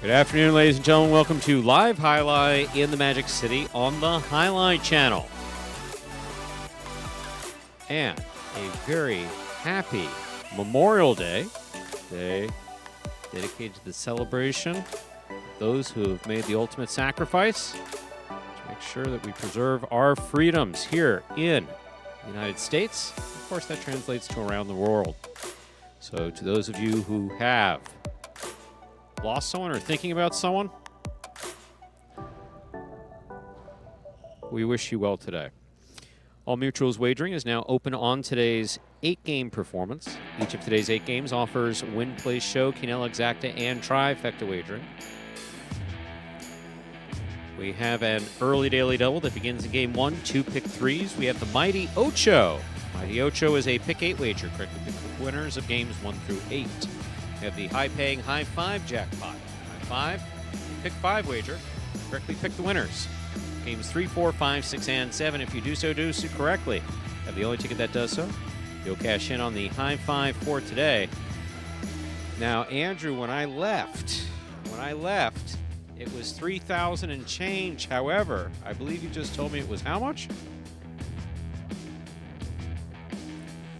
Good afternoon, ladies and gentlemen. Welcome to Live Highlight in the Magic City on the Highlight Channel. And a very happy Memorial Day dedicated to the celebration of those who have made the ultimate sacrifice to make sure that we preserve our freedoms here in the United States. Of course, that translates to around the world. So to those of you who have lost someone or thinking about someone, we wish you well today. All Mutual's wagering is now open on today's 8-game performance. Each of today's 8 games offers win, play, show, quinella, exacta, and trifecta wagering. We have an early daily double that begins in game 1, 2 pick 3s. We have the Mighty Ocho. Mighty Ocho is a pick 8 wager, correctly pick the winners of games 1 through 8. We have the high-paying High 5 jackpot. High 5, pick 5 wager, correctly pick the winners. Games 3, 4, 5, 6, and 7. If you do so correctly, have the only ticket that does so. You'll cash in on the High 5 for today. Now, Andrew, when I left, it was $3,000 and change. However, I believe you just told me it was how much?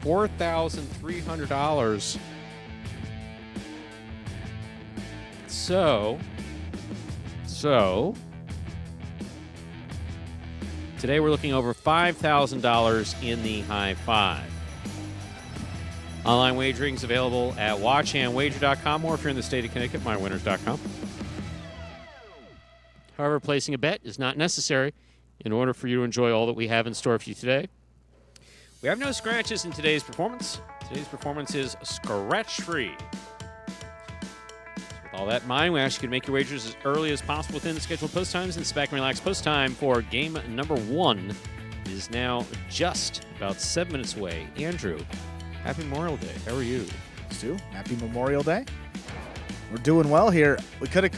$4,300. So, today we're looking over $5,000 in the High 5. Online wagering is available at watchandwager.com, or if you're in the state of Connecticut, mywinners.com. However, placing a bet is not necessary in order for you to enjoy all that we have in store for you today. We have no scratches in today's performance. Today's performance is scratch-free. With all that in mind, we ask you to make your wagers as early as possible within the scheduled post times, and sit back and relax. Post time for game number 1 is now just about 7 minutes away. Andrew, happy Memorial Day. How are you? Stu, happy Memorial Day. We're doing well here. We could have,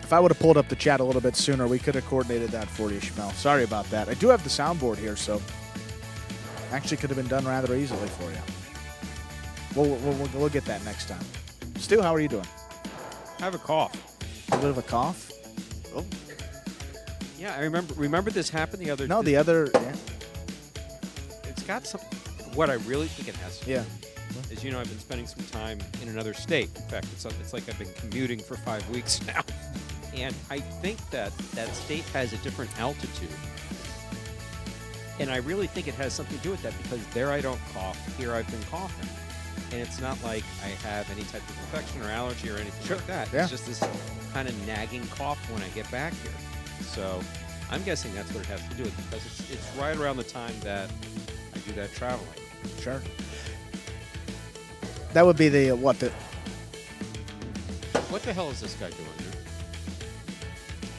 if I would have pulled up the chat a little bit sooner, we could have coordinated that for you, Shmel. Sorry about that. I do have the soundboard here, so actually could have been done rather easily for you. We'll get that next time. Stu, how are you doing? I have a cough. A bit of a cough? Oh. Yeah, I remember this happened the other. No, the other. Yeah. It's got some. What I really think it has. Yeah. As you know, I've been spending some time in another state. In fact, it's like I've been commuting for 5 weeks now, And I think that state has a different altitude. And I really think it has something to do with that because there I don't cough, here I've been coughing. And it's not like I have any type of infection or allergy or anything like that. Yeah. It's just this kind of nagging cough when I get back here. So I'm guessing that's what it has to do with because it's right around the time that I do that traveling. Sure. That would be What the hell is this guy doing here?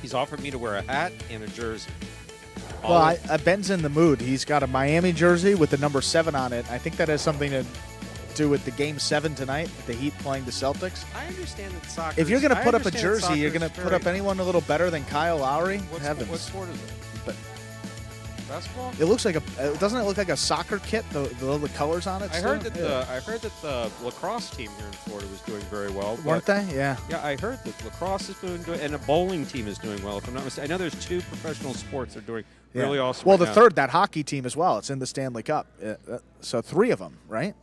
He's offered me to wear a hat and a jersey. Well, Ben's in the mood. He's got a Miami jersey with the number 7 on it. I think that has something to do with the Game 7 tonight, the Heat playing the Celtics. I understand that soccer. If you're going to put up a jersey, you're going to put up anyone a little better than Kyle Lowry? Heavens. What sport is it? But basketball? it looks like doesn't it look like a soccer kit? The colors on it. I heard that the lacrosse team here in Florida was doing very well. Weren't they? Yeah. Yeah, I heard that lacrosse is doing good, and a bowling team is doing well. If I'm not mistaken, I know there's 2 professional sports that are doing really awesome. Well, right the now. third, that hockey team as well. It's in the Stanley Cup. So 3 of them, right?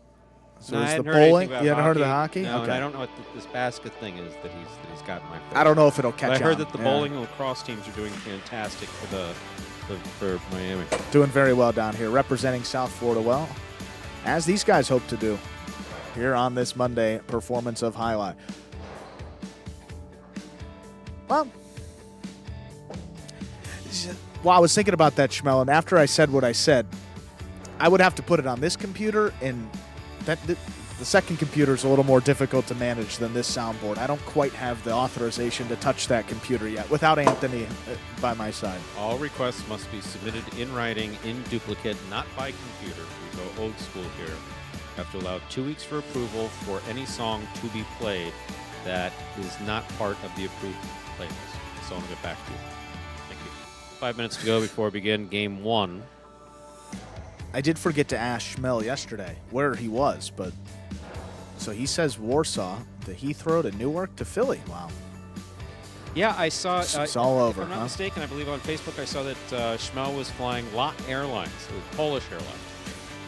So No, I it's the hadn't heard anything bowling. about You hadn't heard of the hockey? hockey? No, Okay. and I don't know what this basket thing is that he's got in my face. I don't know if it'll catch But I heard on. that the Yeah. bowling and lacrosse teams are doing fantastic for Miami. Doing very well down here, representing South Florida well, as these guys hope to do here on this Monday performance of Highlight. Well, I was thinking about that, Schmel, and after I said what I said, I would have to put it on this computer, and the second computer is a little more difficult to manage than this soundboard. I don't quite have the authorization to touch that computer yet without Anthony by my side. All requests must be submitted in writing, in duplicate, not by computer. We go old school here. You have to allow 2 weeks for approval for any song to be played that is not part of the approved playlist. So I'll get back to you. Thank you. 5 minutes to go before we begin Game 1. I did forget to ask Schmel yesterday where he was, but so he says Warsaw to Heathrow to Newark to Philly. Wow. Yeah, I saw. It's all over, If I'm not mistaken, I believe on Facebook I saw that Schmel was flying LOT Airlines, it was Polish Airlines,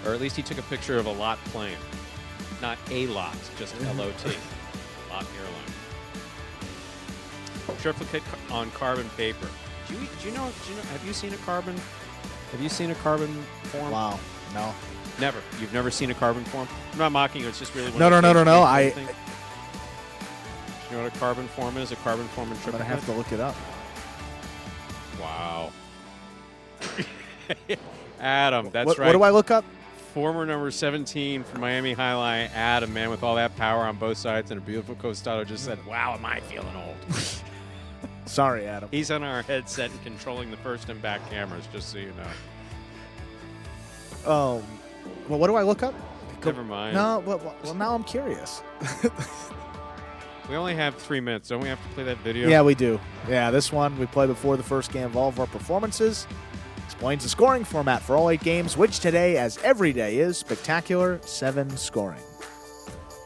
or at least he took a picture of a LOT plane, not a LOT, just LOT, LOT Airlines. Triplicate on carbon paper. Do you know? Have you seen a carbon? Have you seen a carbon form? Wow. No. Never. You've never seen a carbon form? I'm not mocking you. It's just really one No. of those You know what a carbon form is? A carbon form in I'm triplicate? going to have to look it up. Wow. Adam, that's What right. do I look up? Former number 17 for Miami Highlight, Adam, man, with all that power on both sides and a beautiful costado, just said, wow, am I feeling old. Sorry, Adam. He's on our headset and controlling the first and back cameras, just so you know. Oh, well, what do I look up? Never mind. No, well, now I'm curious. We only have 3 minutes. Don't we have to play that video? Yeah, we do. Yeah, this one we play before the first game of all of our performances. Explains the scoring format for all 8 games, which today, as every day, is Spectacular 7 scoring.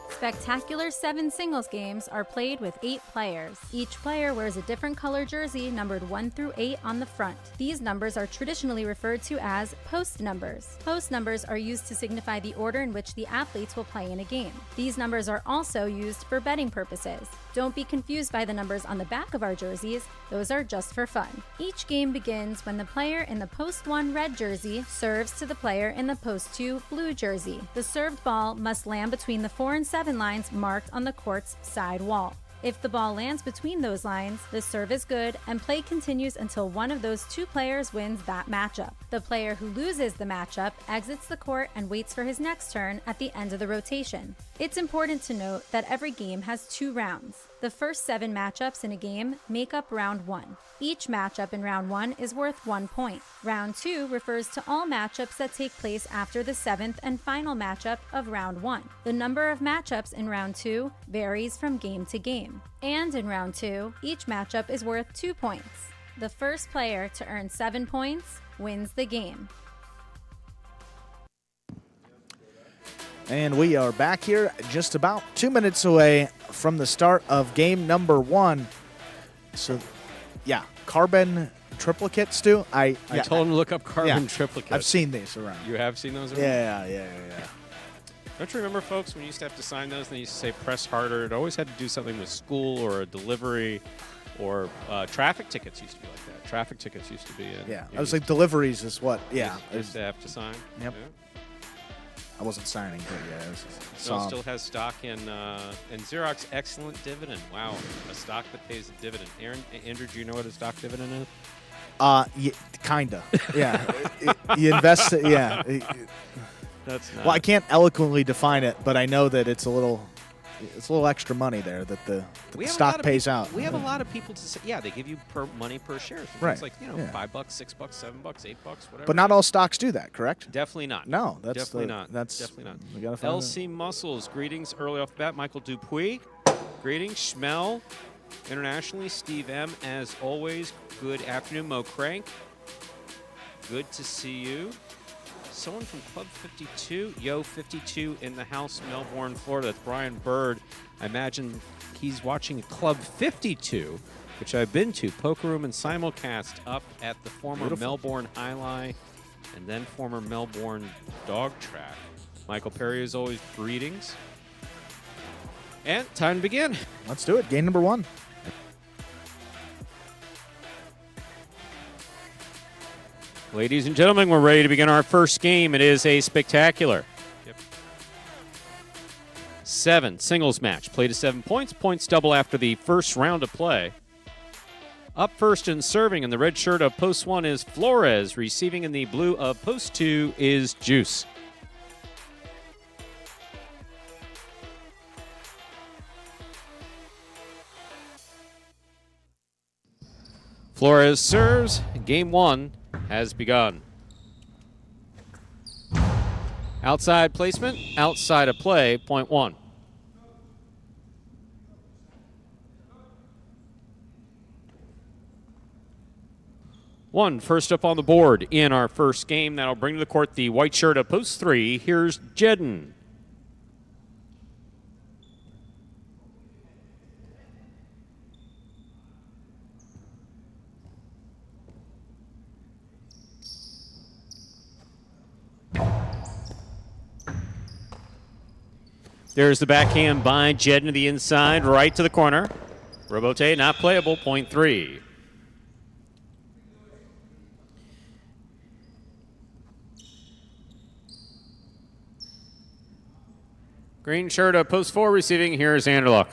Spectacular 7 singles games are played with 8 players. Each player wears a different color jersey numbered 1 through 8 on the front. These numbers are traditionally referred to as post numbers. Post numbers are used to signify the order in which the athletes will play in a game. These numbers are also used for betting purposes. Don't be confused by the numbers on the back of our jerseys. Those are just for fun. Each game begins when the player in the post 1 red jersey serves to the player in the post 2 blue jersey. The served ball must land between the 4 and 7 lines marked on the court's side wall. If the ball lands between those lines, the serve is good and play continues until one of those 2 players wins that matchup. The player who loses the matchup exits the court and waits for his next turn at the end of the rotation. It's important to note that every game has 2 rounds. The first 7 matchups in a game make up round 1. Each matchup in round 1 is worth 1 point. Round 2 refers to all matchups that take place after the 7th and final matchup of round 1. The number of matchups in round 2 varies from game to game. And in round 2, each matchup is worth 2 points. The first player to earn 7 points wins the game. And we are back here just about 2 minutes away from the start of game number 1. So, yeah, carbon triplicate, Stu. I told him to look up carbon triplicate. I've seen these around. You have seen those around? Yeah. Don't you remember, folks, when you used to have to sign those and they used to say press harder? It always had to do something with school or a delivery Or traffic tickets used to be like that. Traffic tickets used to be in. Yeah, I was like, deliveries is what. Yeah, Used to have to sign. Yep. Yeah. I wasn't signing, but yeah, it was No, still has stock in Xerox excellent dividend. Wow, a stock that pays a dividend. Andrew, do you know what a stock dividend is? Yeah, kinda. Yeah, you invest. Yeah. That's not. Well, I can't eloquently define it, but I know that it's a little extra money there that the stock pays out. We have a lot of people to say, yeah, they give you money per share. So Right. It's like, Yeah. $5, $6, $7, $8, whatever. But not all stocks do that, correct? Definitely not. No, that's definitely not. That's definitely not. We gotta find LC Muscles, greetings early off the bat. Michael Dupuy, greetings. Schmel, internationally. Steve M, as always. Good afternoon, Mo Crank. Good to see you. Someone from Club 52, Yo 52 in the house, Melbourne, Florida. That's Brian Bird. I imagine he's watching Club 52, which I've been to, Poker Room and Simulcast up at the former Beautiful. Melbourne Highline and then former Melbourne Dog Track. Michael Perry, as always, greetings. And time to begin. Let's do it. Game number 1. Ladies and gentlemen, we're ready to begin our first game. It is a spectacular 7 singles match. Play to 7 points. Points double after the first round of play. Up first and serving in the red shirt of post 1 is Flores. Receiving in the blue of post 2 is Juice. Flores serves. Game 1 has begun. Outside placement, outside of play, point 1. First up on the board in our first game. That'll bring to the court the white shirt of post 3. Here's Jedden. There's the backhand by Jedden to the inside, right to the corner. Robote not playable, point 3. Green shirt of post 4 receiving. Here's Anderluck.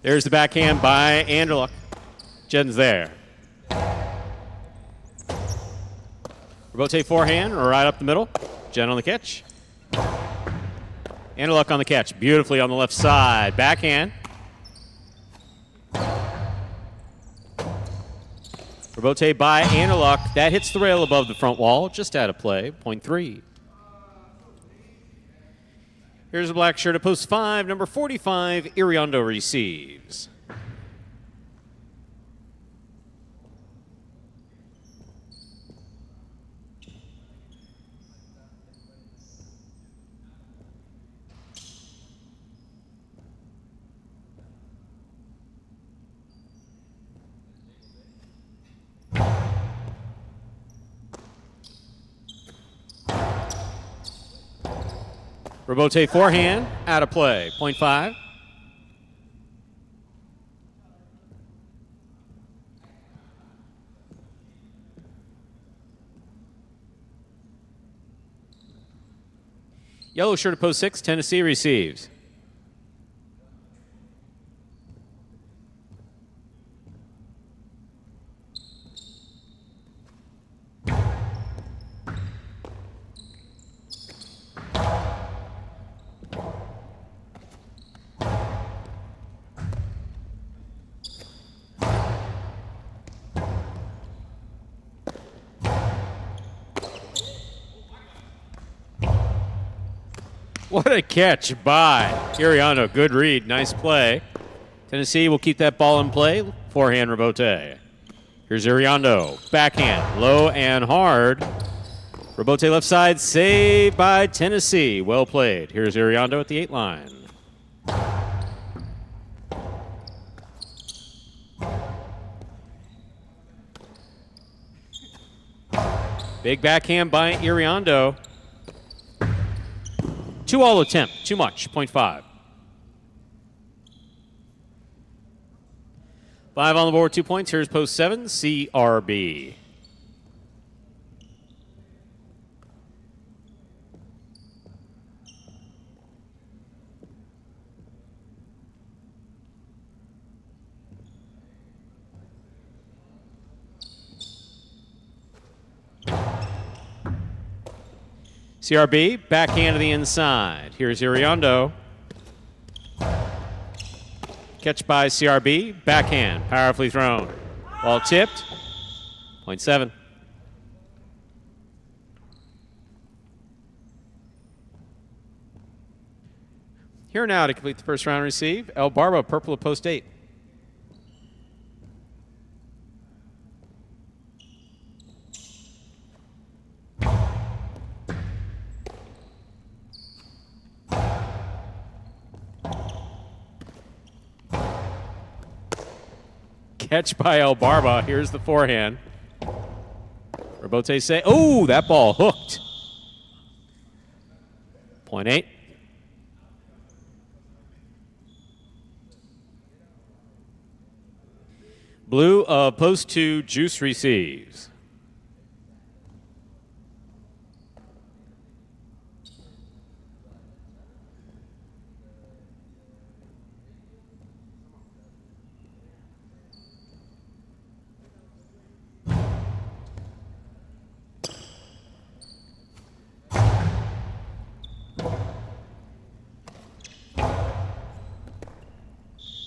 There's the backhand by Anderluck. Jedden's there. Robote forehand right up the middle. Jedden on the catch. Anderluck on the catch. Beautifully on the left side. Backhand. Robote by Anderluck. That hits the rail above the front wall. Just out of play. Point 3. Here's a black shirt at post 5, number 45, Iriondo receives. Robote forehand, out of play, point 5. Yellow shirt at post 6, Tennessee receives. What a catch by Iriano. Good read. Nice play. Tennessee will keep that ball in play. Forehand Robote. Here's Iriondo. Backhand. Low and hard. Robote left side. Saved by Tennessee. Well played. Here's Iriondo at the 8 line. Big backhand by Iriondo. 2-all attempt. Too much. 0.5. 5 on the board, 2 points. Here's post 7, CRB. CRB, backhand to the inside. Here's Iriondo. Catch by CRB, backhand, powerfully thrown. Ball tipped, 0.7. Here now to complete the first round receive, El Barba, purple at post 8. Catch by El Barba. Here's the forehand. Robote say, oh, that ball hooked. 0.8. Blue post 2, Juice receives.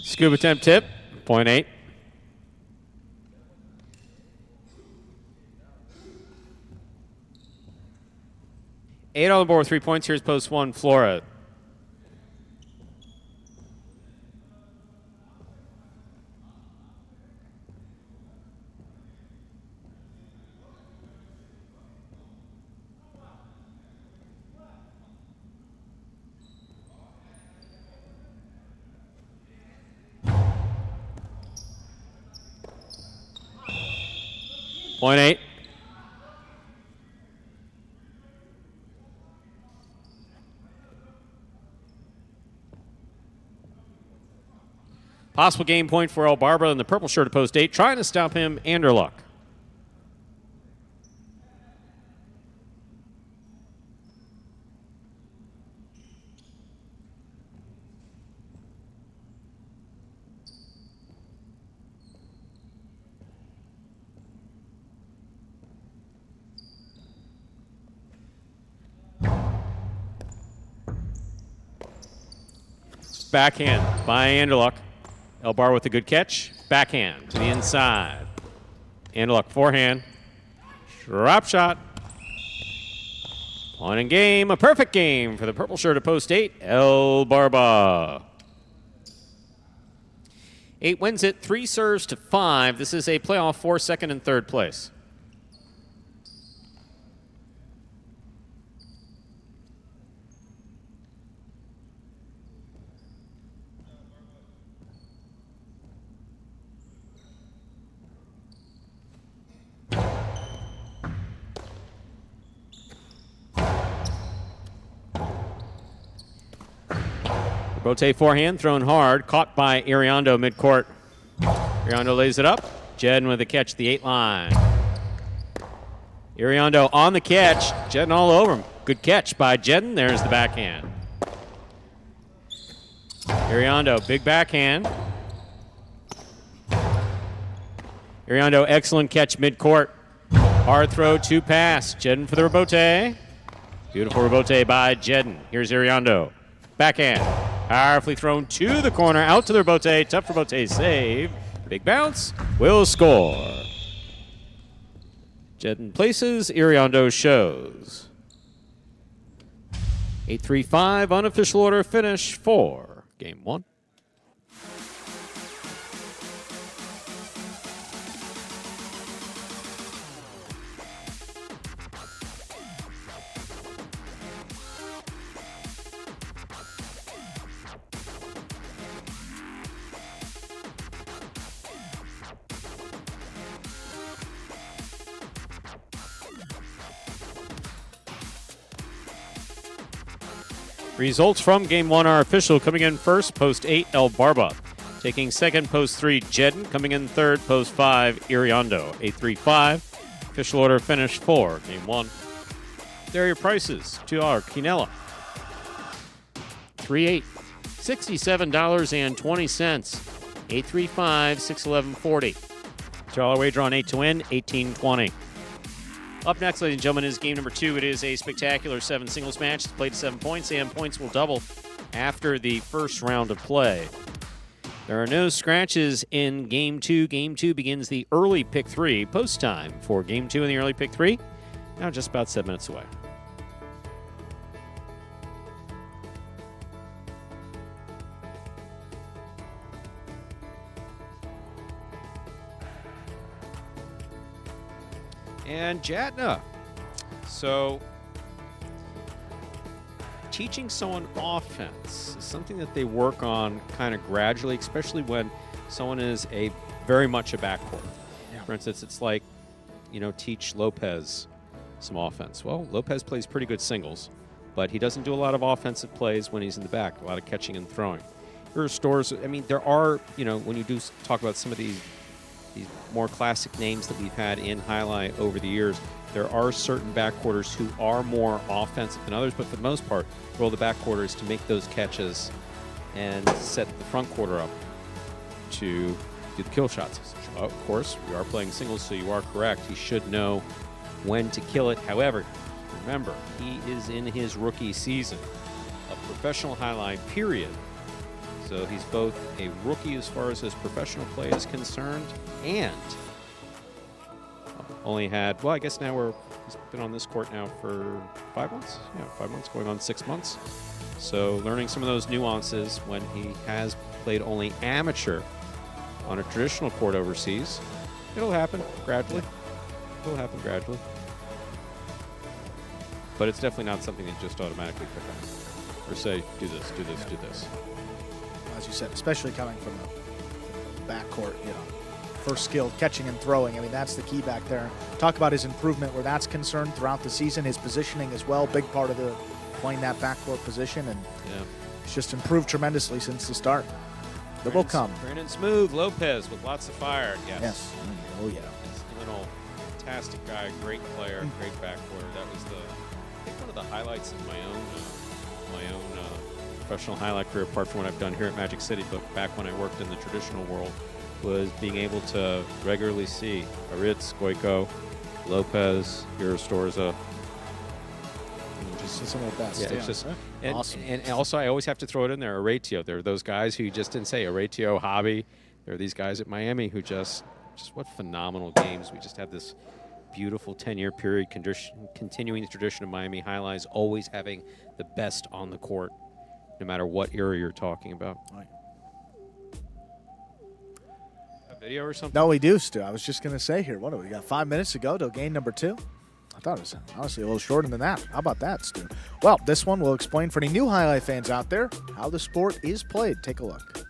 Scoop attempt tip, 0.8. Eight on the board, 3 points. Here's post 1, Flora. Point 8. Possible game point for El Barba in the purple shirt at post 8, trying to stop him, Anderluck. Backhand by Anderluck. El Bar with a good catch. Backhand to the inside. Anderluck forehand. Drop shot. Point in game. A perfect game for the purple shirt at post 8. El Barba. 8 wins it. 3 serves to 5. This is a playoff for second and third place. Rote forehand, thrown hard, caught by Iriondo midcourt. Iriondo lays it up. Jedden with a catch, the 8 line. Iriondo on the catch. Jedden all over him. Good catch by Jedden. There's the backhand. Iriondo, big backhand. Iriondo, excellent catch midcourt. Hard throw, 2 pass. Jedden for the rebote. Beautiful rebote by Jedden. Here's Iriondo. Backhand. Powerfully thrown to the corner, out to the rebote. Tough rebote save. Big bounce. Will score. Jedden places. Iriondo shows. 8-3-5 unofficial order finish for game 1. Results from Game 1 are official. Coming in first, post 8, El Barba. Taking second, post 3, Jedden. Coming in third, post 5, Iriondo. 8-3-5. Official order finish 4, Game 1. There are your prices. $2, Quinella. 3-8, $67.20. 8-3-5, 6-11-40. $2 wager on 8 to win, 18-20. Up next, ladies and gentlemen, is game number 2. It is a spectacular 7 singles match. It's played 7 points, and points will double after the first round of play. There are no scratches in Game 2. Game 2 begins the early pick 3. Post time for Game 2 in the early pick 3. Now just about 7 minutes away. And Jatna. So, teaching someone offense is something that they work on kind of gradually, especially when someone is very much a backcourt. Yeah. For instance, it's like, teach Lopez some offense. Well, Lopez plays pretty good singles, but he doesn't do a lot of offensive plays when he's in the back, a lot of catching and throwing. There are stores, there are, when you do talk about some of these more classic names that we've had in highlight over the years, there are certain backcourters who are more offensive than others, but for the most part, the role of the backcourter is to make those catches and set the front quarter up to do the kill shots. Of course, we are playing singles, so you are correct. He should know when to kill it. However, remember, he is in his rookie season of professional highlight, period. So he's both a rookie as far as his professional play is concerned, and only had, I guess now he's been on this court now for 5 months. Yeah, 5 months, going on 6 months. So learning some of those nuances when he has played only amateur on a traditional court overseas. It'll happen gradually. But it's definitely not something that you just automatically pick up. Or say, do this, do this, do this. As you said, especially coming from the backcourt, first skill, catching and throwing. That's the key back there. Talk about his improvement where that's concerned throughout the season. His positioning as well, big part of playing that backcourt position, and it's just improved tremendously since the start. It will come. Brandon Smooth, Lopez with lots of fire. Yes. Oh, yeah. He's a little fantastic guy, great player, great backcourt. That was I think one of the highlights of my own professional highlight career, apart from what I've done here at Magic City, but back when I worked in the traditional world, was being able to regularly see Aritz, Goico, Lopez, Storza. Just some of the best. Yeah, it's just awesome. And also, I always have to throw it in there, Oratio. There are those guys who you just didn't say, Oratio, Hobby. There are these guys at Miami who just what phenomenal games. We just had this beautiful 10-year period continuing the tradition of Miami highlights, always having the best on the court, no matter what era you're talking about. Right. A video or something? No, we do, Stu. I was just going to say here, what do we got? 5 minutes to go to game number 2? I thought it was honestly a little shorter than that. How about that, Stu? Well, this one will explain for any new highlight fans out there how the sport is played. Take a look.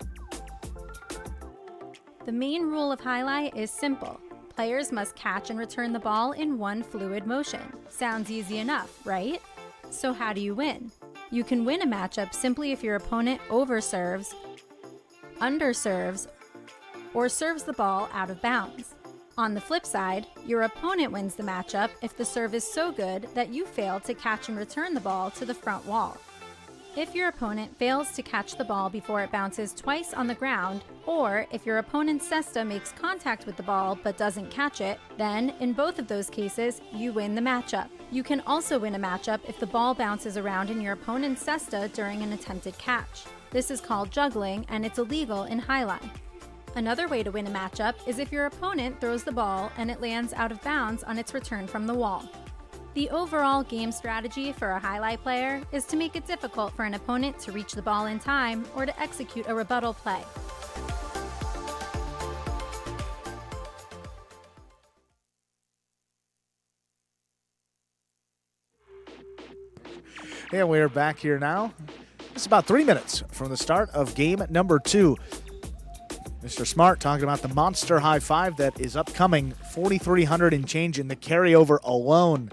The main rule of highlight is simple. Players must catch and return the ball in one fluid motion. Sounds easy enough, right? So how do you win? You can win a matchup simply if your opponent overserves, underserves, or serves the ball out of bounds. On the flip side, your opponent wins the matchup if the serve is so good that you fail to catch and return the ball to the front wall. If your opponent fails to catch the ball before it bounces twice on the ground, or if your opponent's cesta makes contact with the ball but doesn't catch it, then in both of those cases, you win the matchup. You can also win a matchup if the ball bounces around in your opponent's cesta during an attempted catch. This is called juggling, and it's illegal in highlight. Another way to win a matchup is if your opponent throws the ball and it lands out of bounds on its return from the wall. The overall game strategy for a highlight player is to make it difficult for an opponent to reach the ball in time or to execute a rebuttal play. And we are back here now. It's about 3 minutes from the start of game number 2. Mr. Smart talking about the monster high five that is upcoming, 4,300 and change in the carryover alone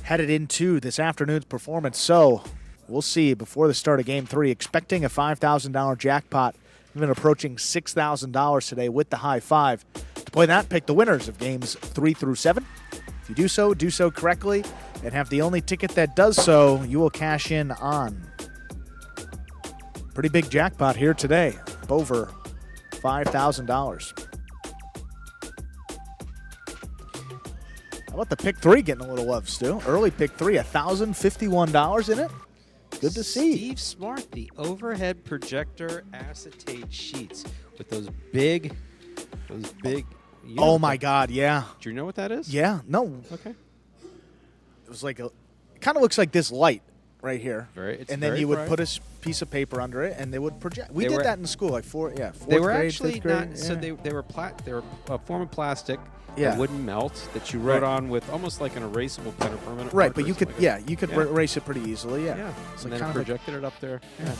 headed into this afternoon's performance. So we'll see before the start of Game 3. Expecting a $5,000 jackpot, even approaching $6,000 today with the high five. To play that, pick the winners of Games 3 through 7. If you do so correctly, and have the only ticket that does so, you will cash in on pretty big jackpot here today, over $5,000. How about the pick 3 getting a little love, Stu? Early pick 3, $1,051 in it. Good to see. Steve Smart, the overhead projector acetate sheets with those big. Oh my God, yeah. Do you know what that is? Yeah, no. Okay. It was like it kind of looks like this light right here. It's and then very you would bright. put a piece of paper under it, and they would project. We did that in school, like fourth They were grade, actually fifth grade. not. So they were a form of plastic Yeah. that wouldn't melt that you wrote Right. on with almost like an erasable pen or permanent. Right, marker but or you could, something like you could Yeah. erase it pretty easily. Yeah, Yeah, It's and like then kind of projected it up there. Yeah,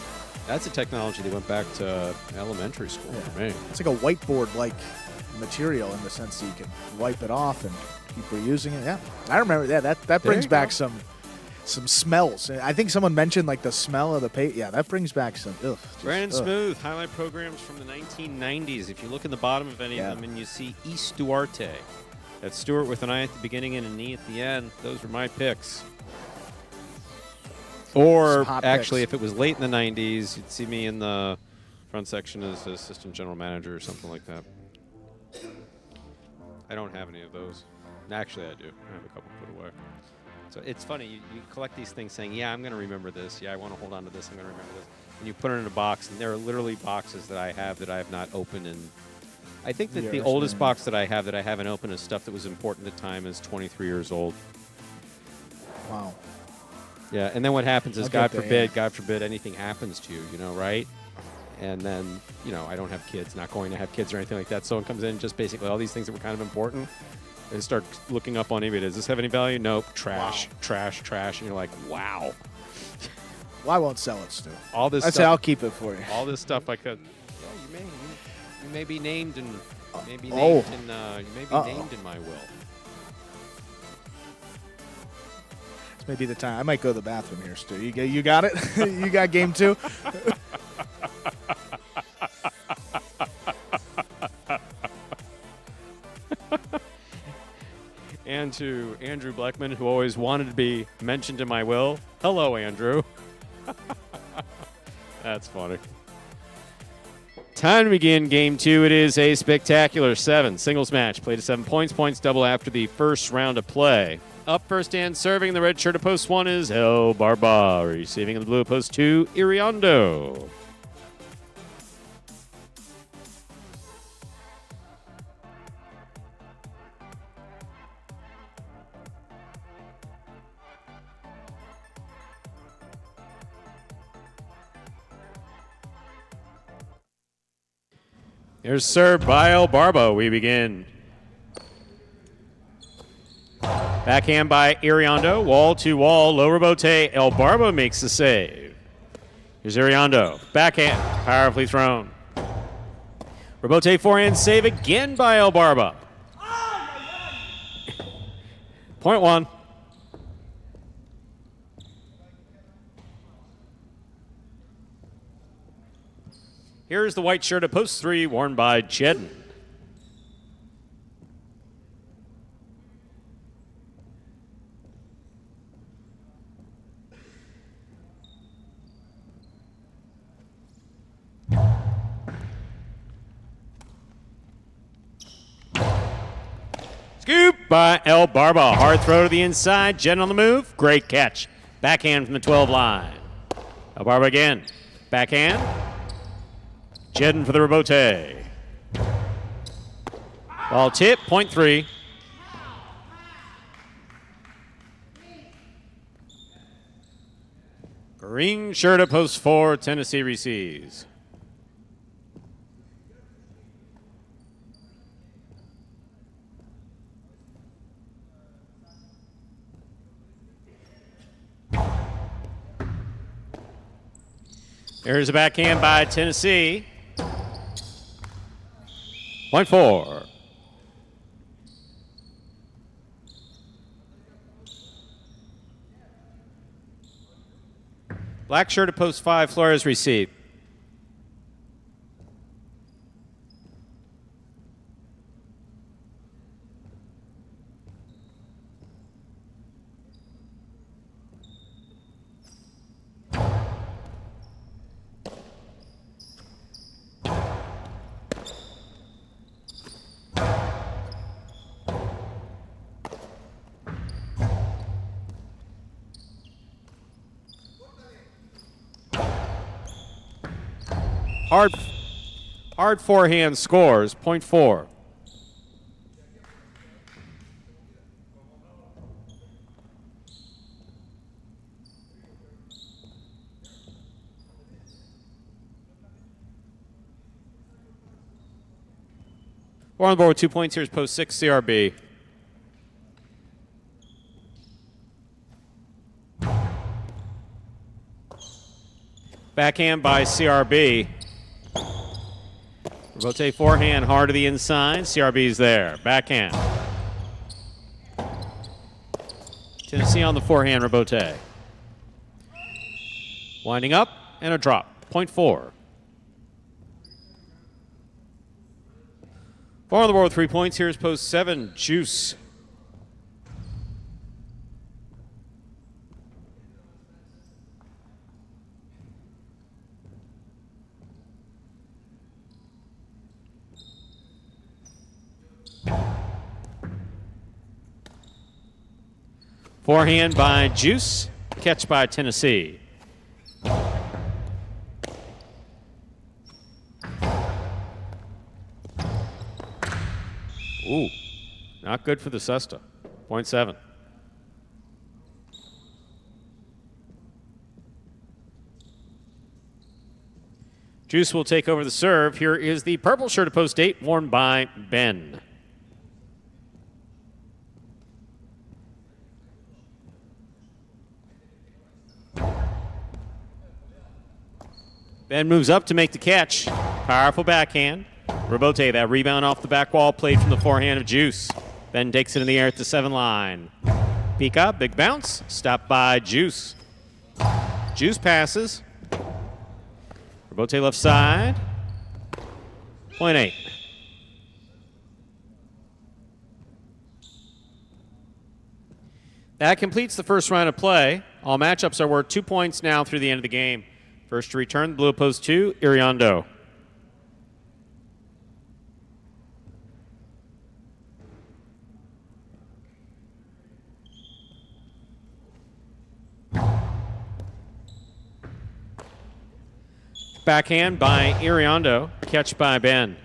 that's a technology that went back to elementary school for me. it's like a whiteboard-like material in the sense that you can wipe it off and keep reusing it. Yeah, I remember that brings you back go. some smells. I think someone mentioned like the smell of the paper. Yeah, that brings back some. Brandon Smooth, highlight programs from the 1990s. If you look in the bottom of any Yeah. of them and you see East Duarte, that's Stewart with an I at the beginning and an E at the end. Those were my picks. Or Some hot actually, picks. if it was late in the 90s, you'd see me in the front section as assistant general manager or something like that. I don't have any of those. Actually, I do. I have a couple put away. So it's funny. You collect these things saying, yeah, I'm going to remember this. Yeah, I want to hold on to this. I'm going to remember this. And you put it in a box, and there are literally boxes that I have not opened. And I think that the Years, oldest yeah. box that I haven't opened is stuff that was important at the time is 23 years old. Wow. Yeah, and then what happens is, I'll God get there, forbid anything happens to you, right? And then, I don't have kids, not going to have kids or anything like that. Someone comes in, just basically all these things that were kind of important, and start looking up on eBay. Does this have any value? Nope. Trash, Wow. trash. And you're like, wow. Well, I won't sell it, Stu. All this I'd say stuff. I'll keep it for you. All this stuff I could. Yeah, you may be named in. Named in my will. This may be the time. I might go to the bathroom here, Stu. You got it? You got game 2? And to Andrew Blackman, who always wanted to be mentioned in my will. Hello, Andrew. That's funny. Time to begin Game 2. It is a spectacular 7 singles match. Played to 7 points. Points double after the first round of play. Up first and serving in the red shirt of post 1 is El Barba. Receiving in the blue of post 2, Iriondo. Here's served by El Barba. We begin. Backhand by Iriondo. Wall to wall. Low rebote. El Barba makes the save. Here's Iriondo. Backhand. Powerfully thrown. Rebote forehand save again by El Barba. Point 1. Here's the white shirt at post 3, worn by Jedden. Scoop by El Barba. Hard throw to the inside. Jedden on the move. Great catch. Backhand from the 12 line. El Barba again. Backhand. Jedden for the rebote. Ball tip, point 3. Green shirt at post 4, Tennessee receives. There's a backhand by Tennessee. Point 4. Black shirt at post 5, Flores receive. Hard forehand scores, point 4. We're on the board with 2 points. Here's post 6, CRB. Backhand by CRB. Rotate forehand hard to the inside. CRB's there. Backhand. Tennessee on the forehand, Robote. Winding up and a drop. Point 4. 4 on the board with 3 points. Here's post 7, Juice. Forehand by Juice, catch by Tennessee. Ooh, not good for the Cesta. Point 7. Juice will take over the serve. Here is the purple shirt at post 8, worn by Ben. Ben moves up to make the catch. Powerful backhand. Robote, that rebound off the back wall, played from the forehand of Juice. Ben takes it in the air at the 7 line. Pika, big bounce, stopped by Juice. Juice passes. Robote left side. Point 8. That completes the first round of play. All matchups are worth 2 points now through the end of the game. First to return, blue post 2, Iriondo. Backhand by Iriondo, catch by Ben.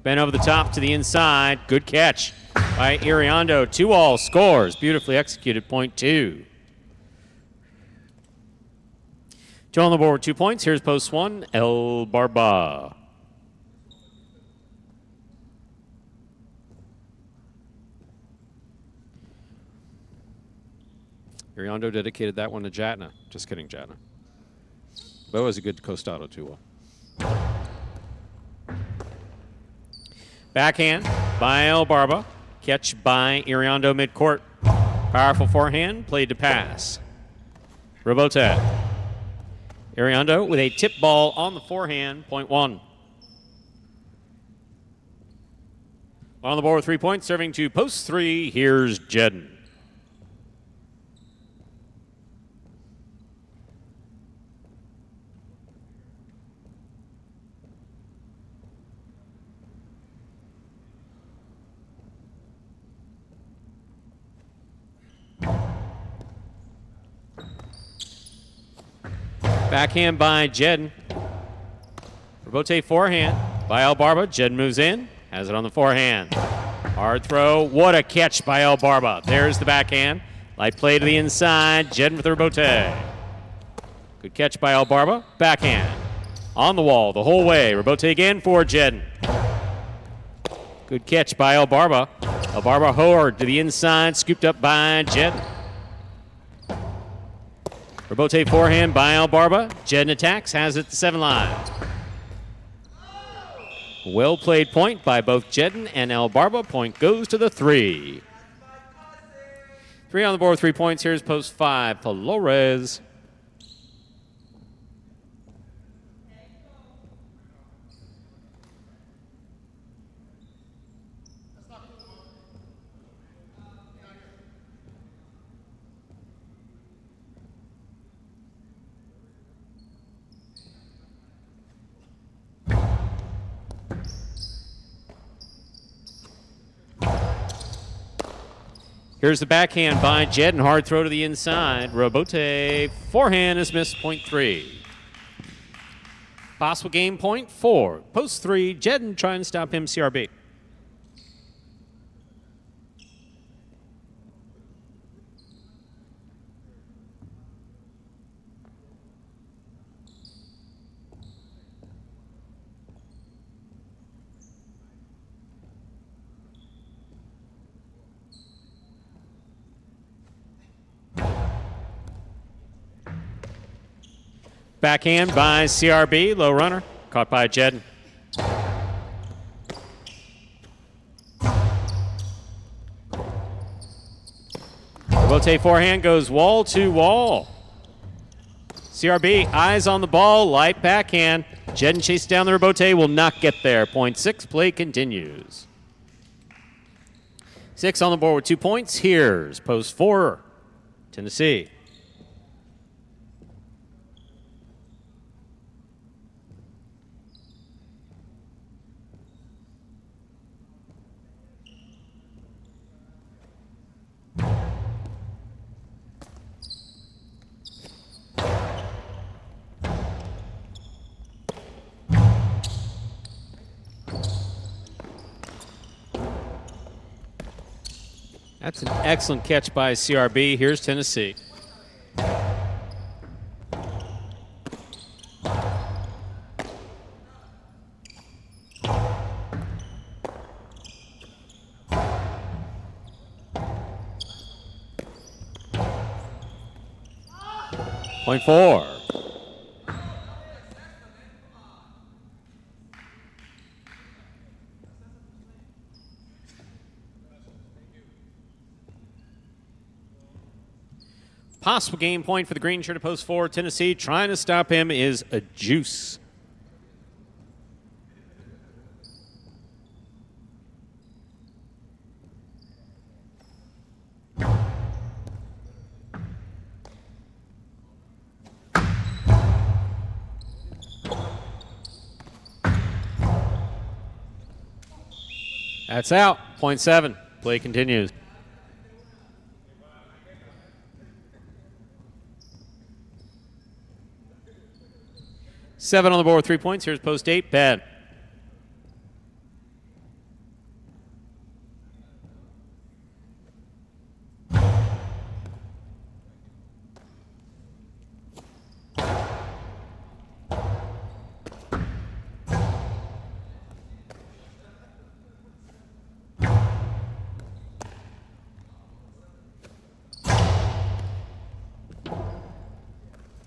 Ben over the top to the inside, good catch by Iriondo. 2-all scores, beautifully executed, point 2. 2 on the board, 2 points. Here's post 1, El Barba. Iriondo dedicated that one to Jatna. Just kidding, Jatna. But it was a good costado, too. Backhand by El Barba. Catch by Iriondo midcourt. Powerful forehand, played to pass. Robote. Iriondo with a tip ball on the forehand, point 1. On the board with 3 points, serving to post 3, here's Jedden. Backhand by Jedden. Robote forehand by El Barba. Jedden moves in, has it on the forehand. Hard throw. What a catch by El Barba. There's the backhand. Light play to the inside. Jedden with the Robote. Good catch by El Barba. Backhand. On the wall the whole way. Robote again for Jedden. Good catch by El Barba. El Barba hard to the inside. Scooped up by Jedden. Robote forehand by El Barba. Jedden attacks, has it at the 7 line. Well played point by both Jedden and El Barba. Point goes to the 3. 3 on the board with 3 points. Here's post 5, Flores. Here's the backhand by Jedden. Hard throw to the inside. Robote forehand is missed, point 3. Possible game point 4. Post 3. Jedden trying to stop him, CRB. Backhand by CRB, low runner, caught by Jedden. Robote forehand goes wall to wall. CRB, eyes on the ball, light backhand. Jedden chases down the Robote, will not get there. Point 6, play continues. 6 on the board with 2 points. Here's post 4, Tennessee. That's an excellent catch by CRB. Here's Tennessee. Point 4. Possible game point for the green shirt at post 4. Tennessee trying to stop him is a juice. That's out. Point 7. Play continues. Seven on the board with 3 points. Here's post 8, Ben.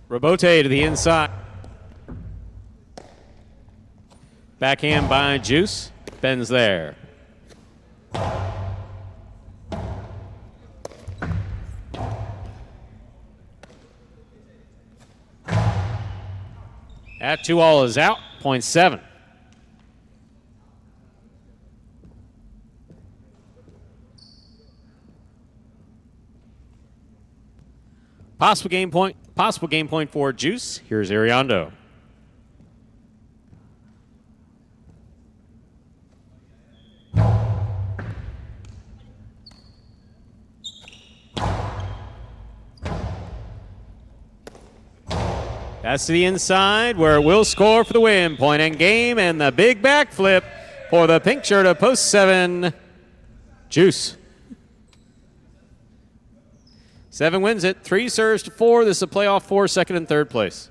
Robote to the inside. Backhand by Juice. Ben's there. That 2-all is out. Point 7. Possible game point for Juice. Here's Ariando. That's to the inside where it will score for the win. Point and game, and the big backflip for the pink shirt of post 7, Juice. 7 wins it. 3 serves to 4. This is a playoff 4, second and third place.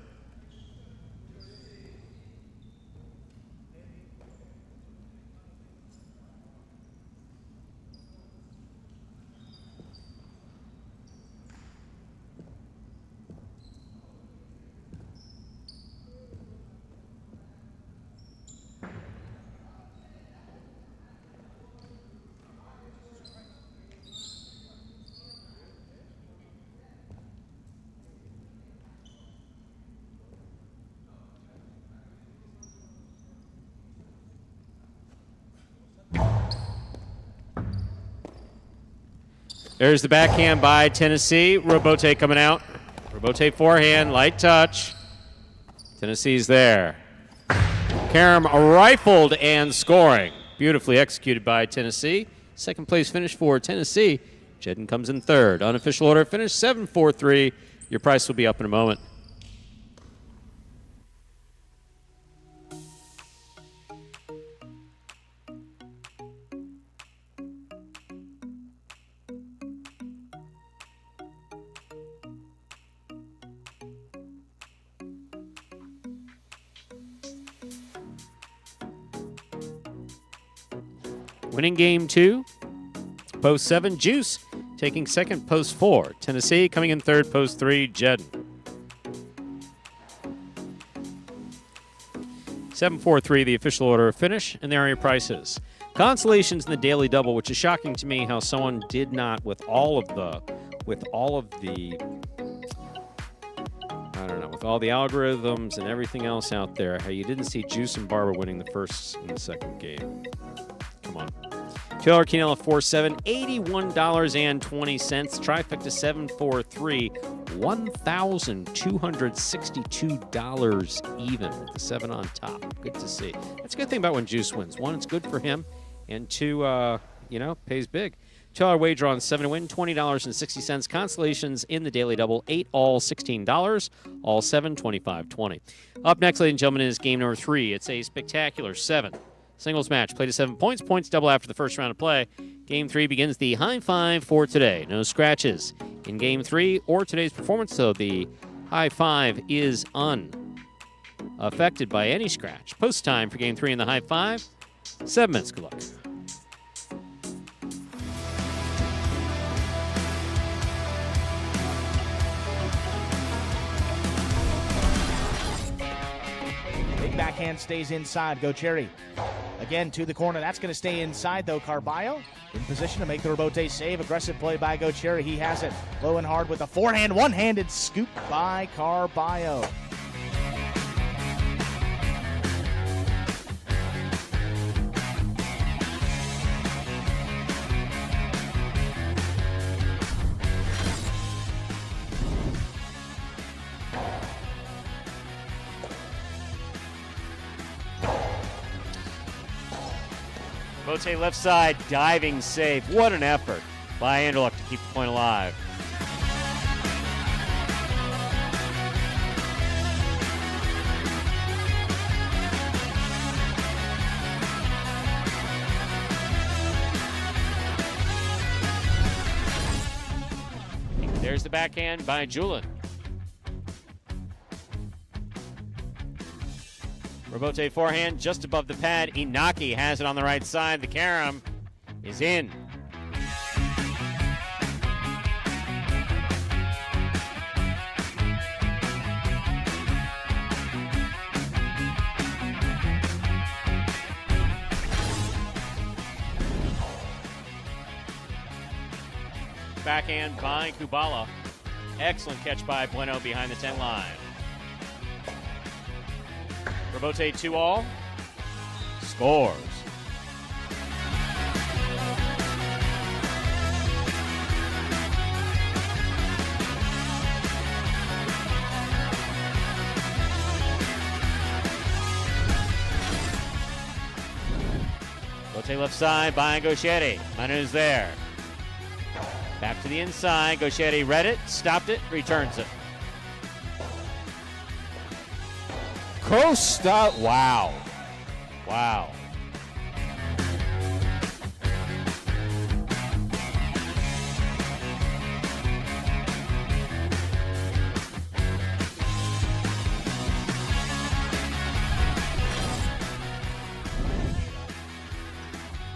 There's the backhand by Tennessee. Robote coming out. Robote forehand, light touch. Tennessee's there. Karam rifled and scoring. Beautifully executed by Tennessee. Second place finish for Tennessee Jedden comes in third. Unofficial order finish 7-4-3. Your price will be up in a moment. Winning game 2, post 7, Juice. Taking second, post 4. Tennessee coming in third, post 3, Jedden. 7-4-3, the official order of finish, and there are your prices. Consolations in the daily double, which is shocking to me how someone did not with all of the algorithms and everything else out there, how you didn't see Juice and Barbara winning the first and the second game. Come on. $2 quinoa 4-7, $81.20. Trifecta 7-4-3, $1,262 even with the 7 on top. Good to see. That's a good thing about when Juice wins. 1, it's good for him, and 2, pays big. $2 wager on 7 to win, $20.60. Consolations in the daily double, 8 all $16, all 7, $25.20. Up next, ladies and gentlemen, is game number 3. It's a spectacular 7. Singles match, played to 7 points. Points double after the first round of play. Game 3 begins the high five for today. No scratches in Game 3 or today's performance, so the high five is unaffected by any scratch. Post time for Game 3 in the high five. 7 minutes. Good luck. Big backhand stays inside. Go Cherry. Again to the corner. That's going to stay inside, though. Carballo in position to make the rebote save. Aggressive play by Go Cherry. He has it low and hard with a forehand. One-handed scoop by Carballo. Bote left side, diving save. What an effort by Anderluck to keep the point alive. There's the backhand by Julin. Rebote forehand just above the pad. Inaki has it on the right side. The carom is in. Backhand by Kubala. Excellent catch by Bueno behind the 10 line. Rebote 2-all. Scores. Rebote left side by Gauchetti. Manu's there. Back to the inside. Gauchetti read it, stopped it, returns it. Costa, wow. Wow.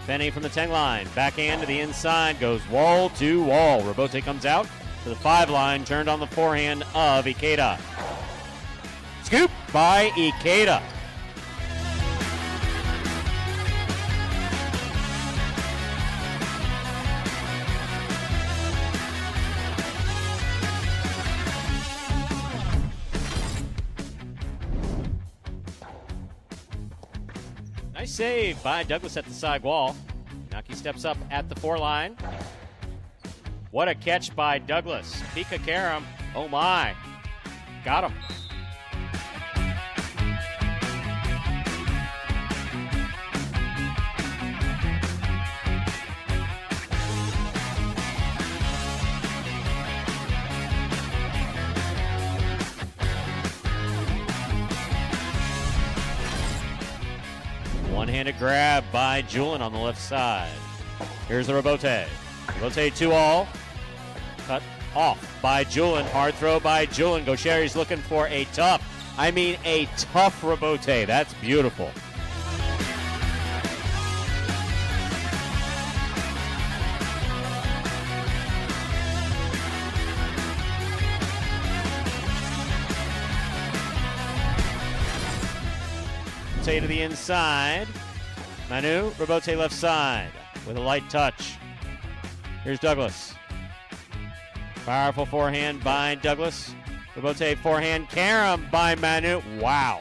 Benny from the 10 line. Backhand to the inside. Goes wall to wall. Rebote comes out to the 5 line. Turned on the forehand of Ikeda. Scoop by Ikeda. Nice save by Douglas at the side wall. Naki steps up at the 4 line. What a catch by Douglas. Pika Karam. Oh my. Got him. One-handed grab by Julian on the left side. Here's the Rebote. Rebote 2-all. Cut off by Julian. Hard throw by Julian. Gaucheri's looking for a tough Rebote. That's beautiful. Rebote to the inside. Manu, Rebote left side with a light touch. Here's Douglas. Powerful forehand by Douglas. Rebote forehand carom by Manu. Wow.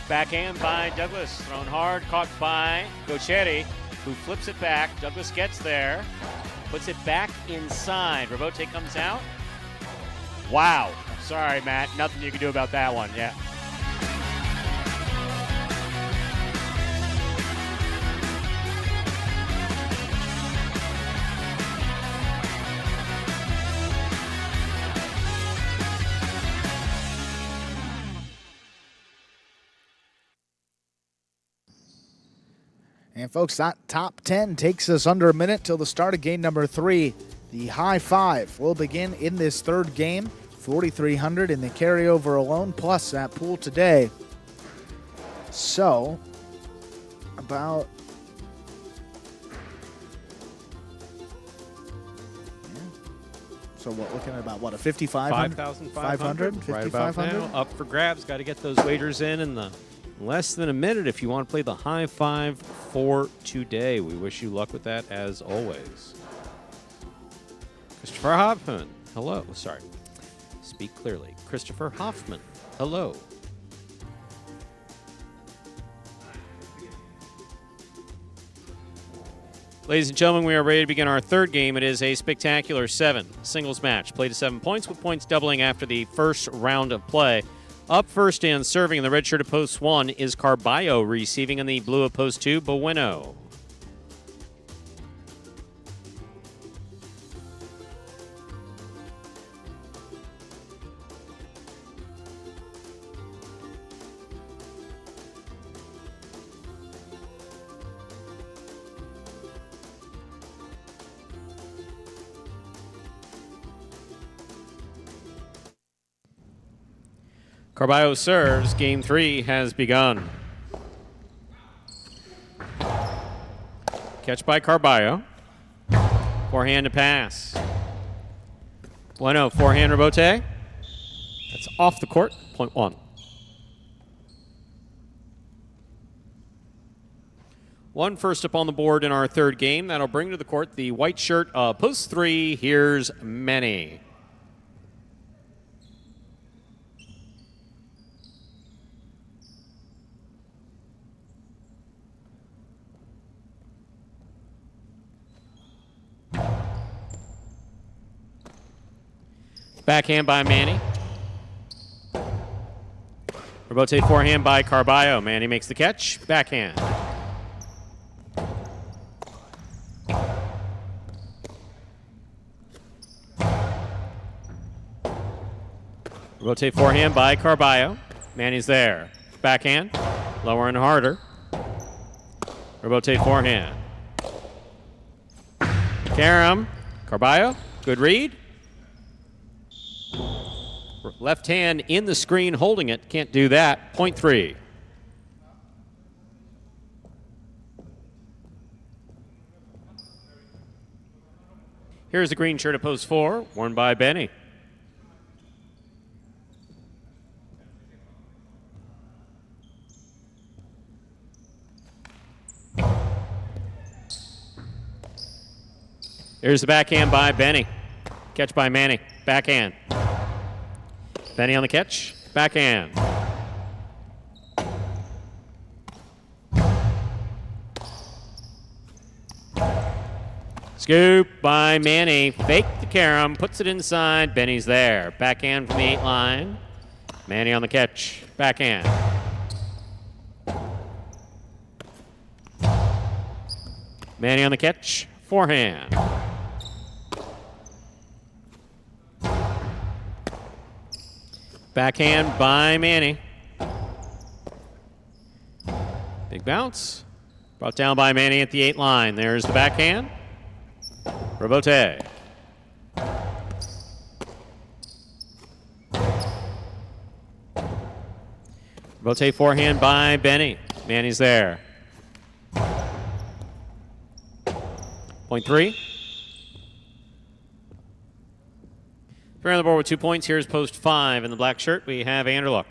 Backhand by Douglas, thrown hard, caught by Gaucheri, who flips it back. Douglas gets there, puts it back inside. Rebote comes out. Wow. Sorry, Matt. Nothing you can do about that one. Yeah. And folks, that top 10 takes us under a minute till the start of game number 3. The high five will begin in this third game. 4,300 in the carryover alone, plus that pool today. So, about... So what, looking at about, what, a 5,500? 5,500. Right about now. Up for grabs. Got to get those wagers in the less than a minute if you want to play the high five for today. We wish you luck with that as always. Christopher Hoffman. Hello. Sorry. Speak clearly. Christopher Hoffman. Hello. Ladies and gentlemen, we are ready to begin our third game. It is a spectacular 7 singles match. Play to 7 points with points doubling after the first round of play. Up first and serving in the red shirt of post 1 is Carballo, receiving in the blue of post 2, Bueno. Carballo serves. Game 3 has begun. Catch by Carballo. Forehand to pass. Bueno, forehand Rebote. That's off the court. Point 1. 1 first up on the board in our third game. That'll bring to the court the white shirt of post 3. Here's Manny. Backhand by Manny. Rebote forehand by Carballo. Manny makes the catch. Backhand. Rebote forehand by Carballo. Manny's there. Backhand. Lower and harder. Rebote forehand. Carom. Carballo. Good read. Left hand in the screen holding it. Can't do that. Point 3. Here's the green shirt at post 4, worn by Benny. Here's the backhand by Benny. Catch by Manny. Backhand. Benny on the catch. Backhand. Scoop by Manny. Fake the carom. Puts it inside. Benny's there. Backhand from the 8 line. Manny on the catch. Backhand. Manny on the catch. Forehand. Backhand by Manny. Big bounce. Brought down by Manny at the 8 line. There's the backhand. Rebote. Rebote forehand by Benny. Manny's there. Point 3. Three on the board with 2 points. Here's post 5. In the black shirt, we have Anderluck.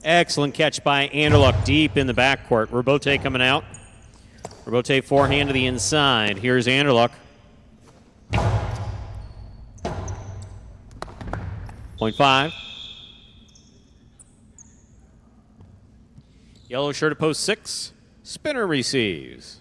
Excellent catch by Anderluck deep in the backcourt. Rebote coming out. Rebote forehand to the inside. Here's Anderluck. Point 5. Yellow shirt at post 6. Spinner receives.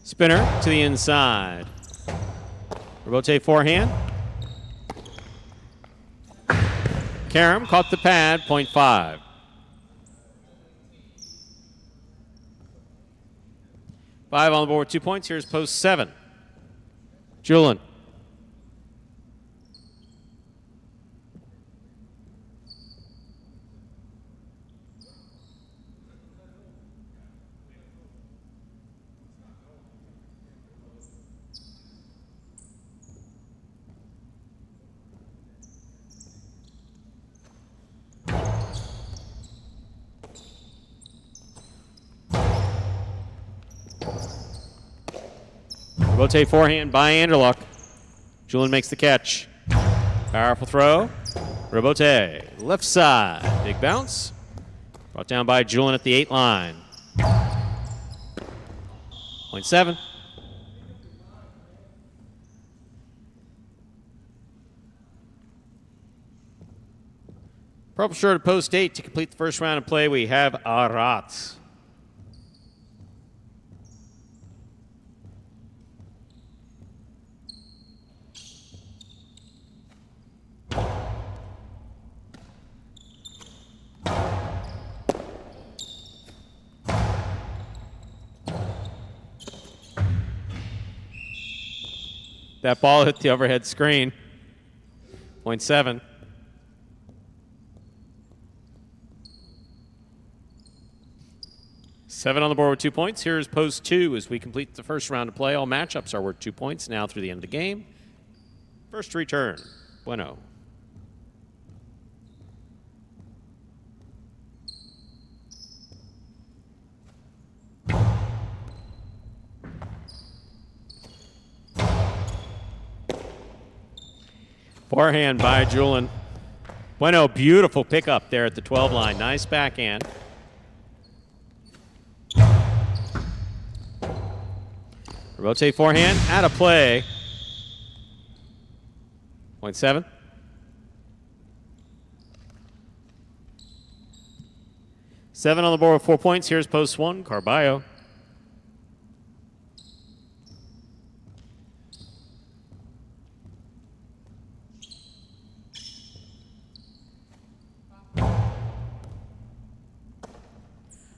Spinner to the inside. Rebote forehand. Karam caught the pad, point 5. Five on the board, 2 points. Here's post 7. Julin. Rebote forehand by Anderluck. Julin makes the catch. Powerful throw. Rebote, left side. Big bounce. Brought down by Julin at the 8 line. Point 7. Purple shirt at post 8 to complete the first round of play. We have Arat. That ball hit the overhead screen. Point 7. Seven on the board with 2 points. Here's post 2 as we complete the first round of play. All matchups are worth 2 points now through the end of the game. First return, Bueno. Forehand by Julin. Bueno, beautiful pickup there at the 12 line. Nice backhand. Rebote forehand, out of play. Point 7. Seven on the board with 4 points. Here's post 1, Carballo.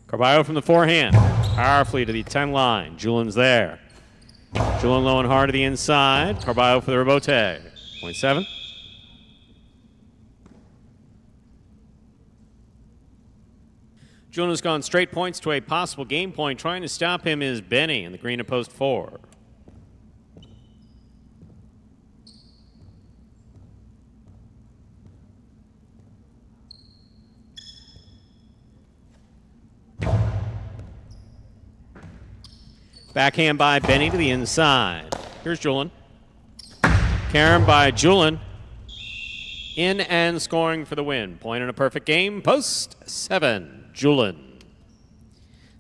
Carballo from the forehand. Powerfully to the 10 line. Julin's there. Julin low and hard to the inside. Carballo for the rebote. Point 7. Julin has gone straight points to a possible game point. Trying to stop him is Benny in the green at post 4. Backhand by Benny to the inside. Here's Julin. Karam by Julin. In and scoring for the win. Point in a perfect game. Post 7. Julin.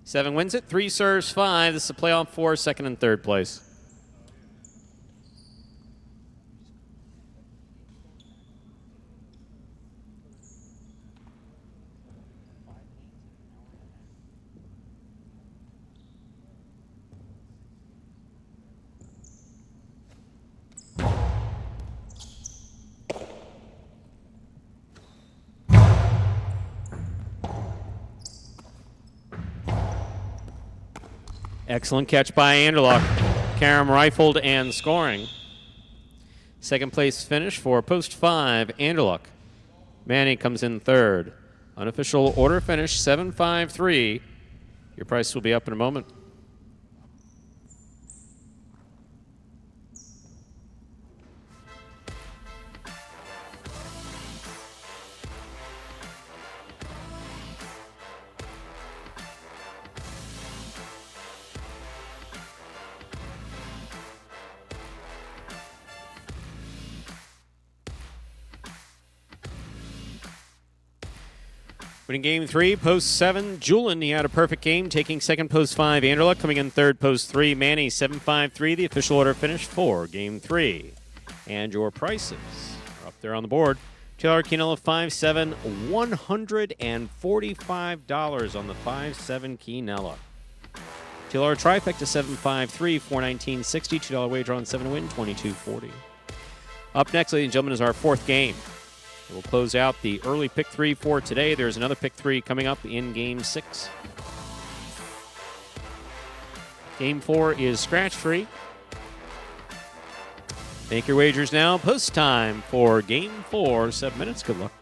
7 wins it. 3 serves 5. This is a playoff for second and third place. Excellent catch by Anderlock. Karam rifled and scoring. Second place finish for post 5, Anderlock. Manny comes in third. Unofficial order finish, 7-5-3. Your price will be up in a moment. Winning game 3, post 7, Julian. He had a perfect game, taking second, post 5. Anderluck coming in third, post 3. Manny, 7-5-3, the official order finish for game 3. And your prices are up there on the board. Taylor Quinella, 5-7, $145 on the 5-7 Quinella. Taylor trifecta, 7-5-3, $419.60, $2 wager on 7 to win, $22.40. Up next, ladies and gentlemen, is our fourth game. We'll close out the early pick 3 for today. There's another pick 3 coming up in game 6. Game 4 is scratch free. Make your wagers now. Post time for game 4. 7 minutes. Good luck.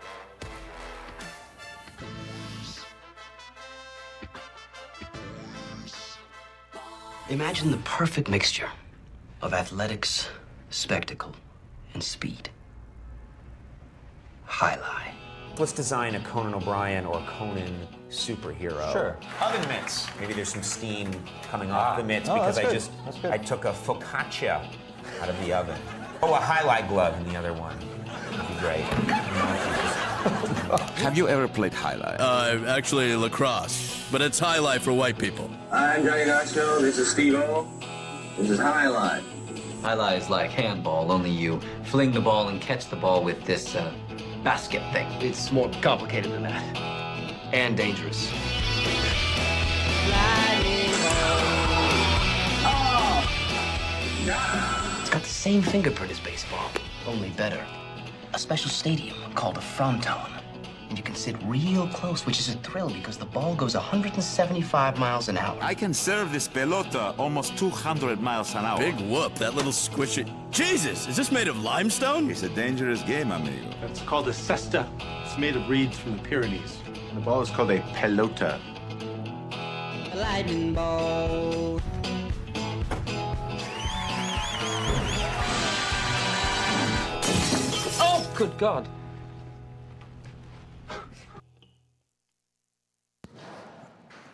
Imagine the perfect mixture of athletics, spectacle, and speed. Highlight. Let's design a Conan O'Brien or Conan superhero. Sure. Oven mitts. Maybe there's some steam coming off the mitts because that's good. I took a focaccia out of the oven. Oh, a highlight glove in the other one. That'd be great. Have you ever played highlight? Actually lacrosse, but it's highlight for white people. I'm Johnny Knoxville. This is Steve O. This is Highlight. Highlight is like handball, only you fling the ball and catch the ball with this basket thing. It's more complicated than that. And dangerous. It's got the same fingerprint as baseball, only better. A special stadium called a fronton. And you can sit real close, which is a thrill because the ball goes 175 miles an hour. I can serve this pelota almost 200 miles an hour. Big whoop, that little squishy. Jesus, is this made of limestone? It's a dangerous game, amigo. It's called a cesta. It's made of reeds from the Pyrenees. And the ball is called a pelota. A lightning bolt. Oh, good God.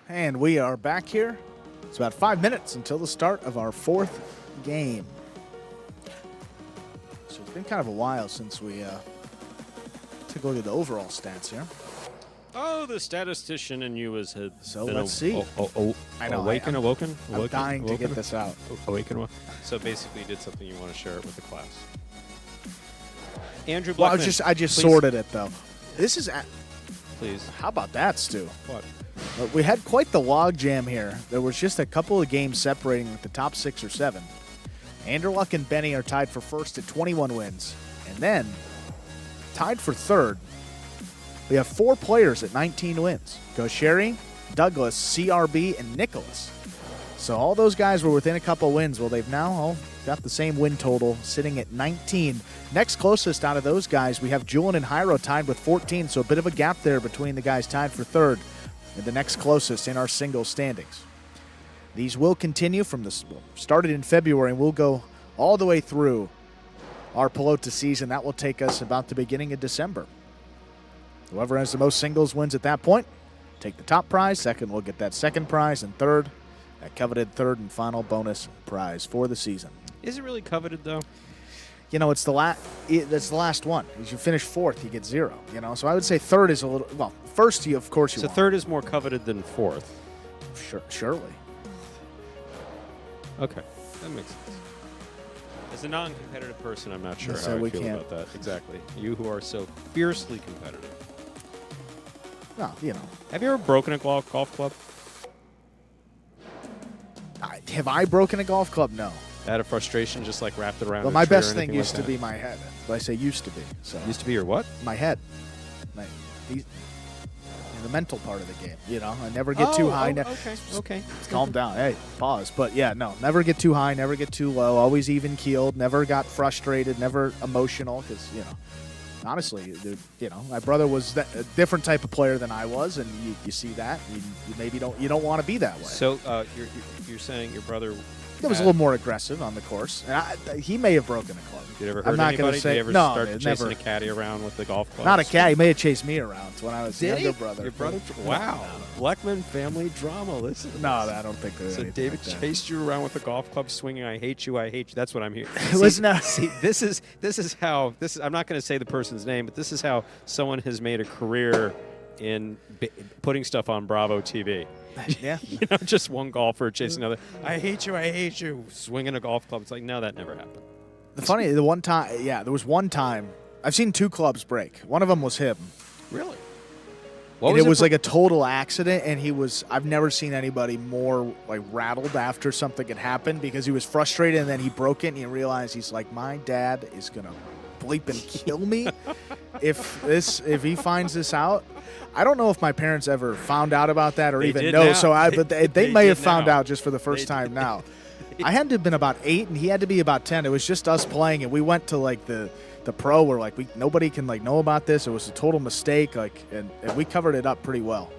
And we are back here. It's about 5 minutes until the start of our fourth game. So it's been kind of a while since we took a look at the overall stats here. Oh, the statistician in you has had. So let's see. I know. Awoken. I'm dying to get this out. Awaken. So basically, you did something you want to share it with the class. Andrew Well, Blackman. I just please. sorted it though. This is. Please. How about that, Stu? What? We had quite the log jam here. There was just a couple of games separating with the top 6 or 7. Anderluck and Benny are tied for first at 21 wins. And then, tied for third, we have 4 players at 19 wins. Gaucheri, Douglas, CRB, and Nicholas. So all those guys were within a couple wins. Well, they've now all got the same win total, sitting at 19. Next closest out of those guys, we have Julian and Hyro tied with 14, so a bit of a gap there between the guys tied for third and the next closest in our single standings. These will continue from started in February and will go all the way through our Pelota season. That will take us about the beginning of December. Whoever has the most singles wins at that point, take the top prize. Second will get that second prize, and third, that coveted third and final bonus prize for the season. Is it really coveted though? You know, it's the last one. As you finish fourth, you get 0. You know, so I would say third is a little. Well, first, of course, you So want. third is more coveted than fourth. Surely. Okay, that makes sense. As a non-competitive person, I'm not sure Yes, how we I feel can't. about that. Exactly. You who are so fiercely competitive. Well, you know. Have you ever broken a golf club? Have I broken a golf club? No. Out of frustration, just like wrapped it around. Well, a my tree or best thing anything used like to that? be my head. But I say used to be. So Used to be your what? my head. The mental part of the game. You know, I never get too high. Okay. Calm down. Hey, pause. But yeah, no, never get too high, never get too low. Always even keeled. Never got frustrated. Never emotional. Because honestly, dude, my brother was a different type of player than I was, and you see that. You maybe don't want to be that way. So you're saying your brother It was a little more aggressive on the course. And he may have broken a club. Did you ever I'm hurt not anybody? gonna say Did you ever no. start chasing never. a caddy around with the golf club? Not a cat. He may have chased me around when I was a Did younger he? brother. Your brother? Wow. Blackman family drama. Listen. No, I don't think there's So anything David like that. chased you around with a golf club swinging. I hate you. I hate you. That's what I'm hearing. Listen now. See, this is how this is. I'm not going to say the person's name, but this is how someone has made a career in putting stuff on Bravo TV. Yeah. Just one golfer chasing another. I hate you, swinging a golf club. It's like, no, that never happened. The one time, there was one time. I've seen two clubs break. One of them was him. Really? And it was like a total accident, and I've never seen anybody more like rattled after something had happened because he was frustrated, and then he broke it, and he realized he's like, my dad is going to bleep and kill me if he finds this out. I don't know if my parents ever found out about that or They even did know. now. So but they may did have found now. out just for the first They time did. now. I had to have been about 8, and he had to be about 10. It was just us playing, and we went to like the pro where like nobody can like know about this. It was a total mistake, and we covered it up pretty well.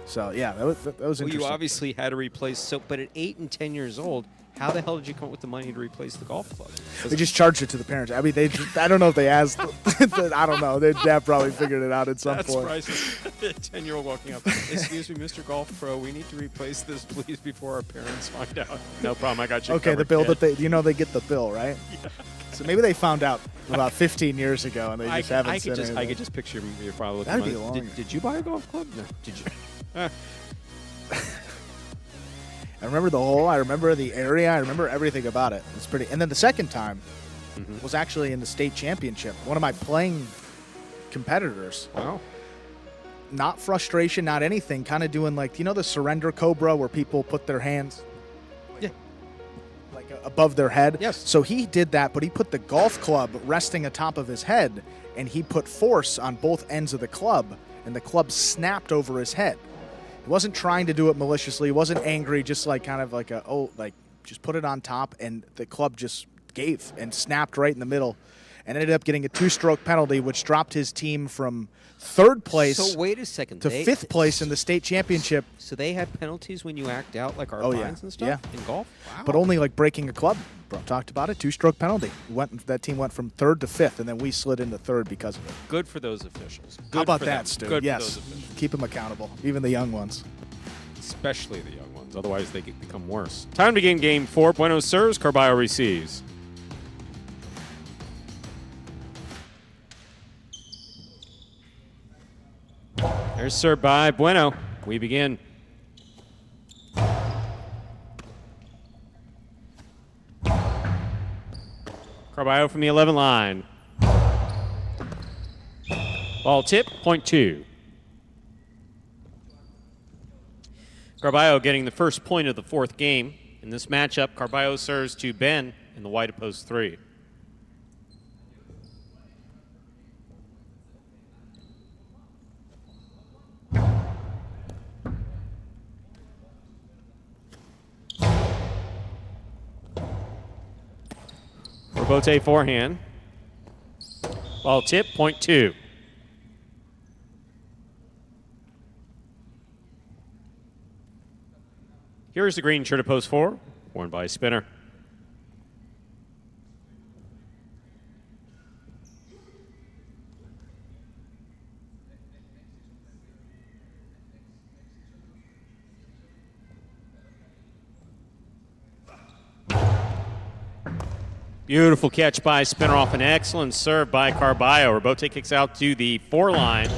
So yeah, that was Well, interesting. you obviously had to replace. But at 8 and 10 years old, how the hell did you come up with the money to replace the golf club? They just charged it to the parents. I mean, I don't know if they asked. I don't know. Their dad probably figured it out at some That's point. priceless. A 10-year-old walking up. Excuse me, Mr. Golf Pro, we need to replace this, please, before our parents find out. No problem, I got you Okay, the covered, bill kid. that they get the bill, right? Yeah. So maybe they found out about 15 years ago, and they just haven't I said could anything. just picture your father looking. That'd be at me. long. Did you buy a golf club? No. Did you? I remember the hole. I remember the area. I remember everything about it. It's pretty. And then the second time was actually in the state championship. One of my playing competitors. Wow. Not frustration, not anything. Kind of doing like the surrender cobra where people put their hands. Like above their head. Yes. So he did that, but he put the golf club resting atop of his head, and he put force on both ends of the club, and the club snapped over his head. He wasn't trying to do it maliciously. He wasn't angry, just like kind of like just put it on top, and the club just gave and snapped right in the middle, and ended up getting a 2-stroke penalty, which dropped his team from 3rd place So wait a second. to 5th place in the state championship. So they had penalties when you act out, like our Oh, fines yeah. and stuff Yeah. in golf? Wow. But only like breaking a club. Bro, talked about it. 2-stroke penalty. That team went from 3rd to 5th, and then we slid into 3rd because of it. Good for those officials. Good How about for that, them. Stu? Good Yes. for those officials. Keep them accountable, even the young ones. Especially the young ones. Otherwise, they become worse. Time to begin game 4. Bueno serves. Carballo receives. There's served by Bueno. We begin. Carballo from the 11 line. Ball tip, point 2. Carballo getting the first point of the 4th game. In this matchup, Carballo serves to Ben in the white of post 3. Rebote forehand. Ball tip, point 2. Here's the green shirt of post 4, worn by Spinner. Beautiful catch by Spinner off an excellent serve by Carballo. Rebote kicks out to the 4 line.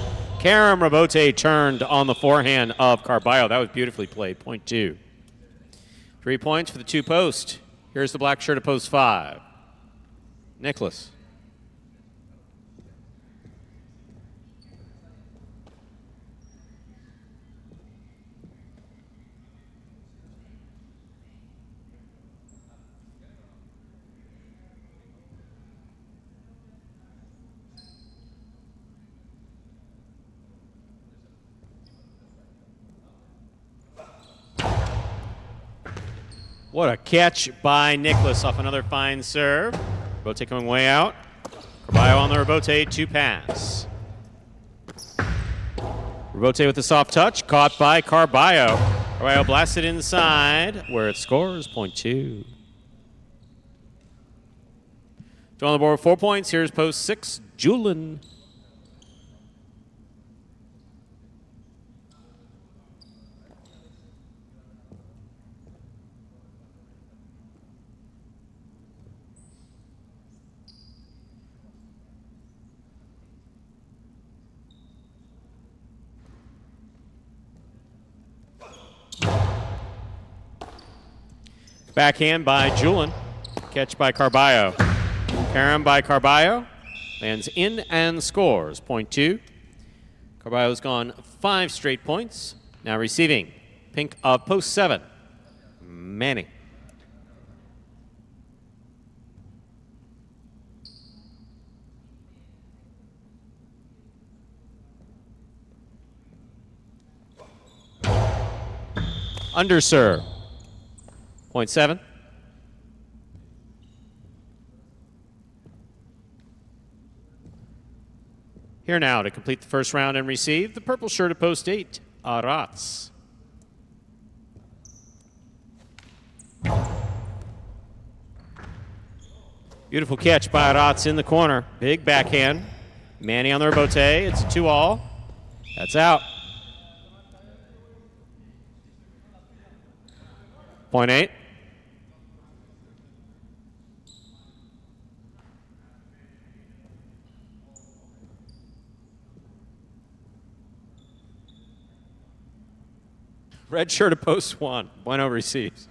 Karam Rabote turned on the forehand of Carballo. That was beautifully played. Point 2. 3 points for the 2 post. Here's the black shirt at post 5. Nicholas. What a catch by Nicholas off another fine serve. Rabote coming way out. Carballo on the Rabote, 2 pass. Rabote with the soft touch, caught by Carballo. Carballo blasted inside, where it scores, point 2. Still on the board with 4 points. Here's post 6, Julin. Backhand by Julin. Catch by Carballo. Karam by Carballo. Lands in and scores. Point 2. Carballo's gone 5 straight points. Now receiving. Pink of post 7. Manny. Underserve. Point 7. Here now to complete the first round and receive the purple shirt at post 8, Arats. Beautiful catch by Arats in the corner. Big backhand. Manny on the Rabote. It's a 2-all. That's out. Point 8. Red shirt at post 1. Bueno receives.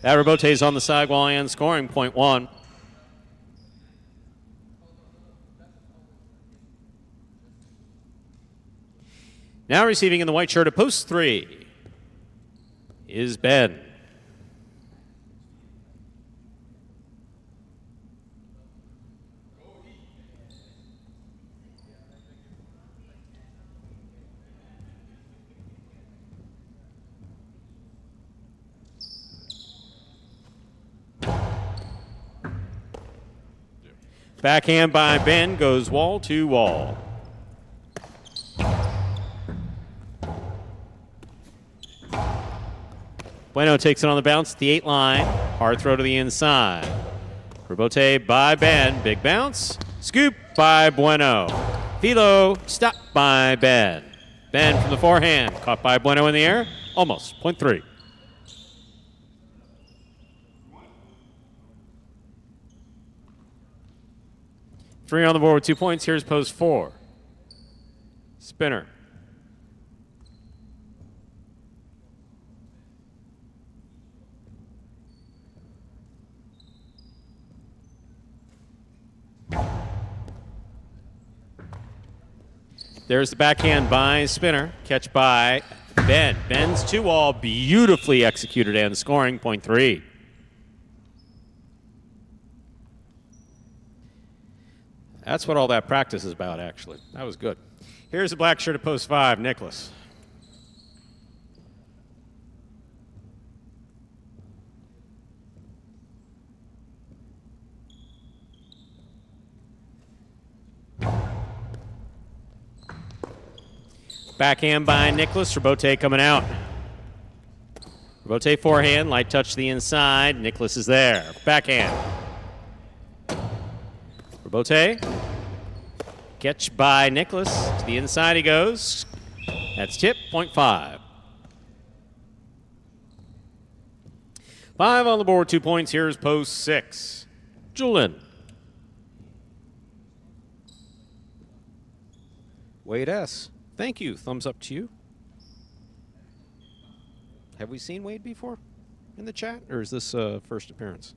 That Rabote's on the sidewall and scoring, point 1. Now receiving in the white shirt at post 3 is Ben. Backhand by Ben goes wall to wall. Bueno takes it on the bounce at the 8 line. Hard throw to the inside. Rabote by Ben. Big bounce. Scoop by Bueno. Filo stopped by Ben. Ben from the forehand. Caught by Bueno in the air. Almost. Point 3. Three on the board with 2 points. Here's post 4. Spinner. There's the backhand by Spinner. Catch by Ben. Ben's 2-all, beautifully executed and scoring, point 3. That's what all that practice is about, actually. That was good. Here's the black shirt at post 5, Nicholas. Backhand by Nicholas. Rabote coming out. Rabote forehand. Light touch to the inside. Nicholas is there. Backhand. Rabote. Catch by Nicholas. To the inside he goes. That's tip, 0.5. 5 on the board, 2 points. Here's post 6. Julian. Wade S. Thank you. Thumbs up to you. Have we seen Wade before in the chat, or is this first appearance?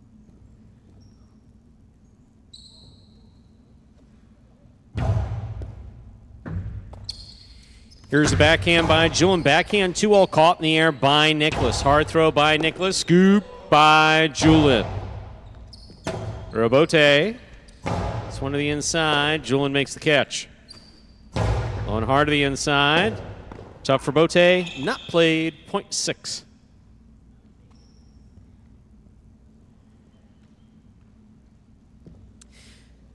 Here's the backhand by Julian. Backhand 2-all caught in the air by Nicholas. Hard throw by Nicholas. Scoop by Julian. Robote. It's one to the inside. Julian makes the catch. On hard to the inside. Tough for Bote. Not played. 0.6.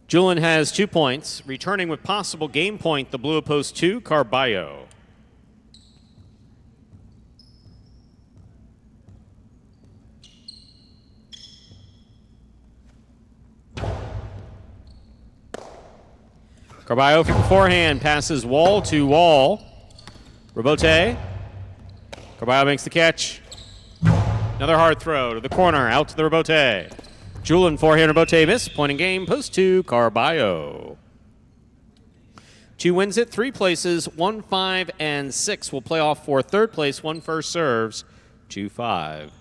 Julian has 2 points. Returning with possible game point, the blue at post 2, Carballo. Carballo from forehand passes wall to wall. Robote. Carballo makes the catch. Another hard throw to the corner, out to the Robote. Julian forehand, Robote miss. Point in game, post 2, Carballo. 2 wins it, 3 places, 1, 5, and 6 will play off for third place. 1 first serves, 2, 5.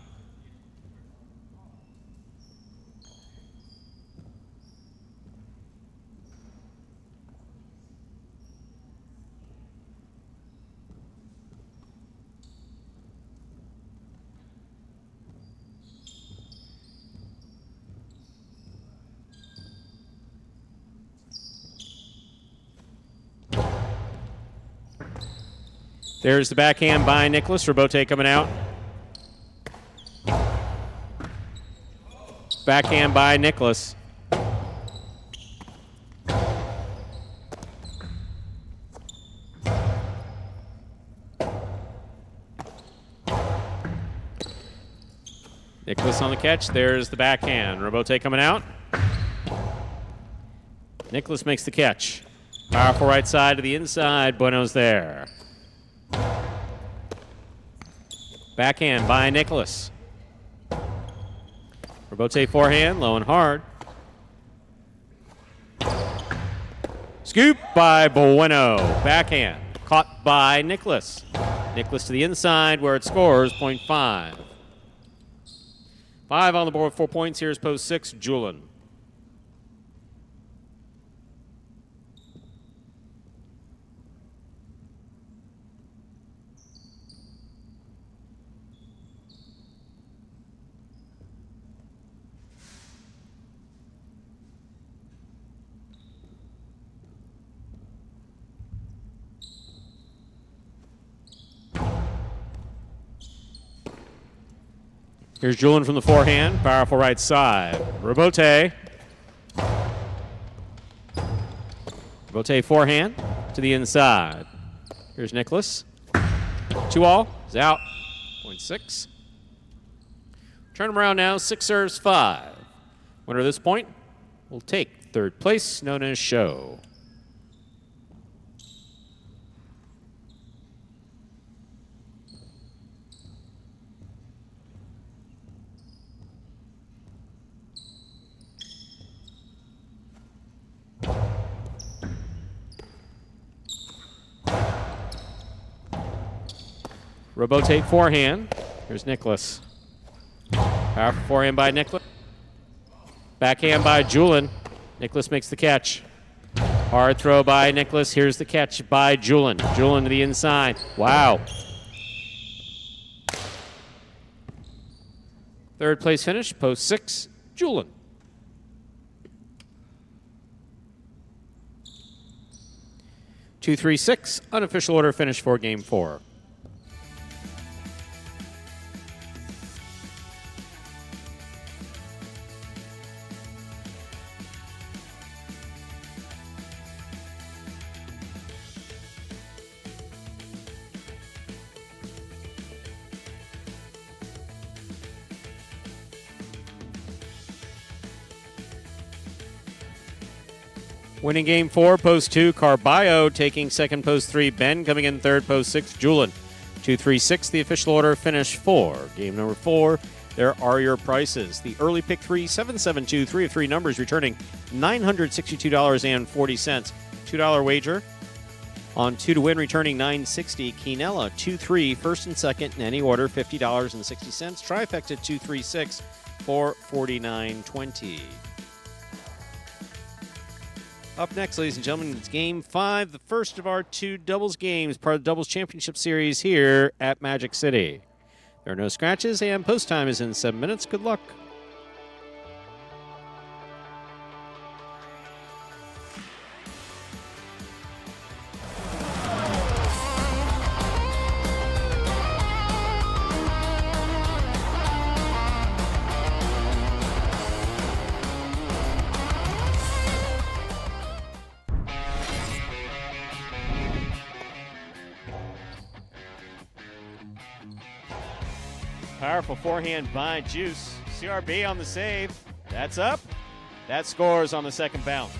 There's the backhand by Nicholas. Robote coming out. Backhand by Nicholas. Nicholas on the catch. There's the backhand. Robote coming out. Nicholas makes the catch. Powerful right side to the inside. Bueno's there. Backhand by Nicholas. Robote forehand, low and hard. Scoop by Bueno. Backhand, caught by Nicholas. Nicholas to the inside where it scores, 0.5. 5 on the board, 4 points. Here's post 6, Julian. Here's Julian from the forehand. Powerful right side. Robote. Robote forehand to the inside. Here's Nicholas. 2-all. Is out. 0.6. Turn him around now. 6 serves 5. Winner of this point will take third place, known as show. Robote forehand. Here's Nicholas. Powerful forehand by Nicholas. Backhand by Julian. Nicholas makes the catch. Hard throw by Nicholas. Here's the catch by Julian. Julian to the inside. Wow. Third place finish, post 6, Julian. Two, 3, 6, unofficial order finish for game 4. Winning game 4, post 2, Carballo taking second, post 3, Ben coming in third, post 6, Julin. 2-3-6, the official order, finish 4. Game number 4, there are your prices. The early pick 3, 772, 3 of 3 numbers returning $962.40. $2 wager on 2 to win, returning $960. Quinella, 2-3, first and second in any order, $50.60. Trifecta, 2-3-6 for $49.20. Up next, ladies and gentlemen, it's Game 5, the first of our 2 doubles games, part of the Doubles Championship Series here at Magic City. There are no scratches, and post time is in 7 minutes. Good luck. Powerful forehand by Juice. CRB on the save. That's up. That scores on the second bounce.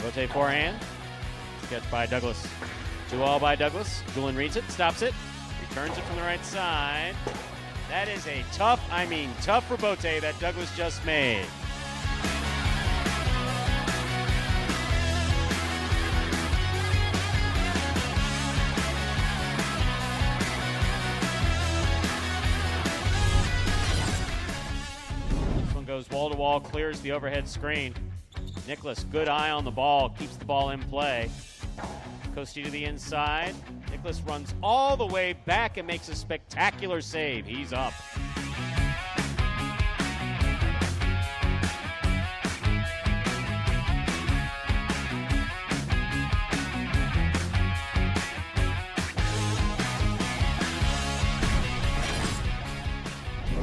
Rotate forehand. Catch by Douglas. 2-all by Douglas. Julin reads it, stops it, returns it from the right side. That is a tough rebote that Douglas just made. This one goes wall to wall, clears the overhead screen. Nicholas, good eye on the ball, keeps the ball in play. Costi to the inside. Nicholas runs all the way back and makes a spectacular save. He's up.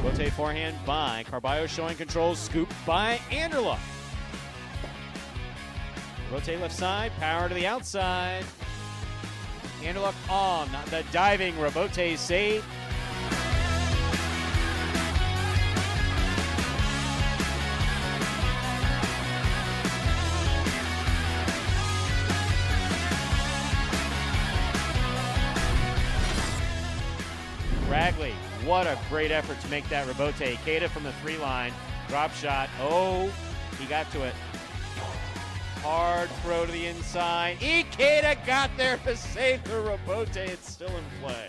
Rotate forehand by Carballo, showing control, scoop by Anderluck. Rotate left side, power to the outside. Anderluck on the diving rebote save. Ragley, what a great effort to make that rebote. Ikeda from the 3 line, drop shot. Oh, he got to it. Hard throw to the inside. Ikeda got there to save the rebote. It's still in play.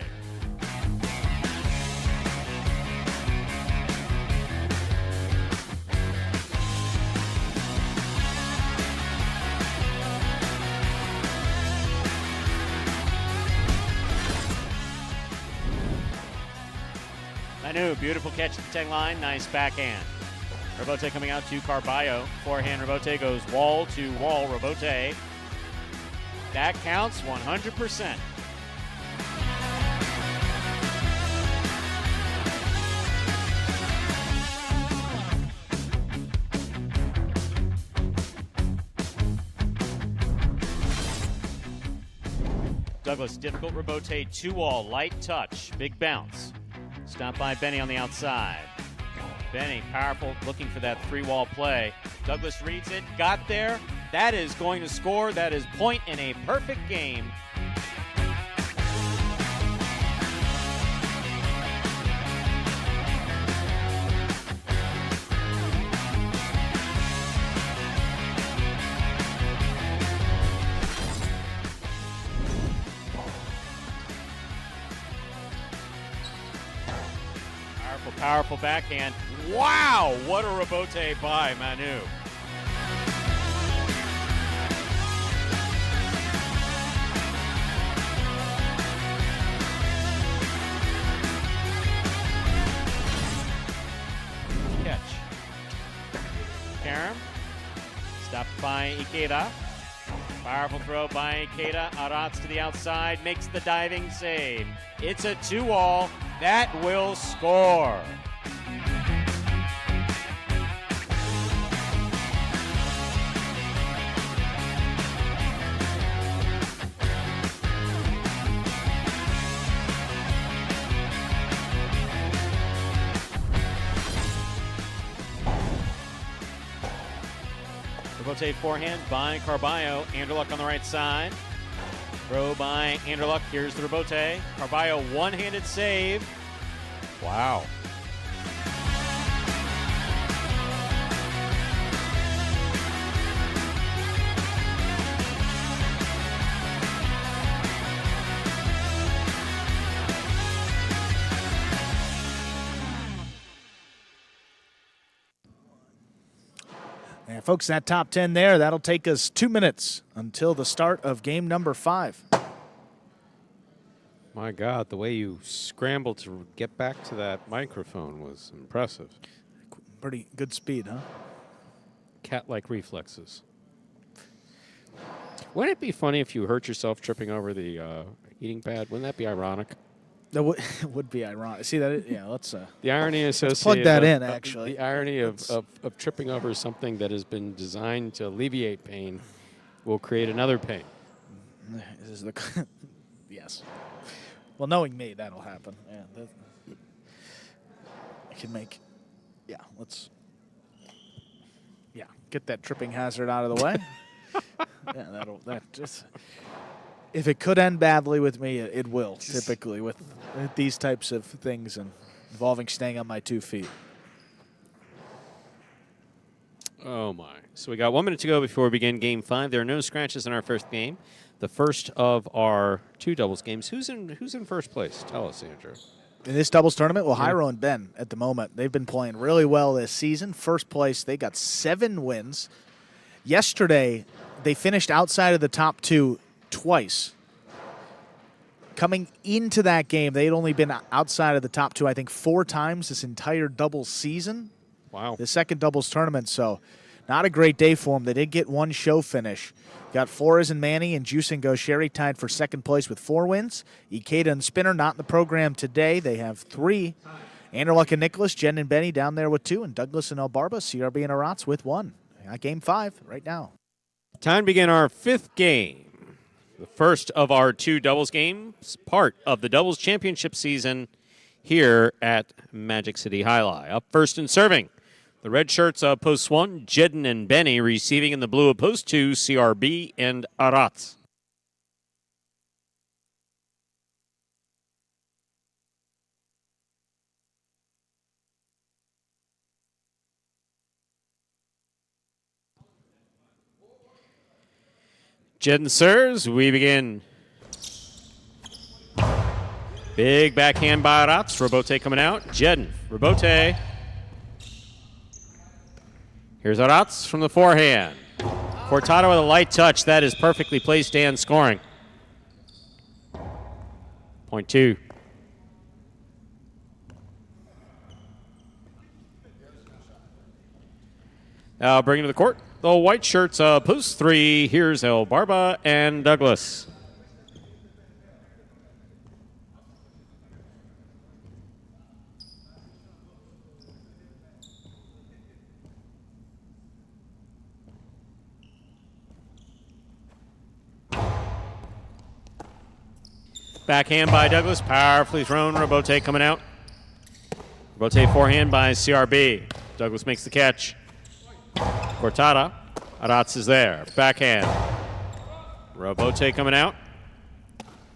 Manu, beautiful catch at the 10 line. Nice backhand. Rebote coming out to Carballo. Forehand rebote goes wall to wall rebote. That counts 100%. Douglas, difficult rebote, 2-all, light touch, big bounce. Stopped by Benny on the outside. Benny, powerful, looking for that 3-wall play. Douglas reads it, got there. That is going to score. That is point in a perfect game. Powerful backhand. Wow, what a rebote by Manu. Catch. Karam. Stopped by Ikeda. Powerful throw by Ikeda. Arats to the outside. Makes the diving save. It's a 2-all. That will score. Robote forehand by Carballo. Anderluck on the right side. Throw by Anderluck. Here's the Robote. Carballo one-handed save. Wow. And folks, that top 10 there, that'll take us 2 minutes until the start of game number 5. My God, the way you scrambled to get back to that microphone was impressive. Pretty good speed, huh? Cat-like reflexes. Wouldn't it be funny if you hurt yourself tripping over the heating pad? Wouldn't that be ironic? That would be ironic. See that? Yeah, let's. The irony associated. Plug that in, actually. The irony of tripping over something that has been designed to alleviate pain will create another pain. This is the. Yes. Well, knowing me, that'll happen. Yeah. I can make. Yeah. Let's. Yeah. Get that tripping hazard out of the way. Yeah. That just. If it could end badly with me, it will, typically, with these types of things and involving staying on my 2 feet. Oh, my. So we got 1 minute to go before we begin Game 5. There are no scratches in our first game. The first of our 2 doubles games. Who's in first place? Tell us, Andrew. In this doubles tournament, well, Jairo and Ben at the moment, they've been playing really well this season. First place, they got 7 wins. Yesterday, they finished outside of the top 2 twice. Coming into that game, they had only been outside of the top 2, I think, 4 times this entire doubles season. Wow. The second doubles tournament, so not a great day for them. They did get 1 show finish. Got Flores and Manny and Juice and Gaucheri tied for second place with 4 wins. Ikeda and Spinner not in the program today. They have 3. Anderluck and Nicholas, Jen and Benny down there with 2, and Douglas and El Barba, CRB and Arats with 1. Got game 5 right now. Time to begin our 5th game. The first of our 2 doubles games, part of the doubles championship season here at Magic City Highlight. Up first and serving, the red shirts of post 1, Jedden and Benny, receiving in the blue of post 2, CRB and Arats. Jedden serves. We begin. Big backhand by Arats. Robote coming out. Jedden. Robote. Here's Arats from the forehand. Cortado with a light touch. That is perfectly placed and scoring. Point 2. Now bringing to the court. The white shirts, post 3. Here's El Barba and Douglas. Backhand by Douglas, powerfully thrown. Robote coming out. Robote forehand by CRB. Douglas makes the catch. Cortada. Arats is there. Backhand. Robote coming out.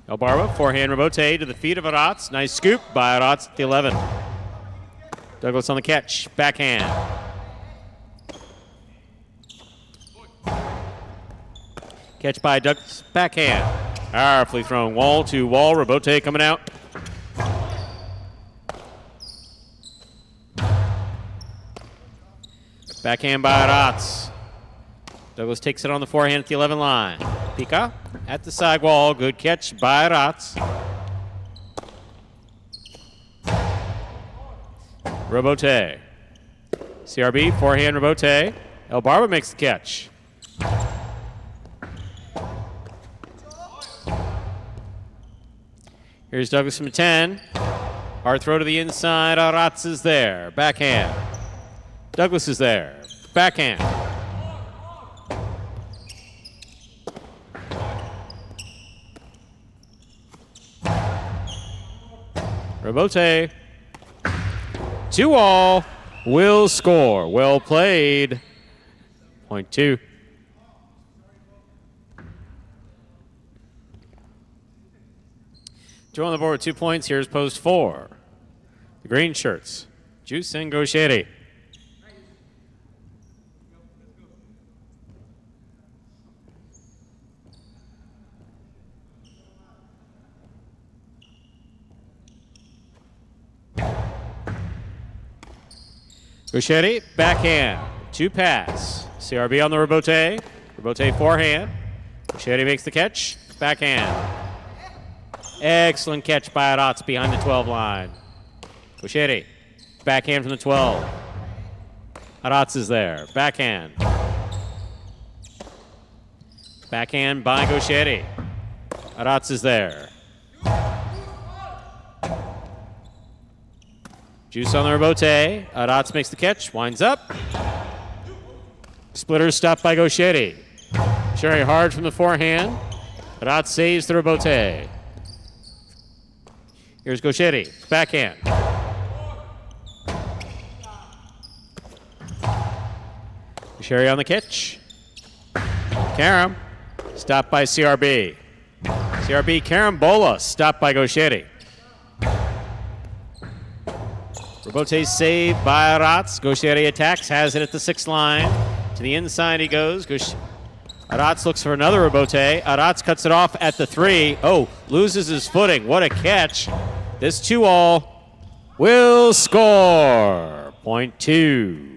El Barba, forehand Robote to the feet of Arats. Nice scoop by Arats at the 11. Douglas on the catch. Backhand. Catch by Douglas. Backhand. Powerfully thrown wall to wall. Robote coming out. Backhand by Arats. Douglas takes it on the forehand at the 11 line. Pika at the side wall. Good catch by Arats. Robote. CRB, forehand Robote. El Barba makes the catch. Here's Douglas from 10. Hard throw to the inside. Arats is there. Backhand. Douglas is there. Backhand. Robote. 2-all. Will score. Well played. Point 2. Two on the board with 2 points. Here's post 4. The green shirts, Juice and Gaucheri. Gaucheri, backhand, 2 pass. CRB on the rebote. Rebote forehand. Gaucheri makes the catch, backhand. Excellent catch by Aratz behind the 12 line. Gaucheri, backhand from the 12. Aratz is there, backhand. Backhand by Gaucheri. Aratz is there. Juice on the rebote. Aratz makes the catch, winds up. Splitter stopped by Gaucheri. Gaucheri hard from the forehand. Aratz saves the rebote. Here's Gaucheri, backhand. Gaucheri on the catch. Karam, stopped by CRB. CRB Carambola, stopped by Gaucheri. Rebote saved by Aratz. Gaucheri attacks, has it at the 6th line. To the inside he goes. Aratz looks for another rebote. Aratz cuts it off at the 3. Oh, loses his footing. What a catch. This 2-all will score. Point 2.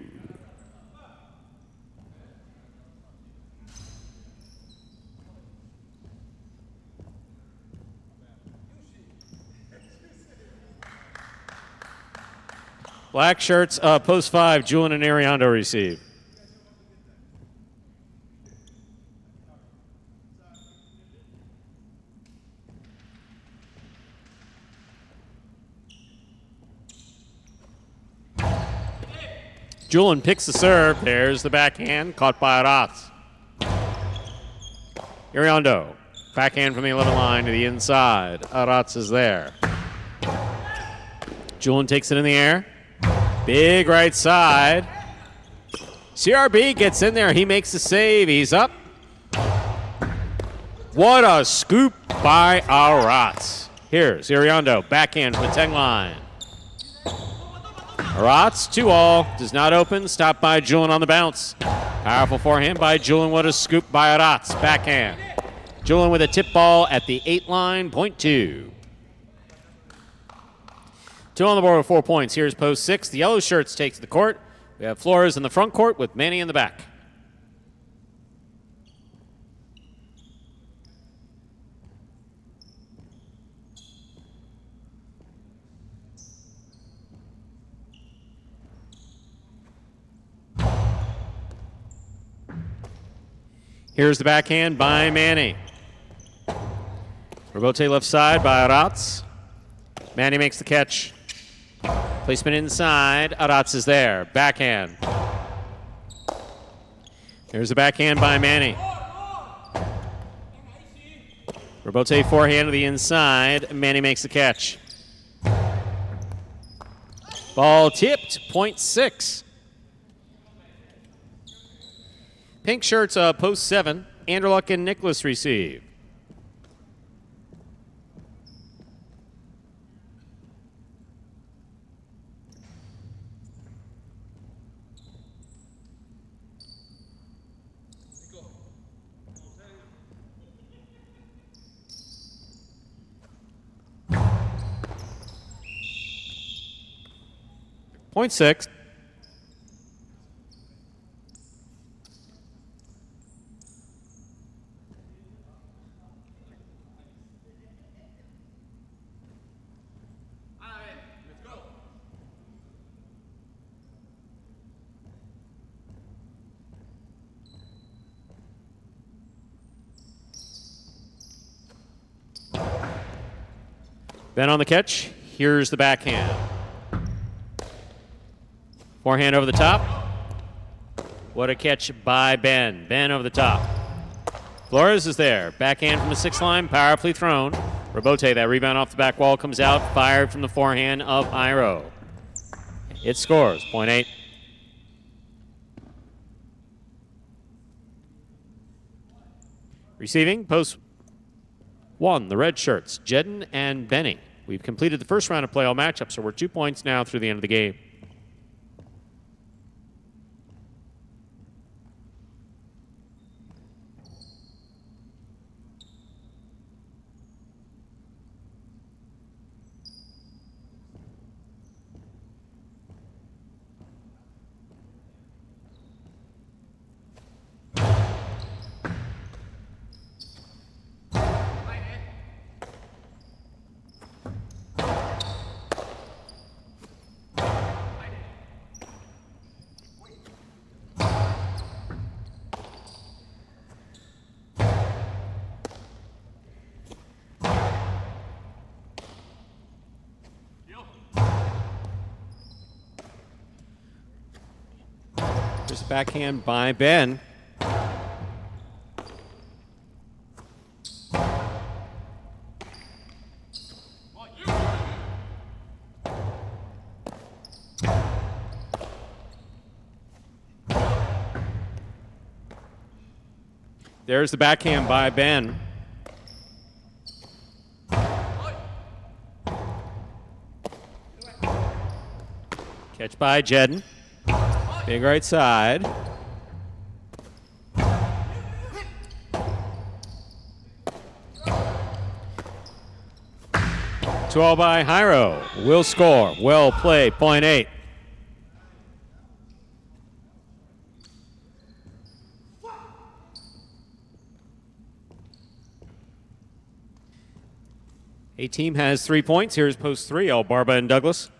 Black shirts, post 5, Julian and Ariando receive. Julian picks the serve. There's the backhand, caught by Aratz. Ariando, backhand from the 11 line to the inside. Aratz is there. Julian takes it in the air. Big right side. CRB gets in there. He makes the save. He's up. What a scoop by Aratz. Here's Ariando, backhand from the 10 line. Aratz, 2-all, does not open. Stopped by Julian on the bounce. Powerful forehand by Julian. What a scoop by Aratz, backhand. Julian with a tip ball at the 8 line, point 2. 2 on the board with 4 points. Here's post 6. The yellow shirts take to the court. We have Flores in the front court with Manny in the back. Here's the backhand by Manny. Rebote left side by Aratz. Manny makes the catch. Placement inside. Aratz is there. Backhand. Here's the backhand by Manny. Rebote forehand to the inside. Manny makes the catch. Ball tipped. Point 6. Pink shirts, post 7. Anderluck and Nicholas receive. Point 6. Ben on the catch. Here's the backhand. Forehand over the top. What a catch by Ben. Ben over the top. Flores is there. Backhand from the 6th line. Powerfully thrown. Rebote, that rebound off the back wall, comes out. Fired from the forehand of Iro. It scores. Point 8. Receiving, post 1, the red shirts, Jedden and Benning. We've completed the first round of play all matchups, so we're 2 points now through the end of the game. There's a backhand by Ben. There's the backhand by Ben. Catch by Jedden. Big right side. Two all by Jairo. Will score. Well played. Point 8. A team has 3 points. Here's post 3. All Barba and Douglas.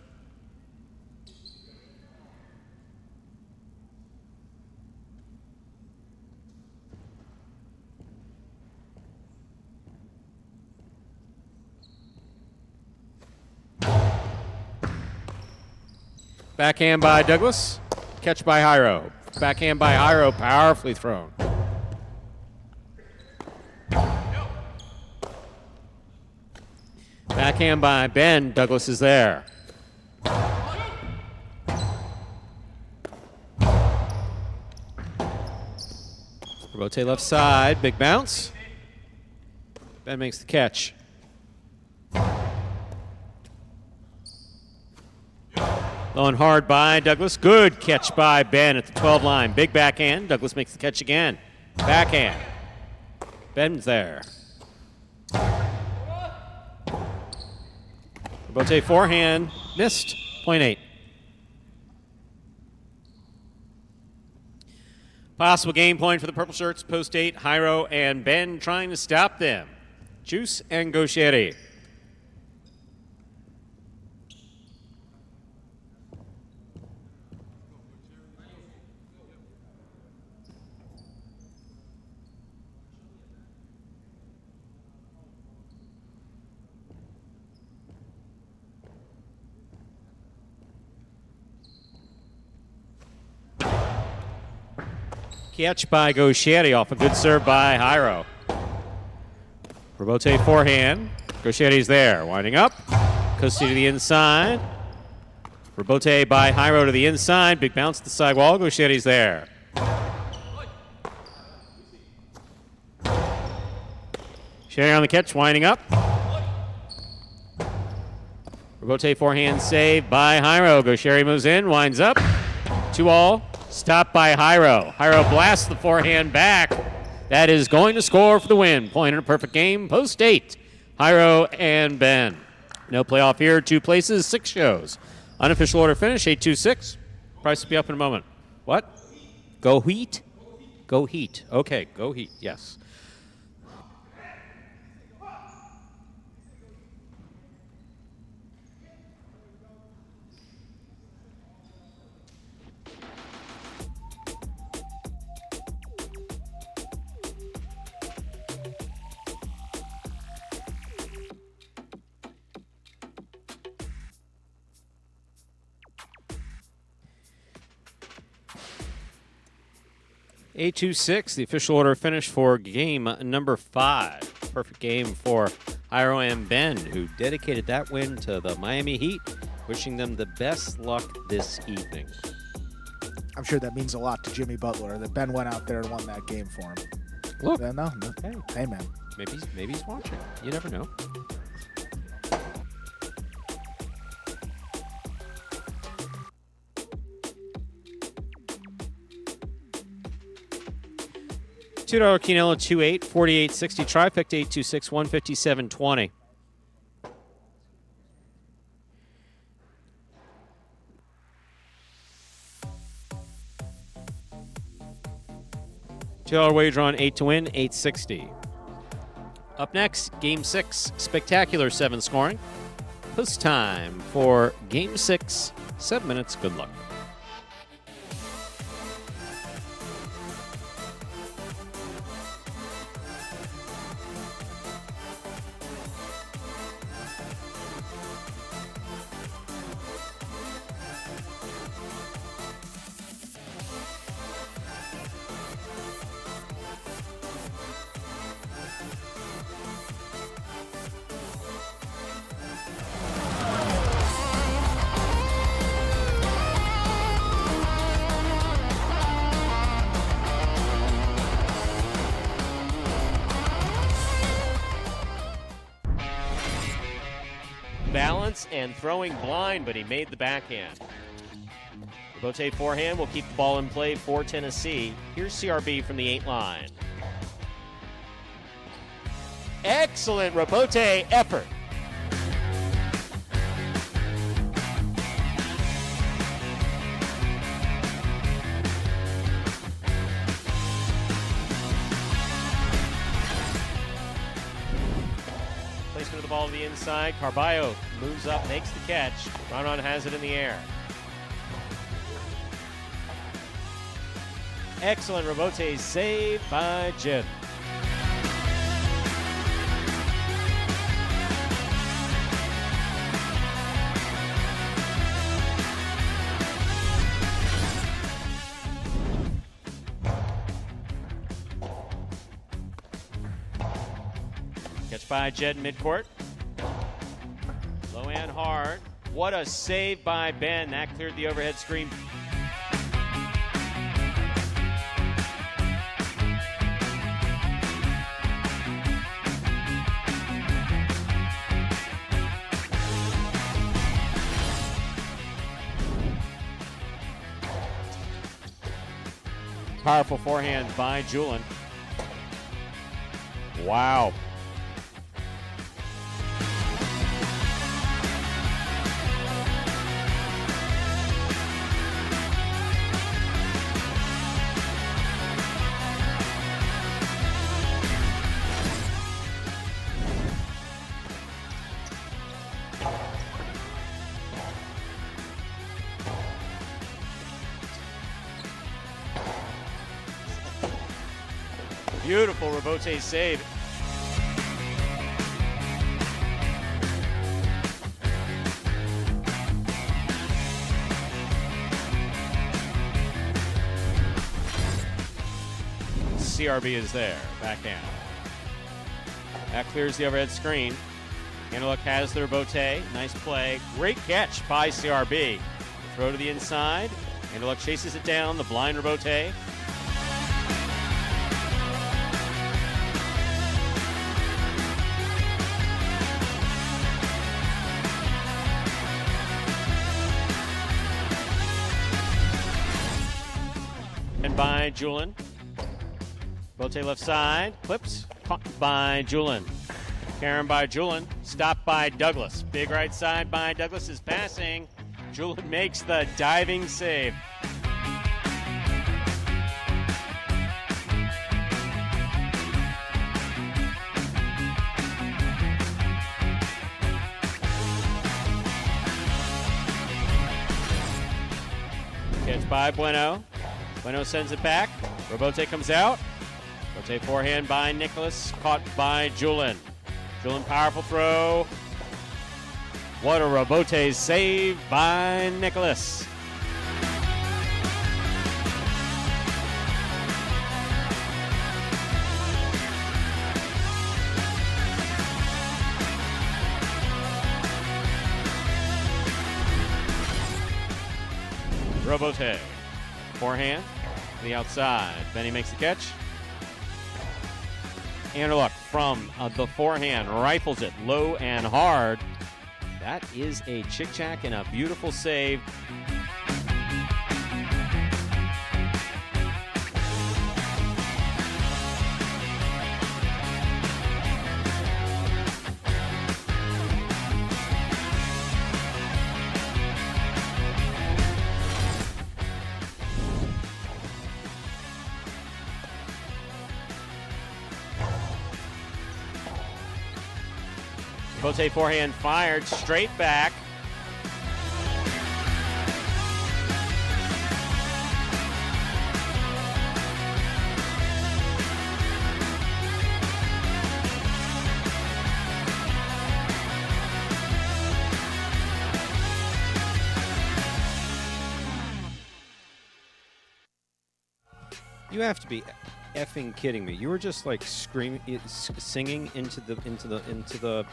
Backhand by Douglas. Catch by Jairo. Backhand by Jairo. Powerfully thrown. Backhand by Ben. Douglas is there. Rotate left side. Big bounce. Ben makes the catch. Low and hard by Douglas. Good catch by Ben at the 12 line. Big backhand. Douglas makes the catch again. Backhand. Ben's there. Bote forehand. Missed. Point 8. Possible game point for the purple shirts. Post 8. Jairo and Ben trying to stop them. Juice and Gaucheri. Catch by Gaucheri off a good serve by Jairo. Robote forehand. Gaucheri's there. Winding up. Costi to the inside. Robote by Jairo to the inside. Big bounce to the sidewall. Gaucheri's there. Sherry on the catch. Winding up. Robote forehand save by Jairo. Gaucheri moves in. Winds up. 2-all. Stopped by Jairo. Jairo blasts the forehand back. That is going to score for the win. Point in a perfect game. Post 8. Jairo and Ben. No playoff here. 2 places, 6 shows. Unofficial order finish, 8-2-6. Price will be up in a moment. What? Go Heat? Go Heat. Okay, go Heat, yes. A2-6, the official order finish for game number 5. Perfect game for Jairo and Ben, who dedicated that win to the Miami Heat, wishing them the best luck this evening. I'm sure that means a lot to Jimmy Butler that Ben went out there and won that game for him. Look. No. Hey, man. Maybe he's watching. You never know. $2 Quinella 2-8, 48.60. Try picked 826, 157.20. $2 wager on 8 to win, 860. Up next, Game 6, spectacular 7 scoring. Post time for Game 6, 7 minutes. Good luck. Balance and throwing blind, but he made the backhand. Robote forehand will keep the ball in play for Tennessee. Here's CRB from the 8 line. Excellent Robote effort. Placement of the ball to the inside. Carballo moves up, makes the catch. Ronan has it in the air. Excellent Robote save by Jed. Catch by Jed midcourt. Low and hard. What a save by Ben. That cleared the overhead screen. Powerful forehand by Julin. Wow. Beautiful Robote save. CRB is there, backhand. That clears the overhead screen. Antelope has the Robote. Nice play. Great catch by CRB. Throw to the inside. Antelope chases it down. The blind Robote. By Julin. Bote left side. Clips. Caught by Julin. Karen by Julin. Stopped by Douglas. Big right side by Douglas is passing. Julin makes the diving save. Catch by Bueno. Bueno sends it back. Robote comes out. Robote forehand by Nicholas. Caught by Julin. Julin powerful throw. What a Robote save by Nicholas. Robote. Forehand. To the outside. Benny makes the catch. Anderluck from the forehand rifles it low and hard. That is a chick-chack and a beautiful save. Bote forehand fired straight back. You have to be effing kidding me. You were just like screaming, singing into the. Do you know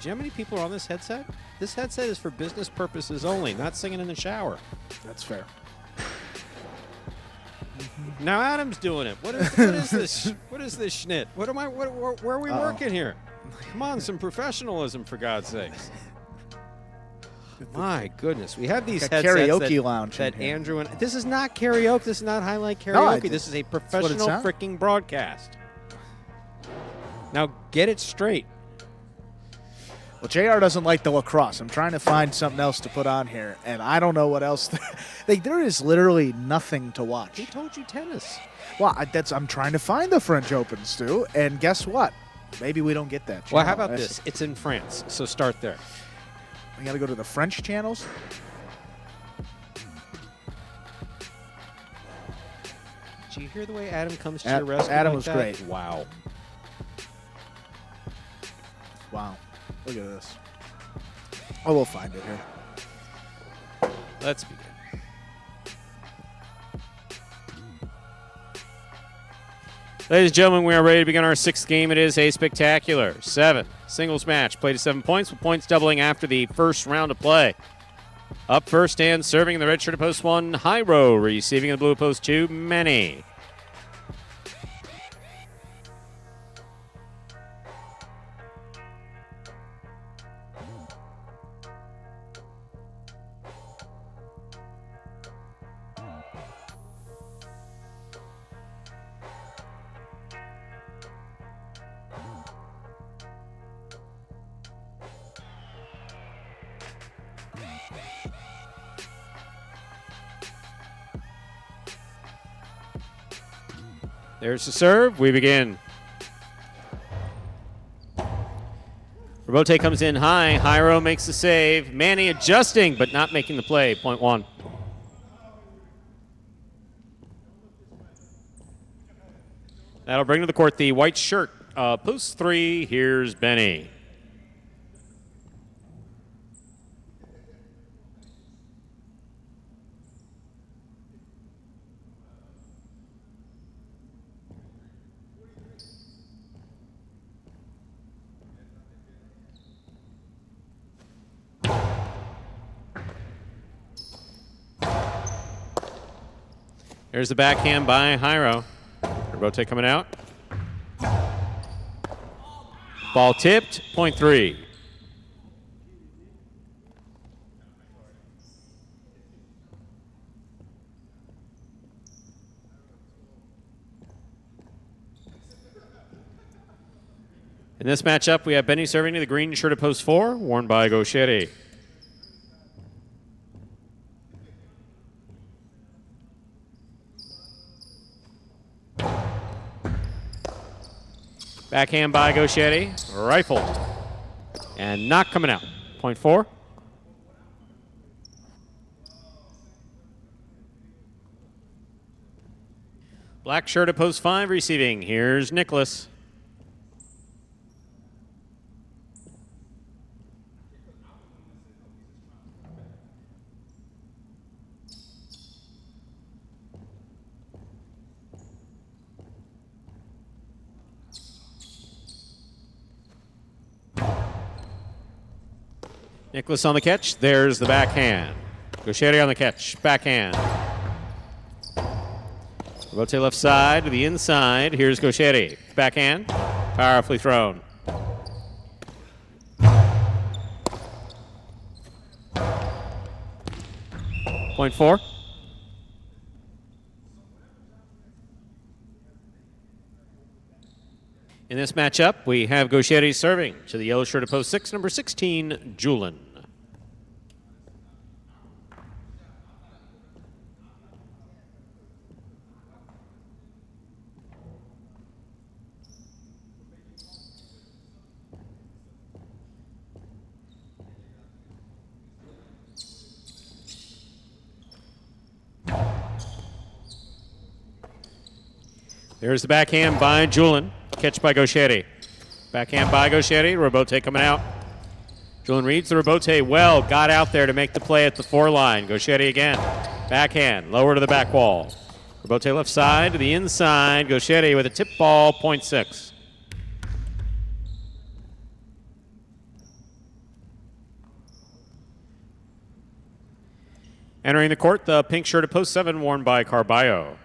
how many people are on this headset? This headset is for business purposes only, not singing in the shower. That's fair. Now Adam's doing it. What is this? What is this schnit? Where are we working here? Come on, some professionalism for God's sakes. My goodness, we have these headsets karaoke lounge that in here. Andrew and this is not karaoke. This is not highlight karaoke. No, this is a professional sounds. freaking broadcast. Now get it straight. Well, JR doesn't like the lacrosse. I'm trying to find something else to put on here, and I don't know what else. There is literally nothing to watch. He told you tennis. Well, I'm trying to find the French Open, Stu, and guess what? Maybe we don't get that. Well, how channel. about this? It's in France, so start there. We got to go to the French channels. Did you hear the way Adam comes to your rescue? Adam like was that? great. Wow. Wow. Look at this. Oh, we'll find it here. Let's begin. Ladies and gentlemen, we are ready to begin our sixth game. It is a spectacular 7 singles match. Played to 7 points, with points doubling after the first round of play. Up first and serving in the red shirt at post 1, Hyro. Receiving in the blue at post 2, Manny. There's the serve. We begin. Robote comes in high. Hyro makes the save. Manny adjusting, but not making the play. Point 1. That'll bring to the court the white shirt. Post 3. Here's Benny. There's the backhand by Hyro. Robote coming out. Ball tipped. Point 3. In this matchup, we have Benny serving to the green shirt at post 4, worn by Gaucheri. Backhand by Gaucheri, rifled, and not coming out. Point 4. Black shirt at post 5 receiving. Here's Nicholas. Nicholas on the catch. There's the backhand. Gaucheri on the catch. Backhand. Robote left side to the inside. Here's Gaucheri. Backhand. Powerfully thrown. Point 4. In this matchup, we have Gaucheri serving to the yellow shirt of post 6, number 16, Julin. There's the backhand by Julin. Catch by Gaucheri. Backhand by Gaucheri. Robote coming out. Julin reads the Robote well. Got out there to make the play at the 4 line. Gaucheri again. Backhand. Lower to the back wall. Robote left side to the inside. Gaucheri with a tip ball. Point 6. Entering the court, the pink shirt of post 7 worn by Carballo.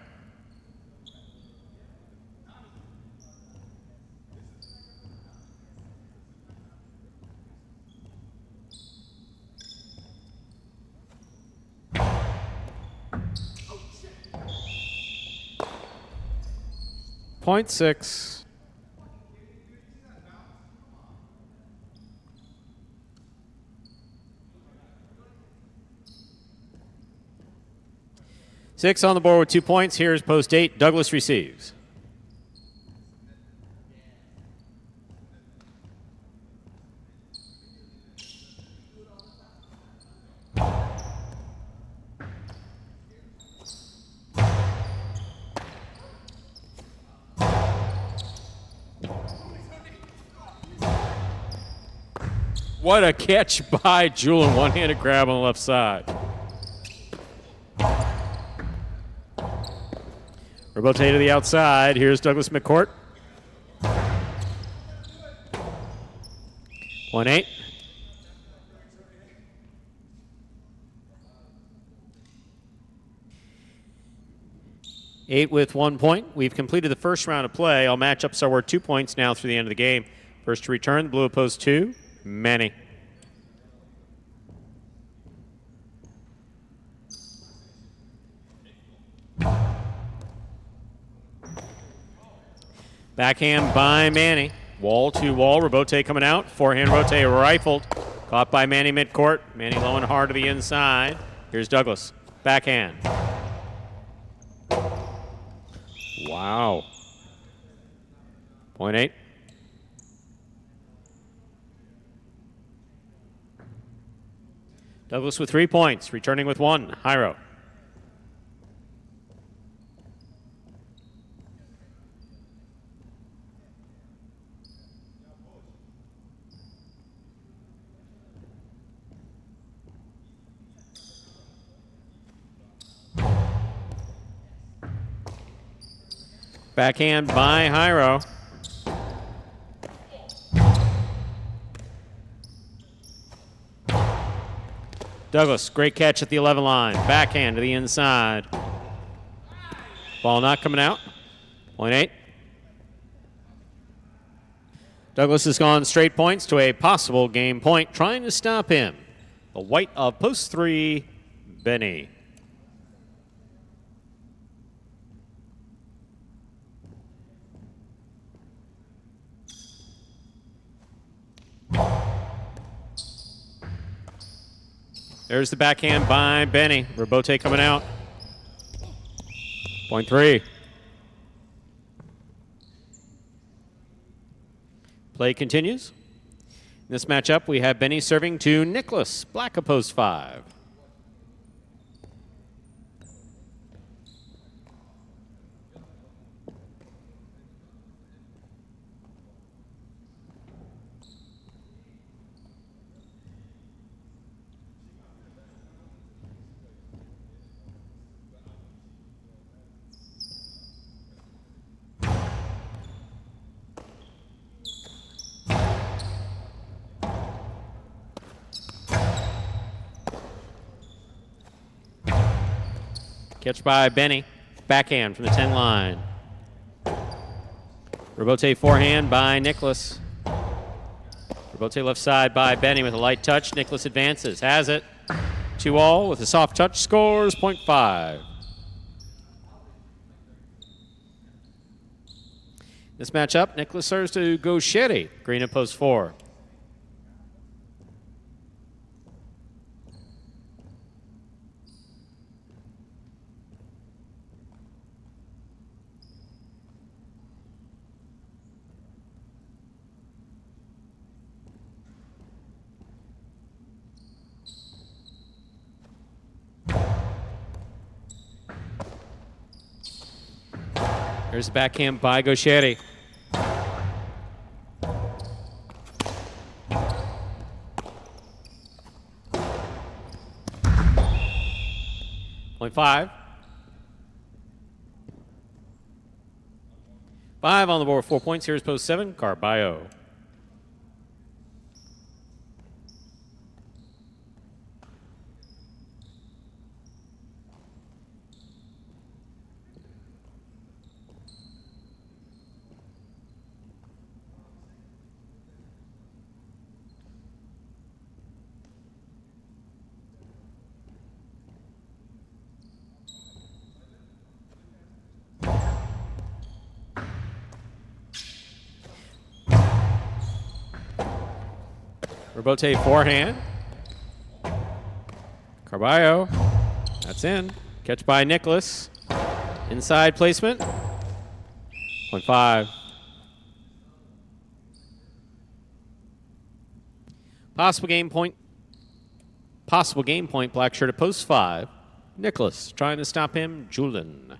Point 6. Six on the board with 2 points. Here's post 8. Douglas receives. What a catch by Julin. One-handed grab on the left side. Robote to the outside. Here's Douglas McCourt. 1-8. Eight with 1 point. We've completed the first round of play. All matchups are worth 2 points now through the end of the game. First to return, blue opposed 2. Manny. Backhand by Manny. Wall to wall. Robote coming out. Forehand rote rifled. Caught by Manny midcourt. Manny low and hard to the inside. Here's Douglas. Backhand. Wow. Point 8. Douglas with 3 points, returning with 1. Jairo. Backhand by Jairo. Douglas, great catch at the 11 line. Backhand to the inside. Ball not coming out. Point 8. Douglas has gone straight points to a possible game point, trying to stop him. The white of post 3, Benny. There's the backhand by Benny. Robote coming out. Point 3. Play continues. In this matchup, we have Benny serving to Nicholas. Black opposed 5. Catch by Benny. Backhand from the 10 line. Robote forehand by Nicholas. Robote left side by Benny with a light touch. Nicholas advances, has it. 2-all with a soft touch, scores .5. This matchup, Nicholas serves to Gauchetti. Green at post 4. There's the backhand by Gauchetti. .5. 5 on the board, 4 points. Here's post 7, Carballo. Robote forehand. Carballo. That's in. Catch by Nicholas. Inside placement. .5. Possible game point. Black shirt at post 5. Nicholas trying to stop him. Julin.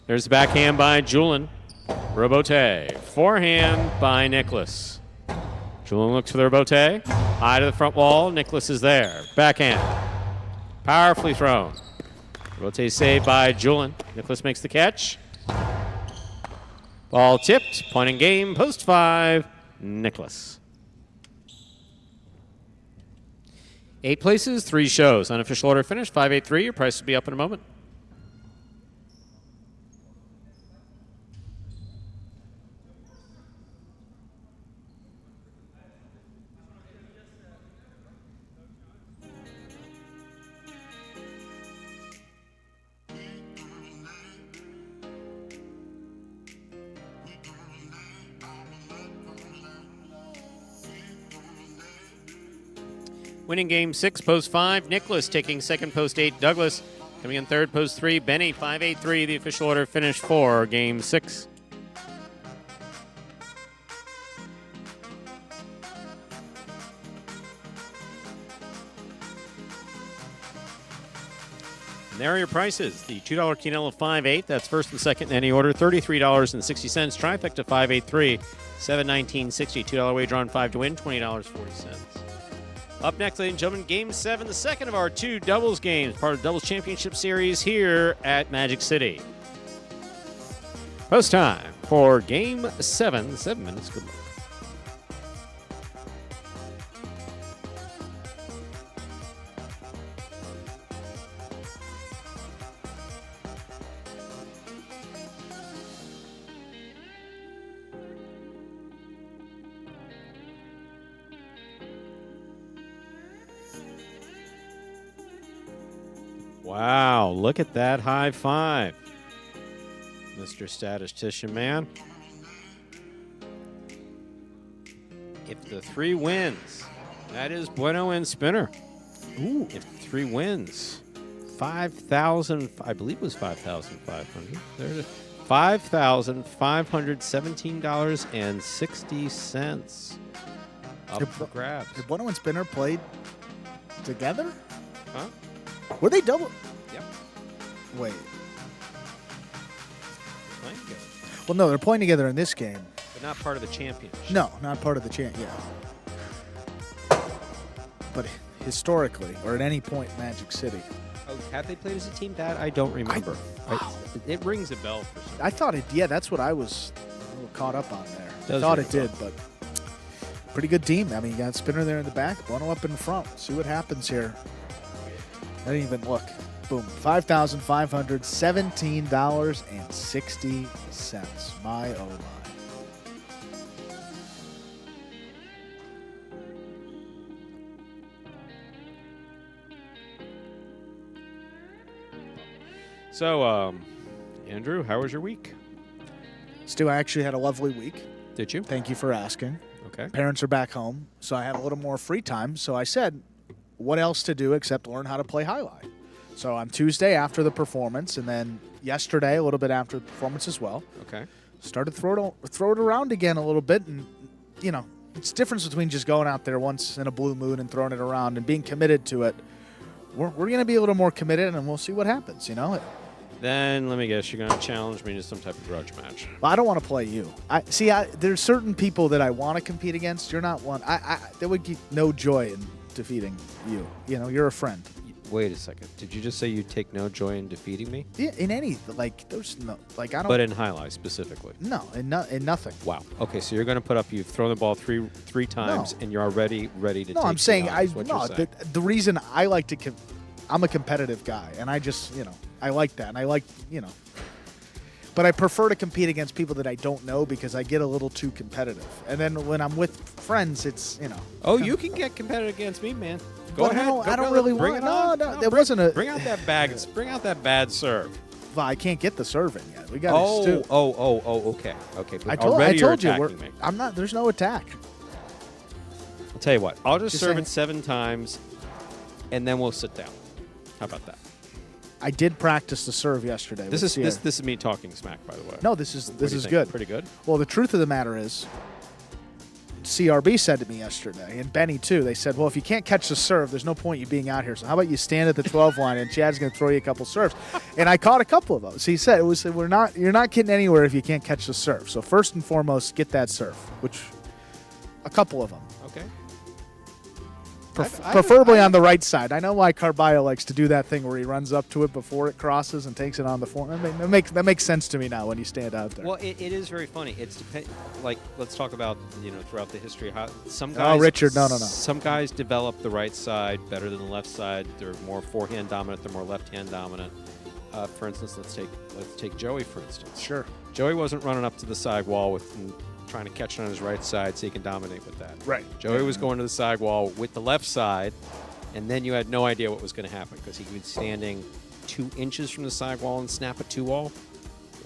There's the backhand by Julin. Robote. Forehand by Nicholas. Julin looks for the Robote. High to the front wall. Nicholas is there. Backhand. Powerfully thrown. Robote saved by Julin. Nicholas makes the catch. Ball tipped. Point in game. Post 5. Nicholas. 8 places, 3 shows. Unofficial order finished. 5-8-3. Your price will be up in a moment. Winning game 6, post 5. Nicholas taking second, post 8. Douglas coming in third, post 3. Benny, 5-8-3. The official order finished for game 6. And there are your prices. The $2 Quinella 5-8. That's first and second in any order. $33.60. Trifecta 5-8-3. $7.19.60. $2 wager on 5 to win. $20.40. Up next, ladies and gentlemen, Game 7, the second of our 2 doubles games, part of the Doubles Championship Series here at Magic City. Post time for Game 7. 7 minutes. Good luck. Wow, look at that high five, Mr. Statistician Man. If the 3 wins, that is bueno and spinner. Ooh. If 3 wins, 5,000, I believe it was 5,500. There it is. $5,517.60 up for grabs. Did Bueno and Spinner played together? Huh? Were they double? Yep. Wait. Playing together. Well, no, they're playing together in this game. But not part of the championship. No, not part of the yeah. But historically, or at any point in Magic City, Oh, have they played as a team? That I don't remember. It rings a bell for some. I thought it. Yeah, that's what I was a little caught up on there. I Does thought ring it a bell. did, but pretty good team. I mean, you got Spinner there in the back, Bono up in front. See what happens here. I didn't even look. Boom, $5,517.60. My oh my. So, Andrew, how was your week? Stu, I actually had a lovely week. Did you? Thank you for asking. Okay. Parents are back home, so I have a little more free time. So I said, what else to do except learn how to play highlight? So on Tuesday after the performance, and then yesterday a little bit after the performance as well, Okay. started throw it around again a little bit. And, you know, it's the difference between just going out there once in a blue moon and throwing it around and being committed to it. We're going to be a little more committed, and we'll see what happens, you know. Then let me guess, you're going to challenge me to some type of grudge match. Well, I don't want to play you. There's certain people that I want to compete against. You're not one. There would be no joy in defeating you. You know, you're a friend. Wait a second. Did you just say you take no joy in defeating me? Yeah, in any there's no I don't. But in highlight specifically. No, in nothing. Wow. Okay, so you're going to put up. You've thrown the ball three times, and you're already ready to. No, take I'm saying it on, is what you're saying. the reason I like to. I'm a competitive guy, and I just I like that, and I like But I prefer to compete against people that I don't know because I get a little too competitive. And then when I'm with friends, it's Oh, you can get competitive against me, man. Go But ahead. I don't really bring want. it on. No, there wasn't a. Bring out that bag. Bring out that bad serve. Well, I can't get the serving yet. We got. Okay. But I already told you're you. attacking me. I'm not. There's no attack. I'll tell you what. I'll just serve saying. it 7 times, and then we'll sit down. How about that? I did practice the serve yesterday. This with is Sierra. this is me talking smack, by the way. No, this is What do you think? good. Pretty good. Well, the truth of the matter is, CRB said to me yesterday, and Benny too. They said, "Well, if you can't catch the serve, there's no point you being out here. So how about you stand at the 12 line and Chad's going to throw you a couple serves?" And I caught a couple of those. He said, "You're not getting anywhere if you can't catch the serve. So first and foremost, get that serve, which a couple of them." Okay. Preferably on the right side. I know why Carballo likes to do that thing where he runs up to it before it crosses and takes it on the forehand. I mean, that makes sense to me now when you stand out there. Well, it is very funny. It's let's talk about throughout the history how some guys. Oh, Richard, no. Some guys develop the right side better than the left side. They're more forehand dominant. They're more left-hand dominant. For instance, let's take Joey for instance. Sure. Joey wasn't running up to the side wall trying to catch it on his right side so he can dominate with that. Right. Joey was going to the side wall with the left side, and then you had no idea what was going to happen because he could be standing 2 inches from the side wall and snap a 2-wall,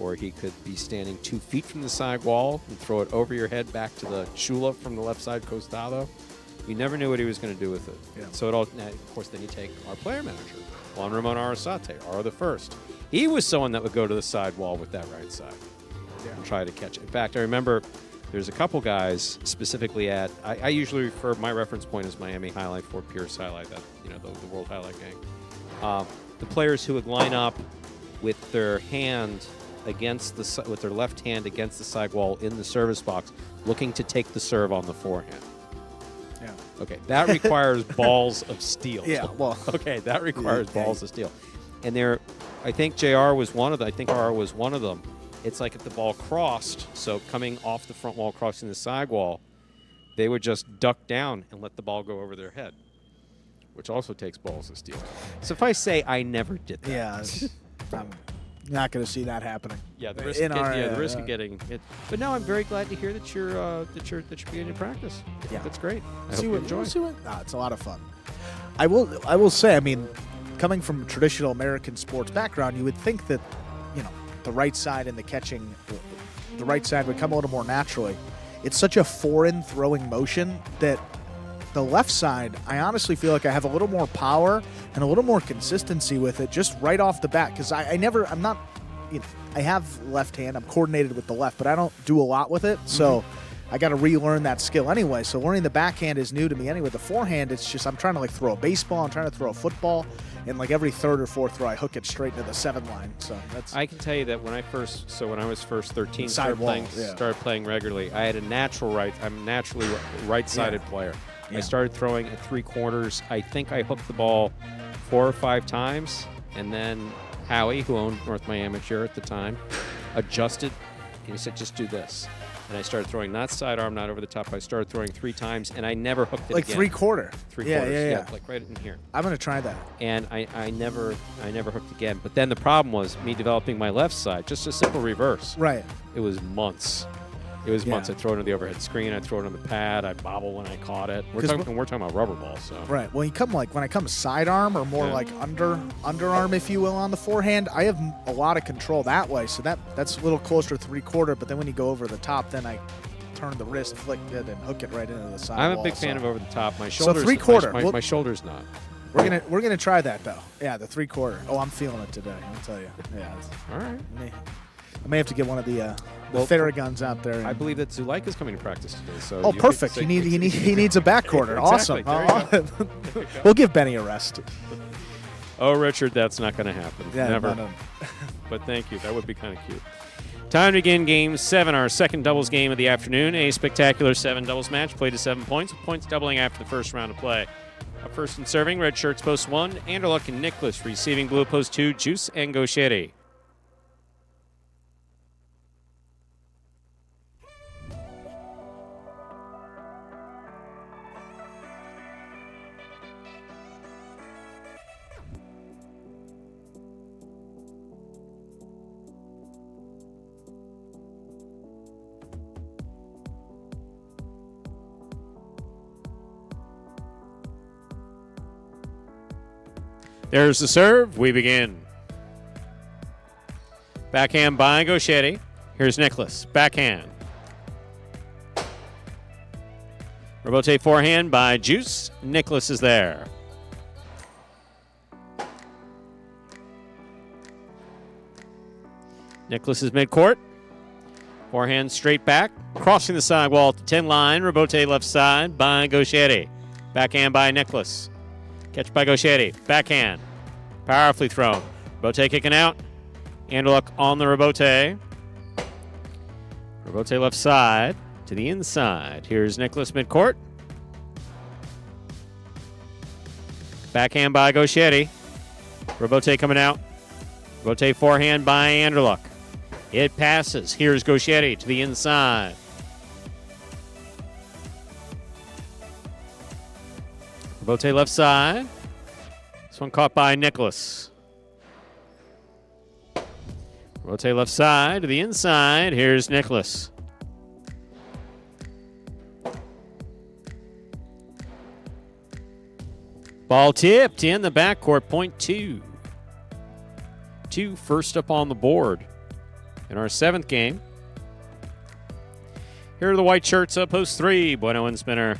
or he could be standing 2 feet from the side wall and throw it over your head back to the chula from the left side costado. You never knew what he was going to do with it. Yeah. So of course, then you take our player manager, Juan Ramon Arasate, the first. He was someone that would go to the side wall with that right side and try to catch it. In fact, I remember there's a couple guys specifically I usually refer, my reference point is Miami Highlight, Fort Pierce Highlight, that the World Highlight Gang. The players who would line up with their hand with their left hand against the side wall in the service box, looking to take the serve on the forehand. Yeah. Okay, that requires balls of steel. Yeah. Well. Okay, that requires balls of steel. And I think JR was one of them. I think RR was one of them. It's like if the ball crossed, so coming off the front wall, crossing the side wall, they would just duck down and let the ball go over their head, which also takes balls of steel. Suffice say, I never did that. Yeah. I'm not going to see that happening. Yeah, the risk of getting it. But no, I'm very glad to hear that you're beginning to practice. Yeah, that's great. I hope you enjoy. It's a lot of fun. I will say, I mean, coming from a traditional American sports background, you would think that the right side and the catching, the right side would come a little more naturally. It's such a foreign throwing motion that the left side, I honestly feel like I have a little more power and a little more consistency with it just right off the bat because I have left hand. I'm coordinated with the left, but I don't do a lot with it. So I got to relearn that skill anyway. So learning the backhand is new to me anyway. The forehand, it's just I'm trying to throw a baseball. I'm trying to throw a football. and like every third or fourth throw, I hook it straight into the 7 line. So that's. I can tell you that when I was first 13, Side wall, started playing regularly, I had a natural right. I'm a naturally right-sided player. Yeah. I started throwing at 3/4. I think I hooked the ball 4 or 5 times, and then Howie, who owned North Miami at the time, adjusted, and he said, "Just do this." And I started throwing not sidearm, not over the top. I started throwing 3 times, and I never hooked it like again. 3/4. 3/4. Yeah. Like right in here. I'm gonna try that. And I never hooked again. But then the problem was me developing my left side, just a simple reverse. Right. It was months. I'd throw it into the overhead screen. I'd throw it on the pad. I'd bobble when I caught it. We're talking about rubber balls. So. Right. Well, when I come sidearm or more like underarm, if you will, on the forehand, I have a lot of control that way. So that's a little closer to 3/4. But then when you go over the top, then I turn the wrist, flick it, and hook it right into the side. I'm a big fan of over the top. My shoulders. So 3/4. My shoulder's not. We're gonna try that though. Yeah, the 3/4. Oh, I'm feeling it today. I'll tell you. Yeah. All right. I may have to get one of the Farragons out there. I believe that Zuleika is coming to practice today. So perfect. He needs a backcourter. Exactly. Awesome. We'll give Benny a rest. Oh, Richard, that's not going to happen. Yeah, Never. No. But thank you. That would be kind of cute. Time to begin Game 7, our second doubles game of the afternoon. A spectacular 7 doubles match played to 7 points, with points doubling after the first round of play. Up first and serving, red shirts post 1, Anderluck and Nicholas. Receiving blue post 2, Juice and Gauchetti. There's the serve. We begin. Backhand by Gauchetti. Here's Nicholas. Backhand. Rebote forehand by Juice. Nicholas is there. Nicholas is midcourt. Forehand straight back. Crossing the sidewall at the 10 line. Rebote left side by Gauchetti. Backhand by Nicholas. Catch by Gauchetti. Backhand. Powerfully thrown. Rebote kicking out. Anderluck on the Rebote. Rebote left side to the inside. Here's Nicholas midcourt. Backhand by Gauchetti. Rebote coming out. Rebote forehand by Anderluck. It passes. Here's Gauchetti to the inside. Rebote left side. This one caught by Nicholas. Rebote left side to the inside. Here's Nicholas. Ball tipped in the backcourt, point 2. 2 first up on the board in our 7th game. Here are the white shirts up post 3. Bueno and Spinner.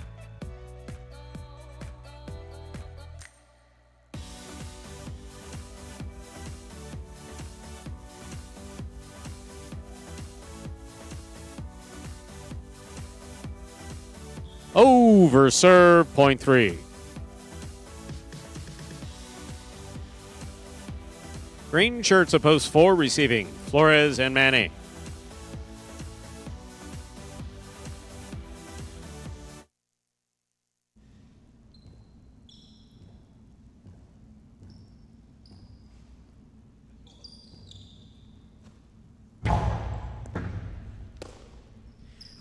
Over serve, point 3. Green shirts post 4 receiving. Flores and Manny.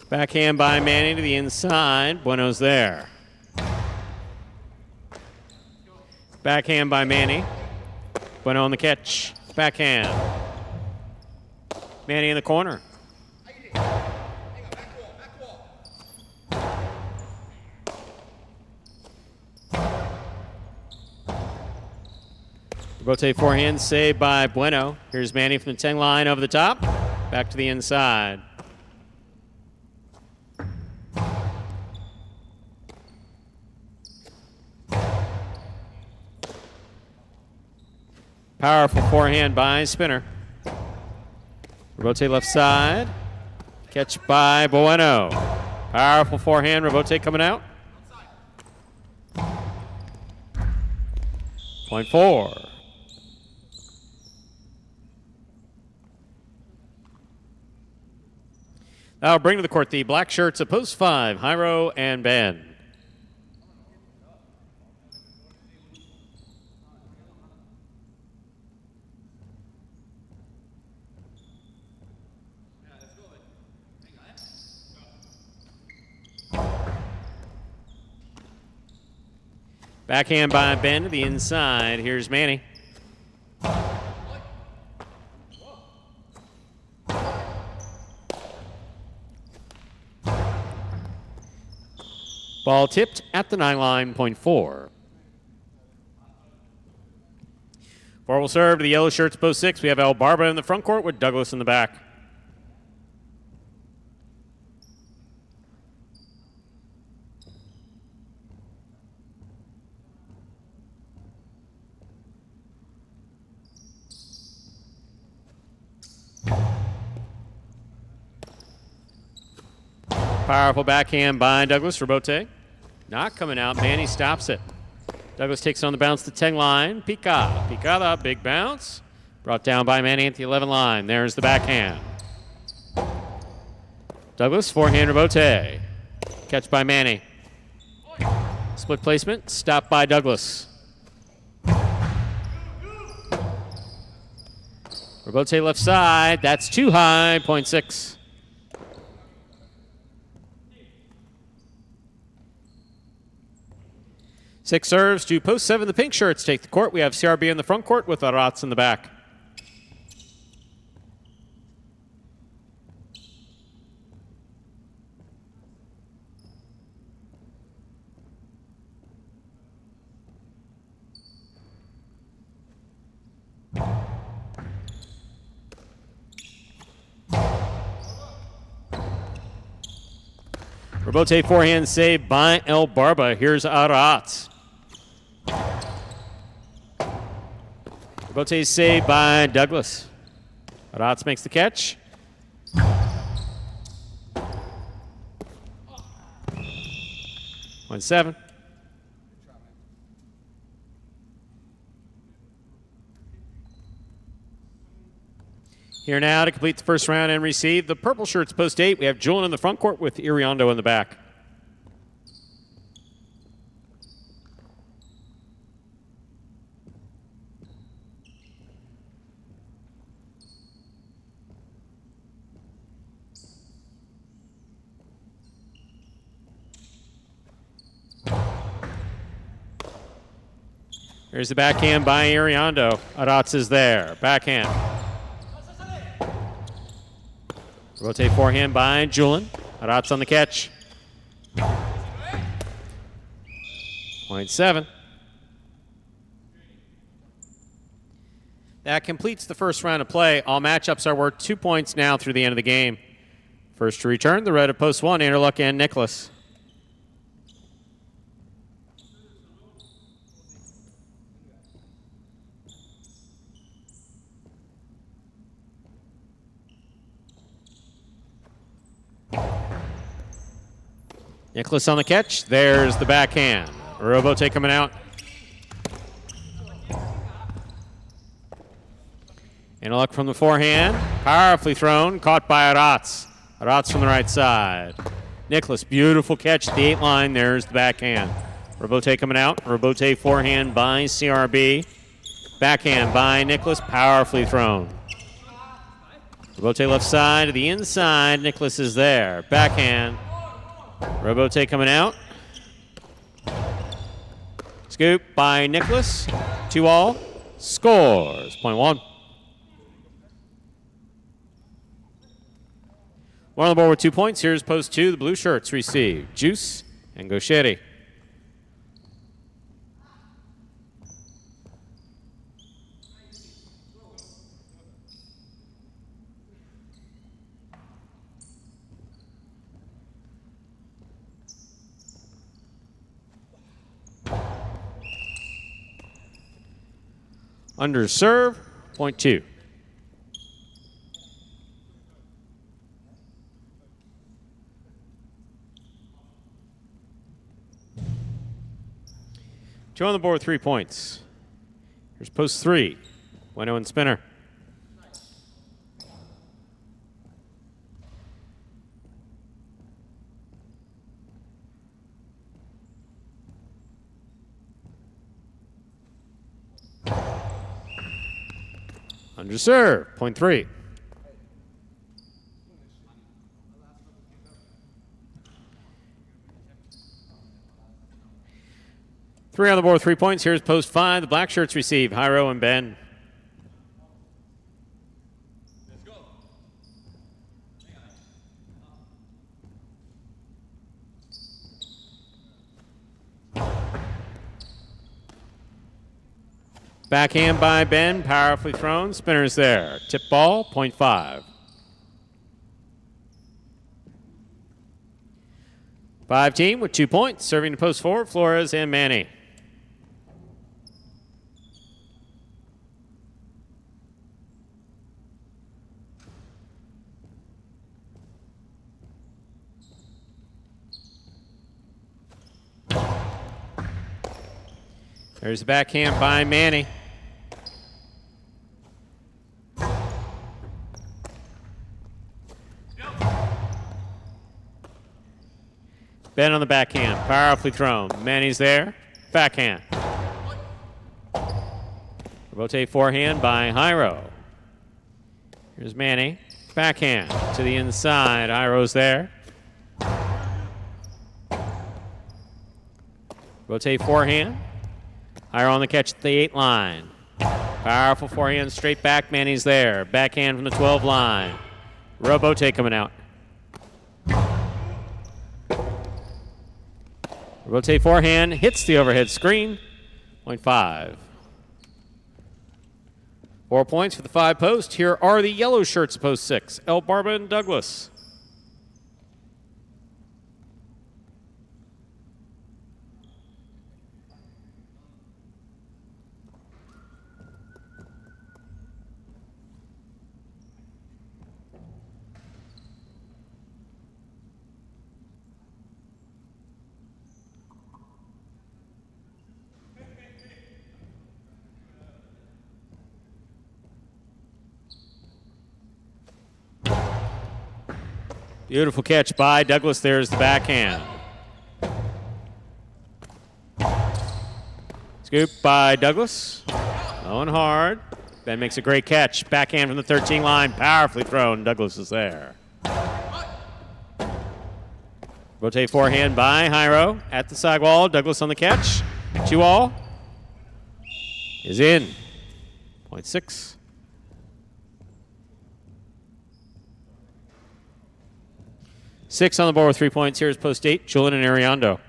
Backhand by Manny to the inside. Bueno's there. Backhand by Manny. Bueno on the catch. Backhand. Manny in the corner. Rebote forehand saved by Bueno. Here's Manny from the 10 line over the top. Back to the inside. Powerful forehand by Spinner. Rebote left side. Catch by Bueno. Powerful forehand. Rebote coming out. Point 4. That'll bring to the court the black shirts of post 5, Hyro and Ben. Backhand by Ben to the inside. Here's Manny. Ball tipped at the 9 line, point 4. 4 will serve to the yellow shirts, post 6. We have El Barba in the front court with Douglas in the back. Powerful backhand by Douglas. Robote not coming out. Manny stops it. Douglas takes it on the bounce to 10 line. Picada, big bounce. Brought down by Manny at the 11 line. There's the backhand. Douglas, forehand Robote. Catch by Manny. Split placement, stopped by Douglas. Robote left side. That's too high, point 6. Six serves to post 7. The pink shirts take the court. We have CRB in the front court with Arats in the back. Robote forehand save by El Barba. Here's Arats. Robote saved by Douglas. Arats makes the catch. Point 7. Here now to complete the first round and receive the purple shirts post 8. We have Julian in the front court with Iriondo in the back. Here's the backhand by Iriondo. Arats is there. Backhand. Rotate forehand by Julian. Arats on the catch. Point 7. That completes the first round of play. All matchups are worth 2 points now through the end of the game. First to return, the red of post 1, Anderluck and Nicholas. Nicholas on the catch. There's the backhand. Robote coming out. Anderluck from the forehand. Powerfully thrown. Caught by Arats. Arats from the right side. Nicholas, beautiful catch at the 8 line. There's the backhand. Robote coming out. Robote forehand by CRB. Backhand by Nicholas. Powerfully thrown. Robote left side to the inside. Nicholas is there. Backhand. Robote coming out. Scoop by Nicholas. 2-all. Scores. Point 1. One on the board with 2 points. Here's post 2. The blue shirts receive Juice and Gaucheri. Under serve, point 2. Two on the board, 3 points. Here's post 3. Bueno and spinner. Under serve, point 3. Three on the board, 3 points. Here's post 5. The black shirts receive. Hyro and Ben. Backhand by Ben, powerfully thrown. Spinner's there. Tip ball, point 5. 5 team with 2 points. Serving to post 4, Flores and Manny. There's the backhand by Manny. Ben on the backhand, powerfully thrown. Manny's there, backhand. Rotate forehand by Hyro. Here's Manny, backhand to the inside. Hyro's there. Rotate forehand. Hyro on the catch at the 8 line. Powerful forehand straight back. Manny's there. Backhand from the 12 line. Robote coming out. Rotate forehand. Hits the overhead screen. Point 5. 4 points for the 5 post. Here are the yellow shirts, post 6. El Barba and Douglas. Beautiful catch by Douglas. There's the backhand. Scoop by Douglas. Low and hard. Ben makes a great catch. Backhand from the 13 line. Powerfully thrown. Douglas is there. Rotate forehand by Hyro at the sidewall. Douglas on the catch. 2-all. Is in. Point 6. 6 on the board with 3 points. Here's post 8, Julian and Ariando.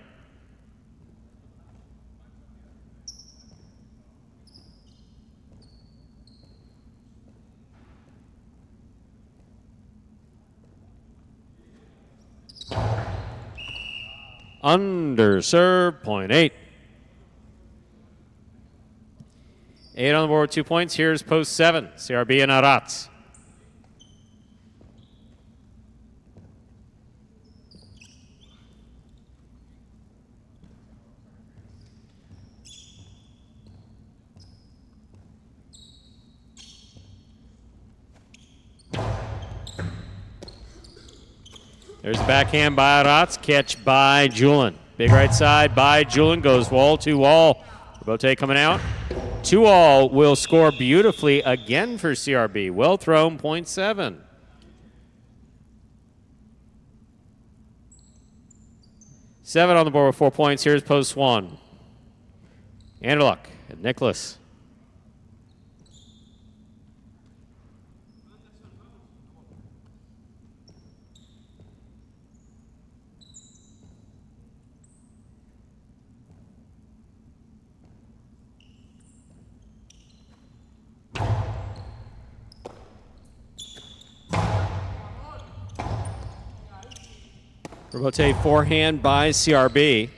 Under serve, point 8. 8 on the board with 2 points. Here's post 7, CRB and Arats. There's the backhand by Arats, catch by Julian. Big right side by Julian, goes wall to wall. Bote coming out. 2-all will score beautifully again for CRB. Well thrown, point 7. Seven on the board with 4 points. Here's post 1. Anderluck and Nicholas. Rotate forehand by CRB.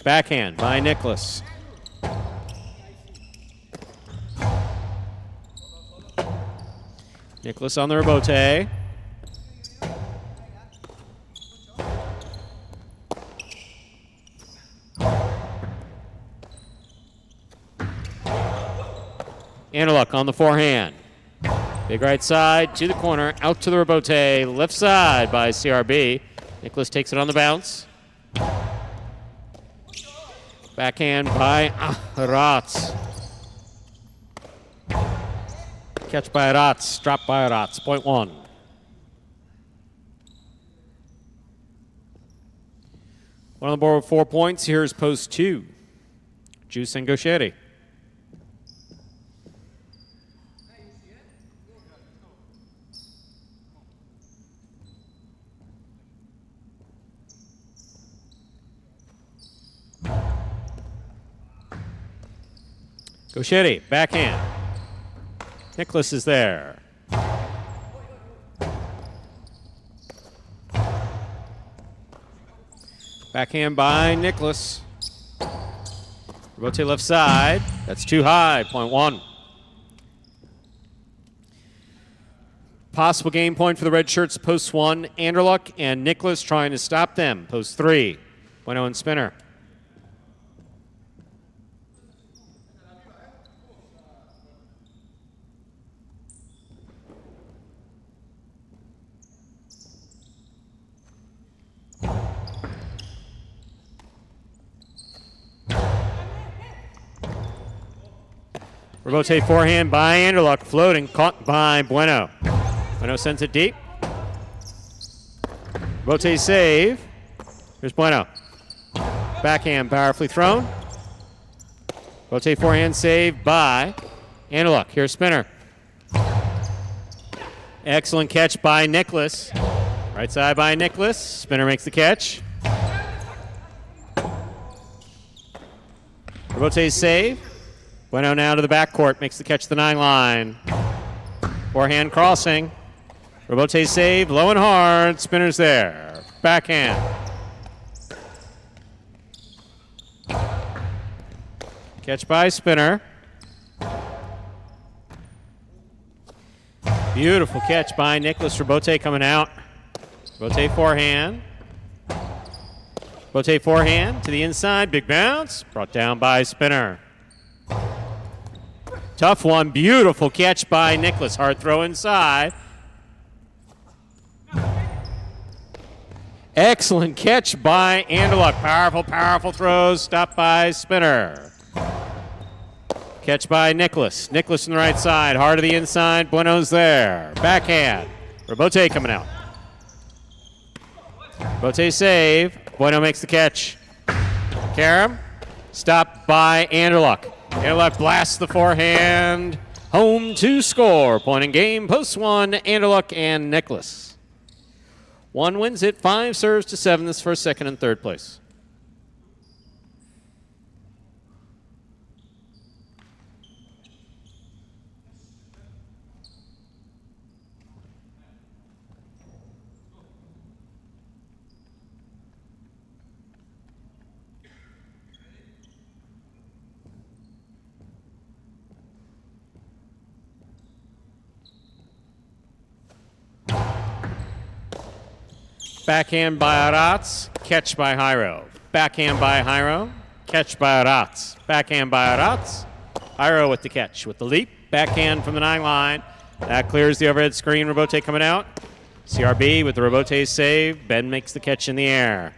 Backhand by Nicholas. Nicholas on the rebote. Anderluck on the forehand. Big right side to the corner, out to the rebote, left side by CRB. Nicholas takes it on the bounce. Backhand by Ratz. Catch by Ratz, drop by Ratz, point one. One on the board with 4 points. Here's post 2. Juice and Gaucheri. Gaucheri, backhand. Nicholas is there. Backhand by Nicholas. Rotate left side. That's too high, point one. Possible game point for the red shirts, post 1. Anderluck and Nicholas trying to stop them. Post 3. Bueno and Spinner. Rebote forehand by Anderluck, floating, caught by Bueno. Bueno sends it deep. Rebote save. Here's Bueno. Backhand powerfully thrown. Rebote forehand save by Anderluck. Here's Spinner. Excellent catch by Nicholas. Right side by Nicholas. Spinner makes the catch. Rebote save. Bueno now to the backcourt, makes the catch at the 9 line. Forehand crossing. Rebote save, low and hard. Spinner's there. Backhand. Catch by Spinner. Beautiful catch by Nicholas. Rebote coming out. Rebote forehand. Rebote forehand to the inside. Big bounce. Brought down by Spinner. Tough one. Beautiful catch by Nicholas. Hard throw inside. Excellent catch by Anderluck. Powerful, powerful throws. Stopped by Spinner. Catch by Nicholas. Nicholas on the right side. Hard to the inside. Bueno's there. Backhand. Rebote coming out. Rebote save. Bueno makes the catch. Karam. Stopped by Anderluck. Anderluck blasts the forehand. Home to score. Point in game. Post 1. Anderluck and Nicholas. 1 wins it. 5 serves to 7. This for second and third place. Backhand by Aratz, catch by Jairo. Backhand by Jairo, catch by Aratz. Backhand by Aratz. Jairo with the catch, with the leap. Backhand from the 9 line. That clears the overhead screen. Rebote coming out. CRB with the Rebote save. Ben makes the catch in the air.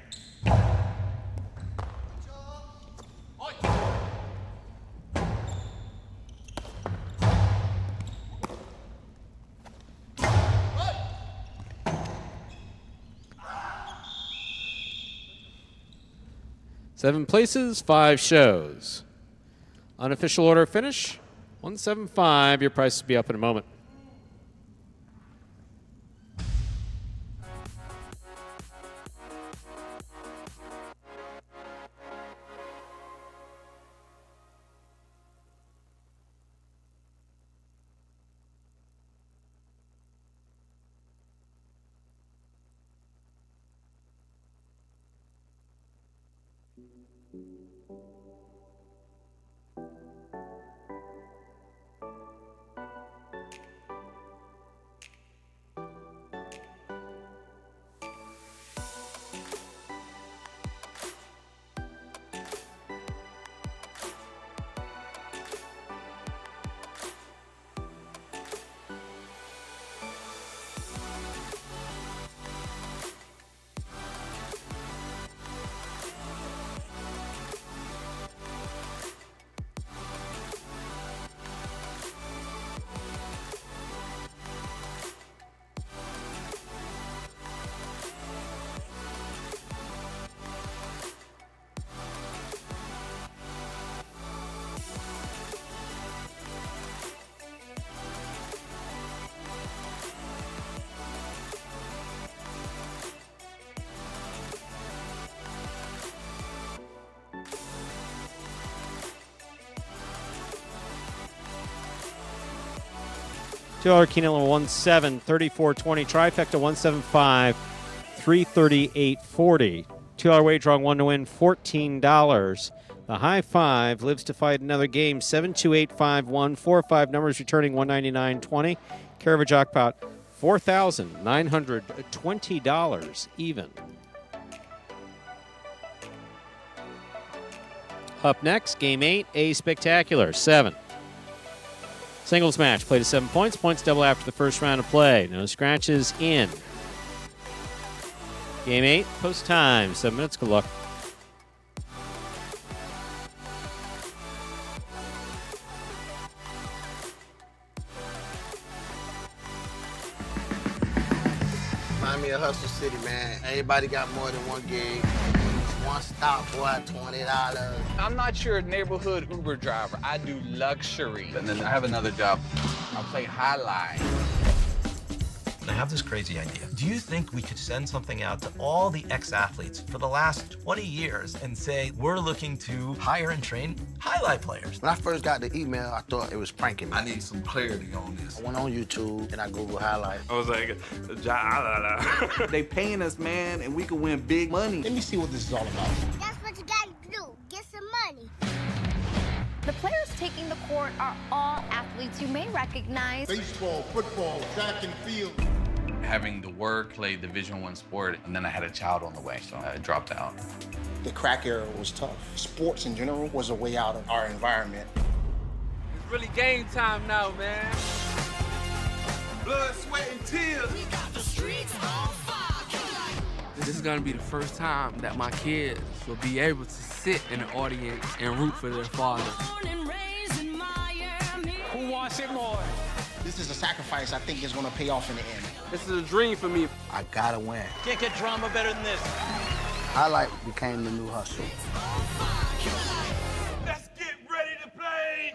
Seven places, 5 shows. Unofficial order finish, 175. Your price will be up in a moment. $2 Keenan level 17, 34.20. Trifecta 175, 338.40. $2 wager on 1 to win, $14. The high five lives to fight another game, 72851, 4 or 5 numbers returning 199.20. Care of a jackpot, $4,920 even. Up next, game 8, A Spectacular, 7. Singles match, play to 7 points. Points double after the first round of play. No scratches in. Game 8, post time, 7 minutes. Good luck. Find me a Hustle City, man. Everybody got more than one gig. One stop, boy, $20. I'm not your neighborhood Uber driver. I do luxury. And then I have another job. I play highlight. I have this crazy idea. Do you think we could send something out to all the ex-athletes for the last 20 years and say, we're looking to hire and train highlight players? When I first got the email, I thought it was pranking me. I need some clarity on this. I went on YouTube and I Googled highlight. I was like, They paying us, man, and we can win big money. Let me see what this is all about. That's what you gotta do. Get some money. The players taking the court are all athletes you may recognize. Baseball, football, track and field. Having to work, play Division I sport, and then I had a child on the way, so I dropped out. The crack era was tough. Sports in general was a way out of our environment. It's really game time now, man. blood, sweat, and tears. We got the streets on fire. This is gonna be the first time that my kids will be able to sit in the audience and root for their father. Who wants it more? This is a sacrifice I think is gonna pay off in the end. This is a dream for me. I gotta win. Can't get drama better than this. Highlight became the new hustle. Let's get ready to play.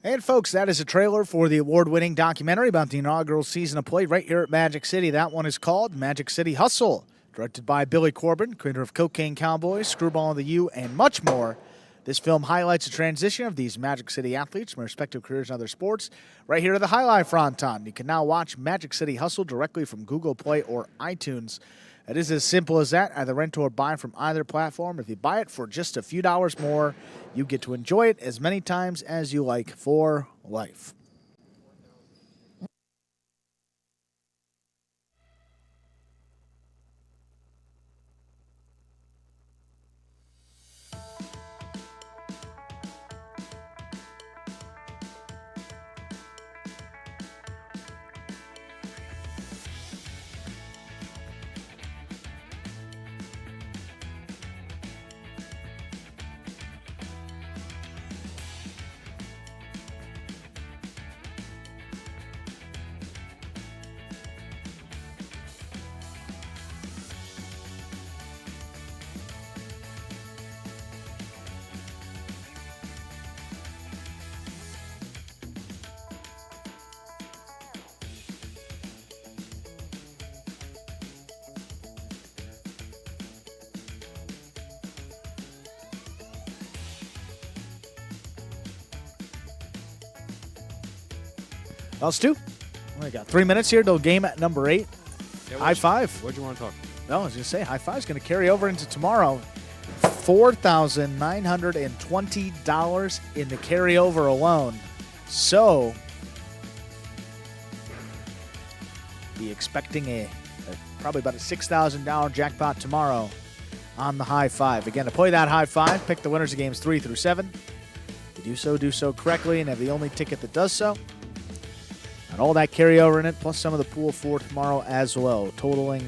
And folks, that is a trailer for the award-winning documentary about the inaugural season of play right here at Magic City. That one is called Magic City Hustle, directed by Billy Corbin, creator of Cocaine Cowboys, Screwball in the U, and much more. This film highlights the transition of these Magic City athletes from their respective careers in other sports right here to the Highlight Fronton. You can now watch Magic City Hustle directly from Google Play or iTunes. It is as simple as that. Either rent or buy from either platform. If you buy it for just a few dollars more, you get to enjoy it as many times as you like for life. Well, Stu, we got 3 minutes here till game at number 8. Yeah, high five. What'd you want to talk about? No, I was going to say, high five is going to carry over into tomorrow. $4,920 in the carryover alone. So, be expecting a probably about a $6,000 jackpot tomorrow on the high five. Again, to play that high five, pick the winners of games 3 through 7. If you do so correctly, and have the only ticket that does so. And all that carryover in it, plus some of the pool for tomorrow as well, totaling,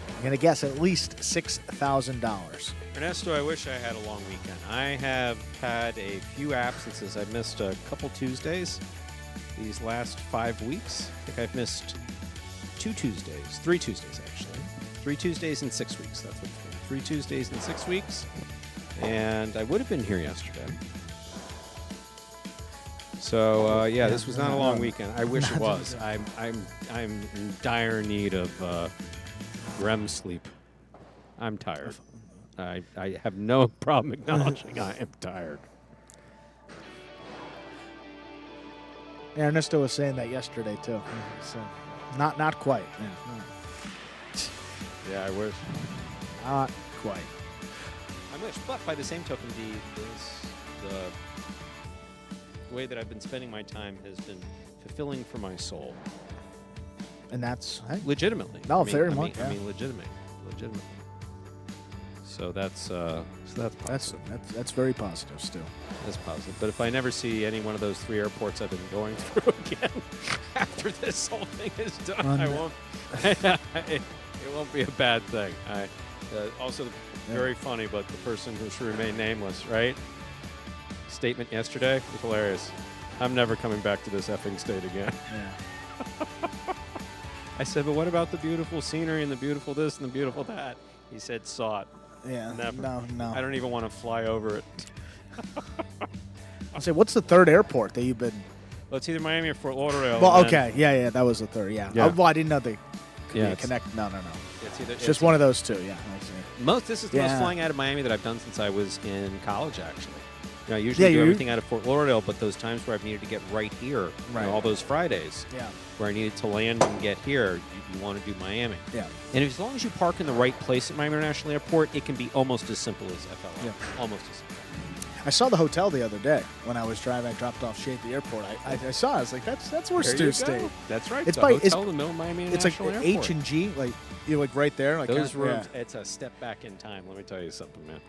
I'm going to guess, at least $6,000. Ernesto, I wish I had a long weekend. I have had a few absences. I missed a couple Tuesdays these last 5 weeks. I think I've missed 3 Tuesdays actually. 3 Tuesdays in 6 weeks. That's what it's been. 3 Tuesdays in 6 weeks. And I would have been here yesterday. So yeah, this was not a long weekend. I wish it was. I'm in dire need of REM sleep. I'm tired. I have no problem acknowledging I am tired. Yeah, Ernesto was saying that yesterday too. So, not quite. Yeah, I wish. Not quite. I wish, but by the same token, the way that I've been spending my time has been fulfilling for my soul. And that's legitimately. No, I mean, very I much. mean, I mean, legitimately. So that's that's very positive still. That's positive. But if I never see any one of those 3 airports I've been going through again after this whole thing is done, I won't. It won't be a bad thing. Also, very funny, but the person who should remain nameless, right? Statement yesterday was hilarious. I'm never coming back to this effing state again. Yeah. I said, but what about the beautiful scenery and the beautiful this and the beautiful that? He said, saw it. Yeah. Never. No. I don't even want to fly over it. I'll say, what's the third airport that you've been? Well, it's either Miami or Fort Lauderdale. Well, okay. Yeah, that was the third. Yeah. Yeah. Well, I didn't know they could connect. No. It's just one of those two. Yeah. I see. This is the most flying out of Miami that I've done since I was in college, actually. I usually do everything out of Fort Lauderdale, but those times where I've needed to get right here, all those Fridays, where I needed to land and get here, you want to do Miami. Yeah. And as long as you park in the right place at Miami International Airport, it can be almost as simple as FLA. Yeah. Almost as simple. I saw the hotel the other day when I was driving. I dropped off Shay at the airport. I saw it. I was like, that's where Stu stayed. That's right. It's the by hotel in the middle of Miami International It's like Airport. H&G, like you're like right there. Like those rooms. Yeah. It's a step back in time. Let me tell you something, man.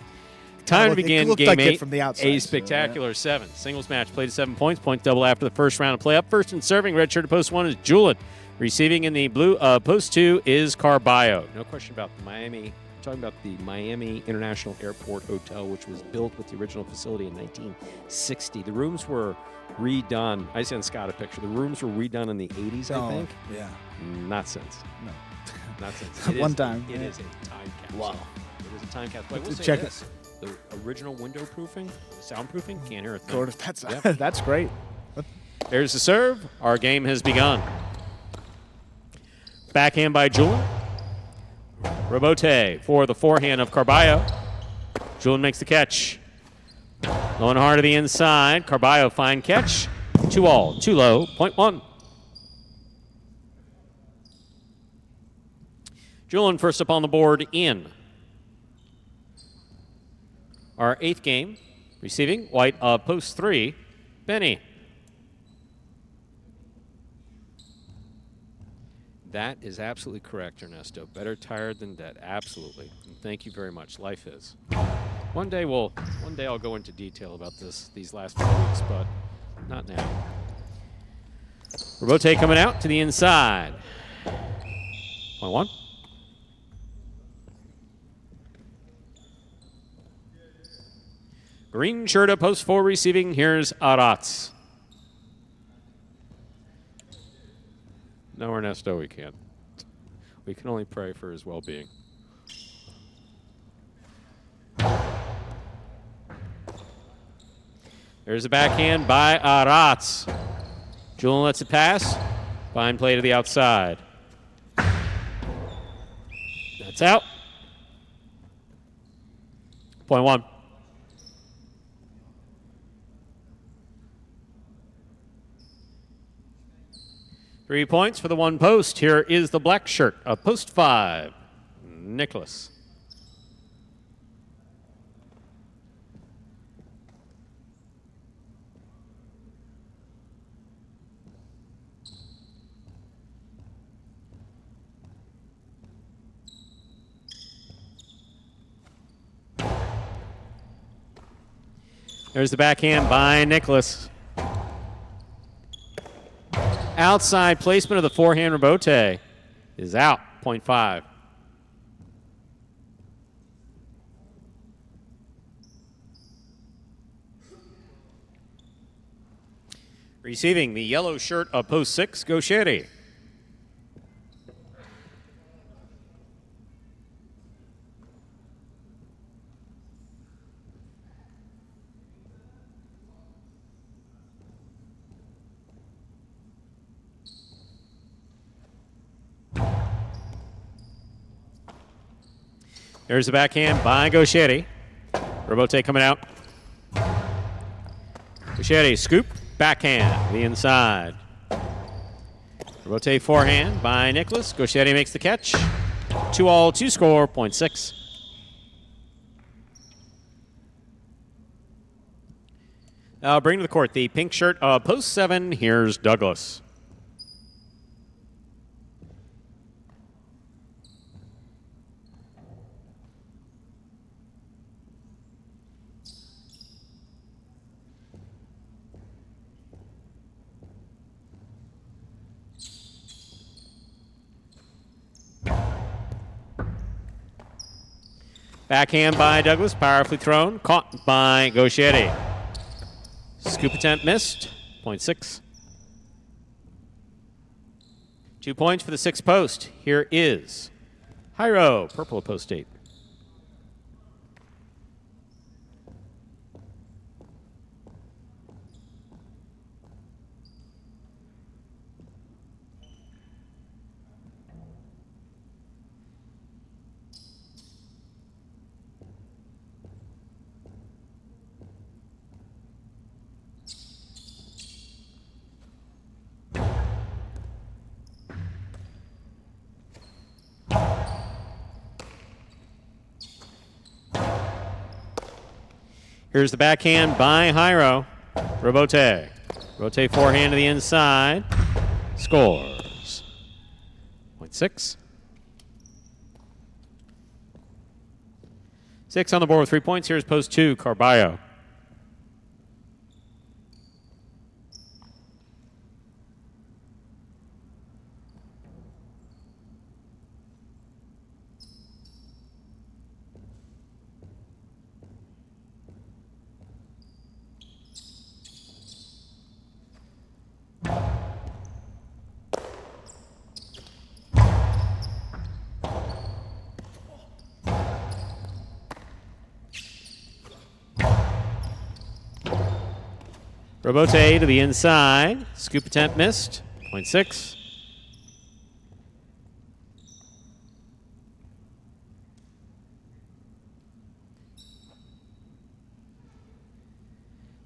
Time to begin looked game like 8, it from the outside, a spectacular 7. Singles match played to 7 points. Point double after the first round of play. Up first and serving, red shirt to post 1 is Julian. Receiving in the blue post 2 is Carballo. No question about the Miami. We're talking about the Miami International Airport Hotel, which was built with the original facility in 1960. The rooms were redone. I sent Scott a picture. The rooms were redone in the 80s, I think. Yeah. Not since. No. Not since. One time. It is a time capsule. Wow. It is a time capsule. I will say Check this. The original window proofing, soundproofing, can't hear a thing. That's Yep. that's great. There's the serve. Our game has begun. Backhand by Julian. Robote for the forehand of Carballo. Julian makes the catch. Going hard to the inside. Carballo, fine catch. 2-all, too low, point 1. Julian first up on the board in our 8th game. Receiving, white of post 3, Benny. That is absolutely correct, Ernesto. Better tired than dead. Absolutely. And thank you very much. Life is. One day I'll go into detail about these last few weeks, but not now. Robote coming out to the inside. Point 1. Green shirt up post 4 receiving. Here's Aratz. No, Ernesto, we can't. We can only pray for his well-being. There's a backhand by Aratz. Julian lets it pass. Fine play to the outside. That's out. Point 1. Three points for the one post. Here is the black shirt of post 5, Nicholas. There's the backhand by Nicholas. Outside placement of the forehand Robote is out, point 5. Receiving the yellow shirt of post 6, Gaucheri. There's the backhand by Gauchetti. Robote coming out. Gauchetti, scoop, backhand, the inside. Robote forehand by Nicholas. Gauchetti makes the catch. 2-all, 2-score, 0.6. Bring to the court the pink shirt of post 7. Here's Douglas. Backhand by Douglas, powerfully thrown, caught by Gauchetti. Scoop attempt missed, 0.6. 2 points for the 6th post. Here is Hyro, purple of post 8. Here's the backhand by Hyro. Robote. Robote forehand to the inside. Scores. 0.6. 6 on the board with 3 points. Here's post 2, Carballo. Robote to the inside. Scoop attempt missed. 0.6.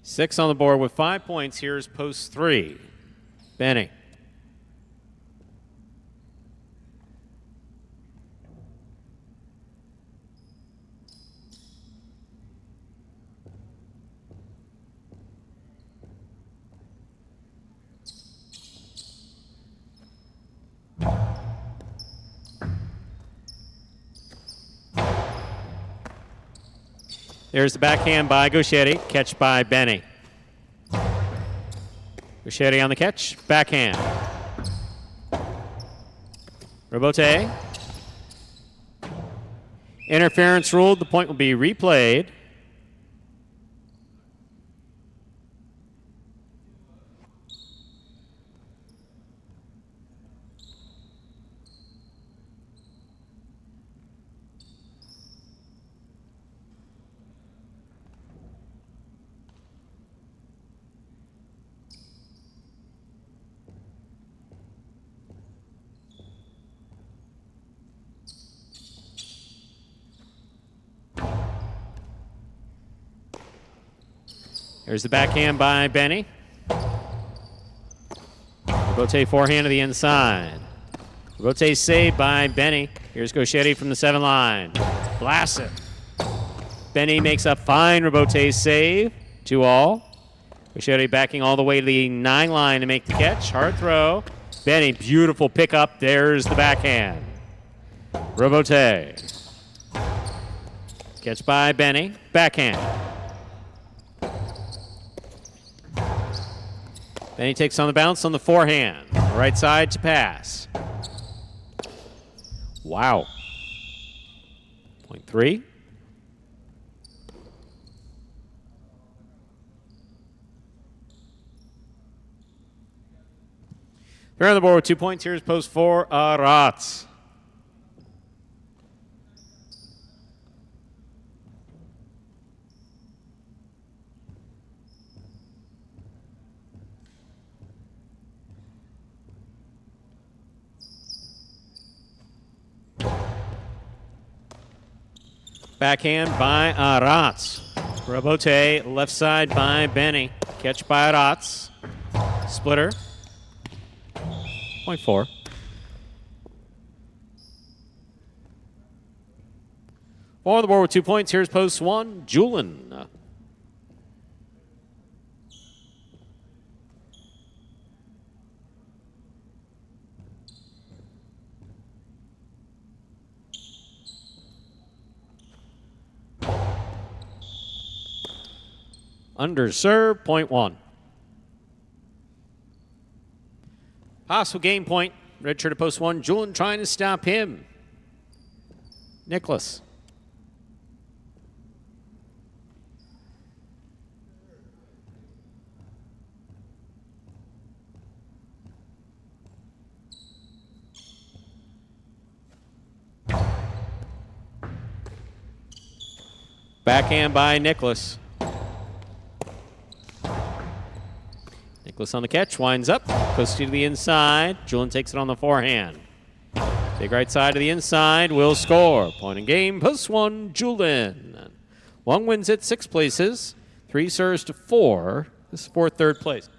Six on the board with 5 points. Here's post 3. Benny. There's the backhand by Gauchetti. Catch by Benny. Gauchetti on the catch. Backhand. Robote. Interference ruled. The point will be replayed. There's the backhand by Benny. Robote forehand to the inside. Robote saved by Benny. Here's Gauchetti from the 7 line. Blasts it. Benny makes a fine Robote save. 2-all. Gauchetti backing all the way to the 9 line to make the catch. Hard throw. Benny, beautiful pickup. There's the backhand. Robote. Catch by Benny. Backhand. Benny takes on the bounce on the forehand. Right side to pass. Wow. 0.3. Fair on the board with 2 points. Here's post 4, Aratz. Backhand by Aratz. Robote, left side by Benny. Catch by Aratz. Splitter. 0.4. On the board with 2 points. Here's post 1, Julin. Under serve, 0.1. Possible game point. Red shirt to post 1. Julin trying to stop him. Nicholas. Backhand by Nicholas. Nicholas on the catch, winds up, goes to the inside. Julin takes it on the forehand. Big right side to the inside, will score. Point in game, post 1, Julin. Wang wins it 6 places, 3 serves to 4. This is for 3rd place.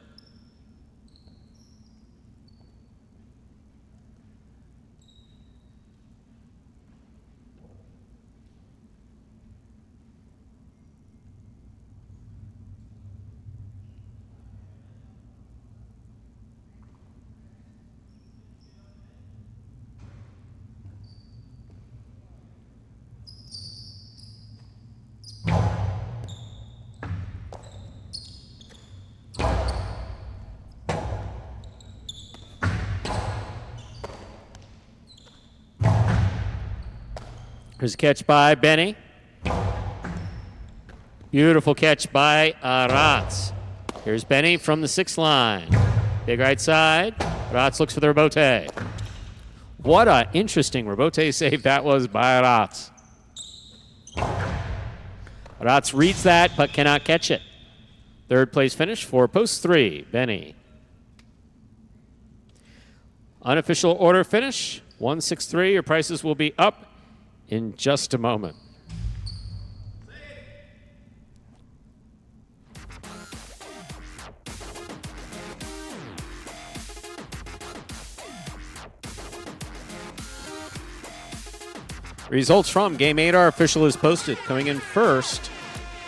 Here's a catch by Benny. Beautiful catch by Aratz. Here's Benny from the 6th line. Big right side. Aratz looks for the rebote. What an interesting rebote save that was by Aratz. Aratz reads that but cannot catch it. 3rd place finish for post 3, Benny. Unofficial order finish, 163. Your prices will be up in just a moment. Results from Game 8 are official is posted. Coming in first,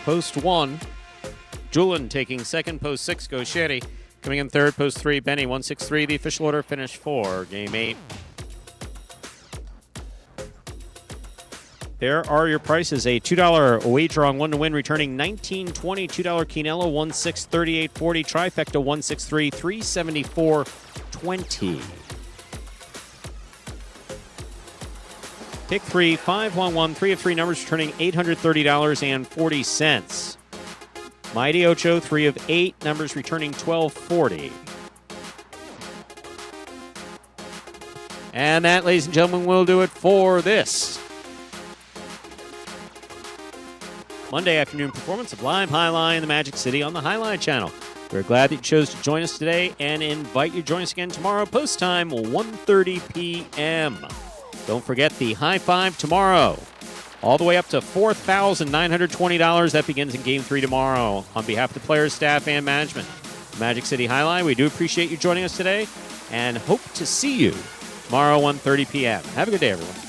post 1, Julin taking 2nd, post 6, Gaucheri. Coming in 3rd, post 3, Benny, 163. The official order finish for Game 8. There are your prices. A $2 wager on 1 to win, returning $19.20. $2 Quinello, 1638.40. Trifecta, 163, 374.20. Pick 3, 511, 3 of 3 numbers, returning $830.40. Mighty Ocho, 3 of 8 numbers, returning $12.40. And that, ladies and gentlemen, will do it for this Monday afternoon performance of Live Highline in the Magic City on the Highline channel. We're glad that you chose to join us today and invite you to join us again tomorrow, post time, 1:30 p.m. Don't forget the high five tomorrow, all the way up to $4,920. That begins in Game 3 tomorrow. On behalf of the players, staff, and management, Magic City Highline, we do appreciate you joining us today and hope to see you tomorrow, 1:30 p.m. Have a good day, everyone.